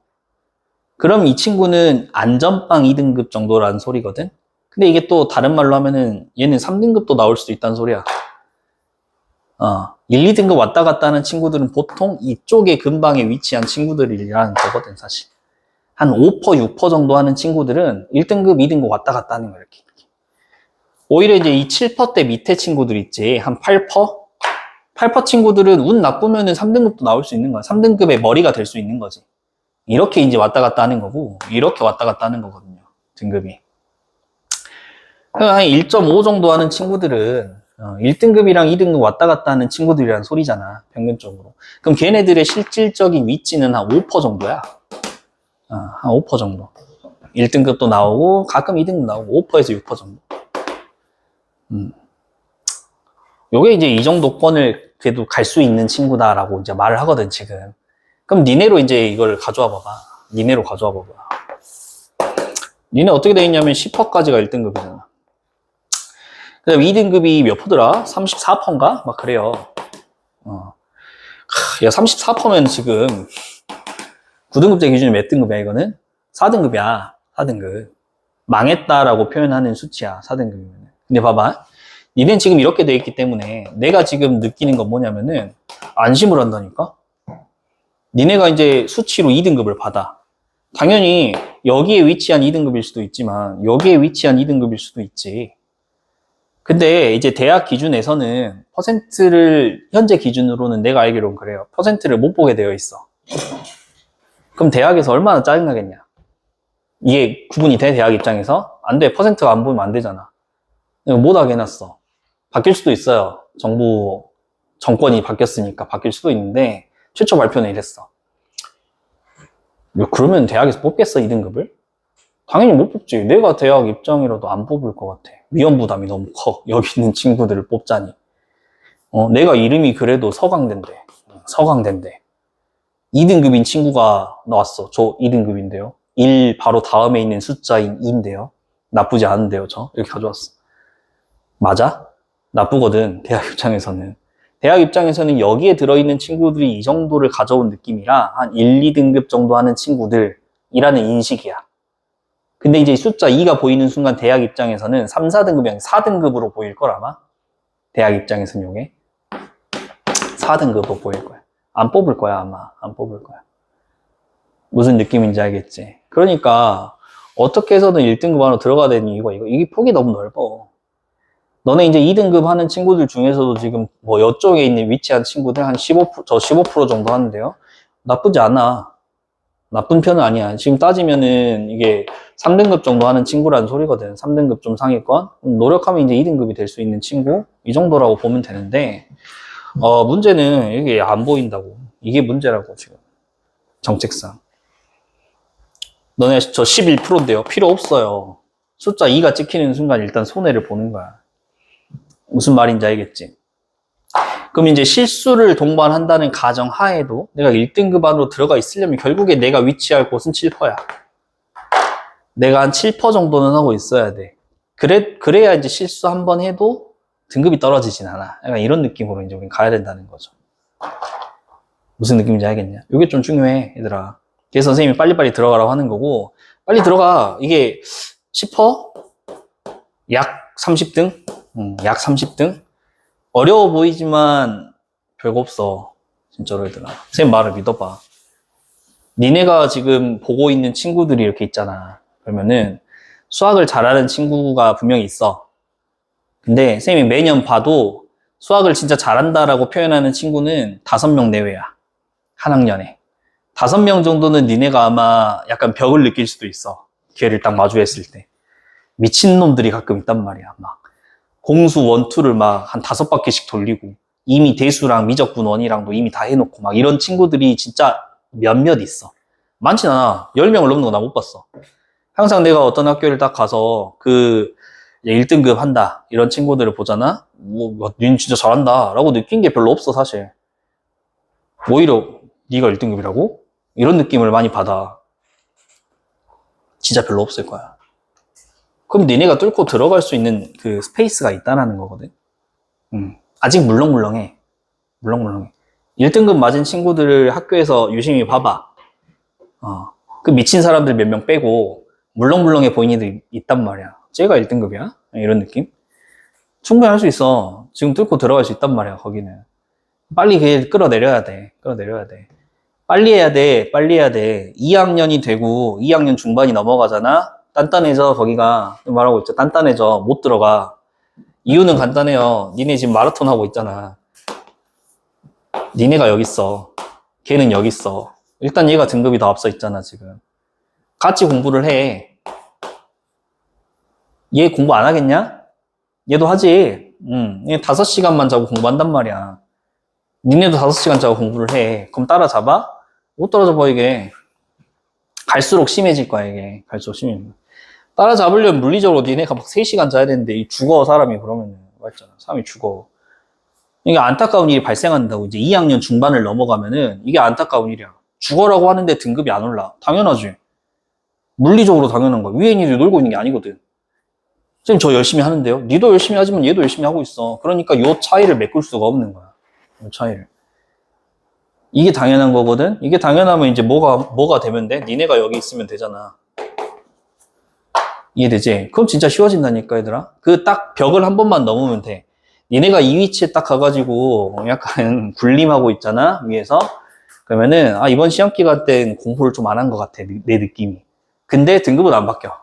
그럼 이 친구는 안전빵 2등급 정도라는 소리거든? 근데 이게 또 다른 말로 하면은 얘는 3등급도 나올 수도 있다는 소리야. 1, 2등급 왔다 갔다 하는 친구들은 보통 이쪽에 근방에 위치한 친구들이라는 거거든, 사실. 한 5%, 6% 정도 하는 친구들은 1등급, 2등급 왔다 갔다 하는 거야, 이렇게. 오히려 이제 이 7%대 밑에 친구들 있지, 한 8%? 8% 친구들은 운 나쁘면은 3등급도 나올 수 있는 거야. 3등급의 머리가 될 수 있는 거지. 이렇게 이제 왔다 갔다 하는 거고, 이렇게 왔다 갔다 하는 거거든요, 등급이. 한 1.5 정도 하는 친구들은 1등급이랑 2등급 왔다 갔다 하는 친구들이란 소리잖아, 평균적으로. 그럼 걔네들의 실질적인 위치는 한 5% 정도야. 한 5% 정도. 1등급도 나오고, 가끔 2등급 나오고, 5%에서 6% 정도. 요게 이제 이 정도권을 그래도 갈 수 있는 친구다라고 이제 말을 하거든, 지금. 그럼 니네로 이제 이걸 가져와 봐봐. 니네로 가져와 봐봐. 니네 어떻게 돼 있냐면 10%까지가 1등급이잖아. 그 다음 2등급이 몇 %더라? 34%인가? 막 그래요. 야, 34%면 지금 9등급제 기준이 몇 등급이야, 이거는? 4등급이야. 4등급. 망했다라고 표현하는 수치야, 4등급이면. 근데 봐봐. 니는 지금 이렇게 돼 있기 때문에 내가 지금 느끼는 건 뭐냐면은 안심을 한다니까? 니네가 이제 수치로 2등급을 받아. 당연히 여기에 위치한 2등급일 수도 있지만 여기에 위치한 2등급일 수도 있지. 근데 이제 대학 기준에서는 퍼센트를 현재 기준으로는 내가 알기로는 그래요. 퍼센트를 못 보게 되어 있어. 그럼 대학에서 얼마나 짜증나겠냐? 이게 구분이 돼, 대학 입장에서? 안 돼. 퍼센트가 안 보이면 안 되잖아. 못하게 해놨어. 바뀔 수도 있어요. 정권이 바뀌었으니까 바뀔 수도 있는데 최초 발표는 이랬어. 그러면 대학에서 뽑겠어, 2등급을? 당연히 못 뽑지. 내가 대학 입장이라도 안 뽑을 것 같아. 위험 부담이 너무 커. 여기 있는 친구들을 뽑자니. 내가 이름이 그래도 서강대인데. 서강대인데. 2등급인 친구가 나왔어. 저 2등급인데요. 1 바로 다음에 있는 숫자인 2인데요. 나쁘지 않은데요, 저. 이렇게 가져왔어. 맞아? 나쁘거든, 대학 입장에서는. 대학 입장에서는 여기에 들어있는 친구들이 이 정도를 가져온 느낌이라 한 1, 2등급 정도 하는 친구들이라는 인식이야. 근데 이제 숫자 2가 보이는 순간 대학 입장에서는 3, 4등급이 아니라 4등급으로 보일 걸 아마? 대학 입장에서는 요게 4등급으로 보일 거야. 안 뽑을 거야, 아마. 안 뽑을 거야. 무슨 느낌인지 알겠지? 그러니까 어떻게 해서든 1등급 안으로 들어가야 되는 이유가 이게 폭이 너무 넓어. 너네 이제 2등급 하는 친구들 중에서도 지금 뭐 이쪽에 있는 위치한 친구들 한 15%, 저 15% 정도 하는데요. 나쁘지 않아. 나쁜 편은 아니야. 지금 따지면은 이게 3등급 정도 하는 친구라는 소리거든. 3등급 좀 상위권. 노력하면 이제 2등급이 될 수 있는 친구. 이 정도라고 보면 되는데, 문제는 이게 안 보인다고. 이게 문제라고, 지금. 정책상. 너네 저 11%인데요. 필요 없어요. 숫자 2가 찍히는 순간 일단 손해를 보는 거야. 무슨 말인지 알겠지? 그럼 이제 실수를 동반한다는 가정 하에도 내가 1등급 안으로 들어가 있으려면 결국에 내가 위치할 곳은 7%야. 내가 한 7% 정도는 하고 있어야 돼. 그래야 이제 실수 한 번 해도 등급이 떨어지진 않아. 약간 이런 느낌으로 이제 우린 가야 된다는 거죠. 무슨 느낌인지 알겠냐? 이게 좀 중요해, 얘들아. 그래서 선생님이 빨리빨리 들어가라고 하는 거고, 빨리 들어가. 이게 10%? 약 30등? 약 30등? 어려워 보이지만 별거 없어. 진짜로 얘들아. 선생님 말을 믿어봐. 니네가 지금 보고 있는 친구들이 이렇게 있잖아. 그러면은 수학을 잘하는 친구가 분명히 있어. 근데 선생님이 매년 봐도 수학을 진짜 잘한다라고 표현하는 친구는 5명 내외야. 한 학년에. 5명 정도는 니네가 아마 약간 벽을 느낄 수도 있어. 기회를 딱 마주했을 때. 미친놈들이 가끔 있단 말이야. 막 공수 원투를 막 한 5바퀴씩 돌리고 이미 대수랑 미적분 원이랑도 이미 다 해놓고 막 이런 친구들이 진짜 몇몇 있어. 많진 않아. 10명을 넘는 거 나 못 봤어. 항상 내가 어떤 학교를 딱 가서 그 이제 1등급 한다. 이런 친구들을 보잖아? 니는 진짜 잘한다. 라고 느낀 게 별로 없어, 사실. 오히려 니가 1등급이라고? 이런 느낌을 많이 받아. 진짜 별로 없을 거야. 그럼 니네가 뚫고 들어갈 수 있는 그 스페이스가 있다라는 거거든. 아직 물렁물렁해. 물렁물렁해. 1등급 맞은 친구들을 학교에서 유심히 봐봐. 그 미친 사람들 몇 명 빼고 물렁물렁해 보이는 애들이 있단 말이야. 쟤가 1등급이야? 이런 느낌? 충분히 할 수 있어. 지금 뚫고 들어갈 수 있단 말이야, 거기는. 빨리 그게 끌어내려야 돼. 끌어내려야 돼. 빨리 해야 돼. 빨리 해야 돼. 2학년이 되고 2학년 중반이 넘어가잖아? 단단해져, 거기가. 말하고 있죠. 단단해져. 못 들어가. 이유는 간단해요. 니네 지금 마라톤 하고 있잖아. 니네가 여기 있어. 걔는 여기 있어. 일단 얘가 등급이 더 앞서 있잖아, 지금. 같이 공부를 해. 얘 공부 안 하겠냐? 얘도 하지. 얘 5시간만 자고 공부한단 말이야. 니네도 5시간 자고 공부를 해. 그럼 따라잡아? 못 따라잡아, 이게. 갈수록 심해질 거야, 이게. 갈수록 심해질 거야. 따라잡으려면 물리적으로 니네가 막 3시간 자야 되는데, 이 죽어, 사람이. 그러면, 맞잖아. 사람이 죽어. 이게 안타까운 일이 발생한다고. 이제 2학년 중반을 넘어가면은, 이게 안타까운 일이야. 죽어라고 하는데 등급이 안 올라. 당연하지. 물리적으로 당연한 거야. 위에 있는 애들이 놀고 있는 게 아니거든. 선생님, 저 열심히 하는데요? 니도 열심히 하지만 얘도 열심히 하고 있어. 그러니까 요 차이를 메꿀 수가 없는 거야. 요 차이를. 이게 당연한 거거든? 이게 당연하면 이제 뭐가 되면 돼? 니네가 여기 있으면 되잖아. 이해되지? 그럼 진짜 쉬워진다니까, 얘들아. 그 딱 벽을 한 번만 넘으면 돼. 니네가 이 위치에 딱 가가지고 약간 군림하고 있잖아, 위에서. 그러면은, 이번 시험 기간 땐 공부를 좀 안 한 것 같아, 내 느낌이. 근데 등급은 안 바뀌어.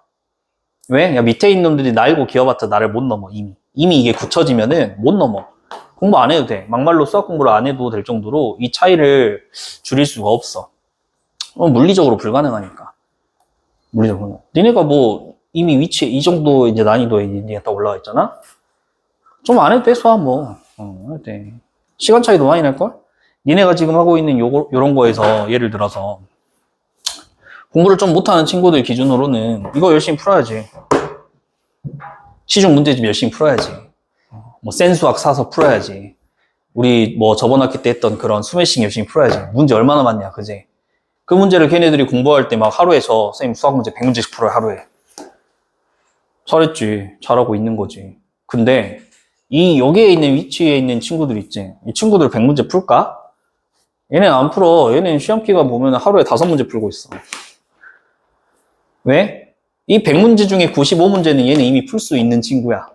왜? 야, 밑에 있는 놈들이 날고 기어봤자 나를 못 넘어, 이미. 이미 이게 굳혀지면은 못 넘어. 공부 안 해도 돼. 막말로 수학 공부를 안 해도 될 정도로 이 차이를 줄일 수가 없어. 물리적으로 불가능하니까. 물리적으로. 니네가 뭐 이미 위치에 이 정도 이제 난이도에 니네가 딱 올라와 있잖아? 좀 안 해도 돼, 수학 뭐. 안 해도 돼. 시간 차이도 많이 날걸? 니네가 지금 하고 있는 요런 거에서 예를 들어서 공부를 좀 못하는 친구들 기준으로는 이거 열심히 풀어야지. 시중 문제집 열심히 풀어야지. 뭐 센 수학 사서 풀어야지. 우리 뭐 저번 학기 때 했던 그런 스매싱 열심히 풀어야지. 문제 얼마나 많냐, 그지? 그 문제를 걔네들이 공부할 때 막 하루에 선생님 수학 문제 100문제씩 풀어요, 하루에. 잘했지. 잘하고 있는 거지. 근데 여기에 있는 위치에 있는 친구들 있지. 이 친구들 100문제 풀까? 얘는 안 풀어. 얘는 시험 기간 보면 하루에 5문제 풀고 있어. 왜? 이 100문제 중에 95문제는 얘는 이미 풀 수 있는 친구야.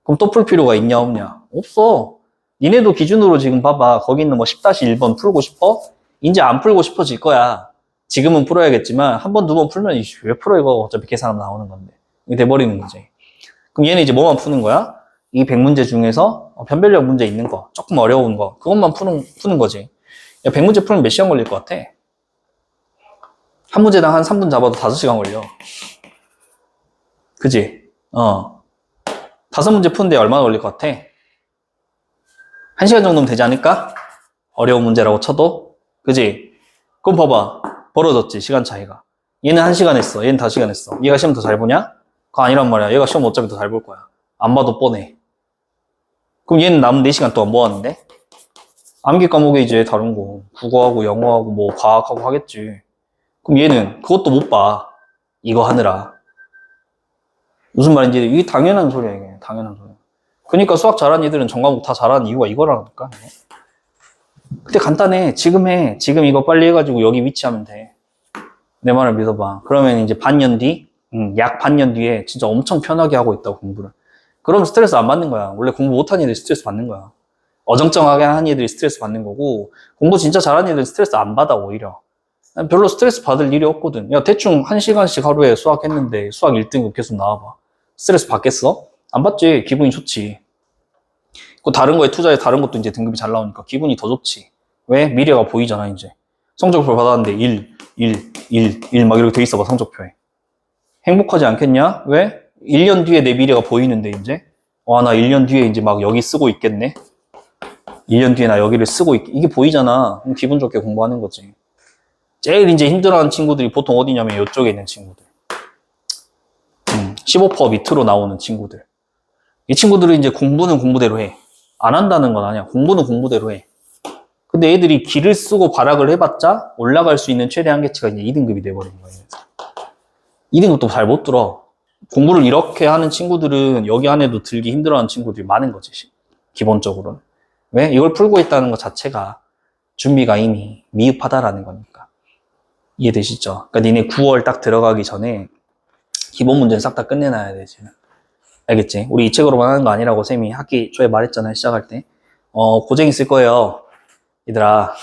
그럼 또 풀 필요가 있냐, 없냐? 없어. 니네도 기준으로 지금 봐봐. 거기 있는 뭐 10-1번 풀고 싶어? 이제 안 풀고 싶어질 거야. 지금은 풀어야겠지만, 한 번, 두 번 풀면, 왜 풀어, 이거? 어차피 계산하면 나오는 건데. 이게 돼버리는 거지. 그럼 얘는 이제 뭐만 푸는 거야? 이 100문제 중에서 변별력 문제 있는 거, 조금 어려운 거, 그것만 푸는 거지. 야, 100문제 풀면 몇 시간 걸릴 것 같아? 한 문제당 한 3분 잡아도 5시간 걸려. 그지? 5문제 푸는데 얼마나 걸릴 것 같아? 1시간 정도면 되지 않을까? 어려운 문제라고 쳐도? 그지? 그럼 봐봐. 벌어졌지, 시간 차이가. 얘는 1시간 했어. 얘는 5시간 했어. 얘가 시험 더 잘 보냐? 그거 아니란 말이야. 얘가 시험 어차피 더 잘 볼 거야. 안 봐도 뻔해. 그럼 얘는 남은 4시간 동안 뭐 하는데? 암기 과목에 이제 다른 거. 국어하고 영어하고 뭐 과학하고 하겠지. 그럼 얘는 그것도 못 봐. 이거 하느라. 무슨 말인지 이게 당연한 소리야, 이게. 당연한 소리야. 그러니까 수학 잘하는 애들은 전 과목 다 잘하는 이유가 이거라니까. 근데 간단해. 지금 해. 지금 이거 빨리 해가지고 여기 위치하면 돼. 내 말을 믿어봐. 그러면 이제 반년 뒤, 약 반년 뒤에 진짜 엄청 편하게 하고 있다고, 공부를. 그럼 스트레스 안 받는 거야. 원래 공부 못하는 애들이 스트레스 받는 거야. 어정쩡하게 하는 애들이 스트레스 받는 거고, 공부 진짜 잘하는 애들은 스트레스 안 받아, 오히려. 별로 스트레스 받을 일이 없거든. 야, 대충 1시간씩 하루에 수학 했는데 수학 1등급 계속 나와봐. 스트레스 받겠어? 안 받지. 기분이 좋지. 그 다른 거에 투자해 다른 것도 이제 등급이 잘 나오니까 기분이 더 좋지. 왜? 미래가 보이잖아, 이제. 성적표 받았는데 1 막 이렇게 돼 있어 봐, 성적표에. 행복하지 않겠냐? 왜? 1년 뒤에 내 미래가 보이는데, 이제. 나 1년 뒤에 이제 막 여기 쓰고 있겠네? 1년 뒤에 나 여기를 쓰고 이게 보이잖아. 그럼 기분 좋게 공부하는 거지. 제일 이제 힘들어하는 친구들이 보통 어디냐면 이쪽에 있는 친구들. 15% 밑으로 나오는 친구들. 이 친구들은 이제 공부는 공부대로 해. 안 한다는 건 아니야. 공부는 공부대로 해. 근데 애들이 기를 쓰고 발악을 해봤자 올라갈 수 있는 최대 한계치가 이제 2등급이 돼버린 거예요. 2등급도 잘 못 들어. 공부를 이렇게 하는 친구들은 여기 안에도 들기 힘들어하는 친구들이 많은 거지. 기본적으로는. 왜? 이걸 풀고 있다는 것 자체가 준비가 이미 미흡하다라는 거니까. 이해되시죠? 그러니까 니네 9월 딱 들어가기 전에 기본 문제는 싹 다 끝내놔야 되지. 알겠지? 우리 이 책으로만 하는 거 아니라고 쌤이 학기 초에 말했잖아요. 시작할 때. 고쟁이 쓸 거예요. 얘들아.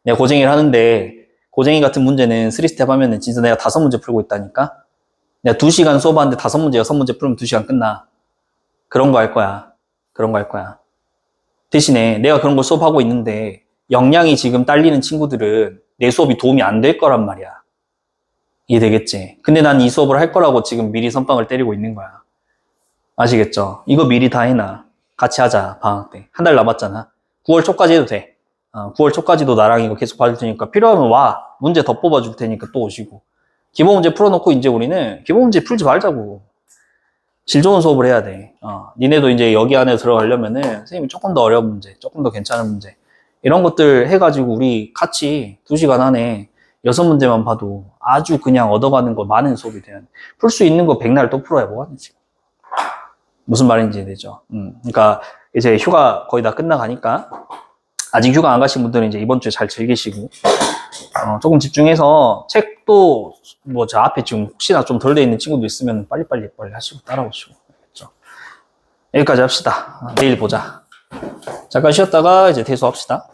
내가 고쟁이를 하는데 고쟁이 같은 문제는 3스텝 하면은 진짜 내가 5문제 풀고 있다니까? 내가 2시간 수업하는데 5문제, 6문제 풀면 2시간 끝나. 그런 거 할 거야. 그런 거 할 거야. 대신에 내가 그런 걸 수업하고 있는데 역량이 지금 딸리는 친구들은 내 수업이 도움이 안 될 거란 말이야. 이해되겠지? 근데 난 이 수업을 할 거라고 지금 미리 선빵을 때리고 있는 거야. 아시겠죠? 이거 미리 다 해놔. 같이 하자, 방학 때. 한 달 남았잖아. 9월 초까지 해도 돼. 9월 초까지도 나랑 이거 계속 봐줄 테니까 필요하면 와. 문제 더 뽑아줄 테니까 또 오시고. 기본 문제 풀어놓고 이제 우리는 기본 문제 풀지 말자고. 질 좋은 수업을 해야 돼. 니네도 이제 여기 안에 들어가려면은 선생님이 조금 더 어려운 문제, 조금 더 괜찮은 문제 이런 것들 해가지고 우리 같이 2시간 안에 6문제만 봐도 아주 그냥 얻어가는 거 많은 수업이 돼야 돼. 풀 수 있는 거 백날 또 풀어야 뭐하니 지금. 무슨 말인지 이해되죠? 그러니까 이제 휴가 거의 다 끝나가니까 아직 휴가 안 가신 분들은 이제 이번 주에 잘 즐기시고 조금 집중해서 책도 뭐 저 앞에 지금 혹시나 좀 덜 돼 있는 친구도 있으면 빨리 하시고 따라오시고. 알겠죠? 여기까지 합시다. 내일 보자. 잠깐 쉬었다가 이제 대수합시다.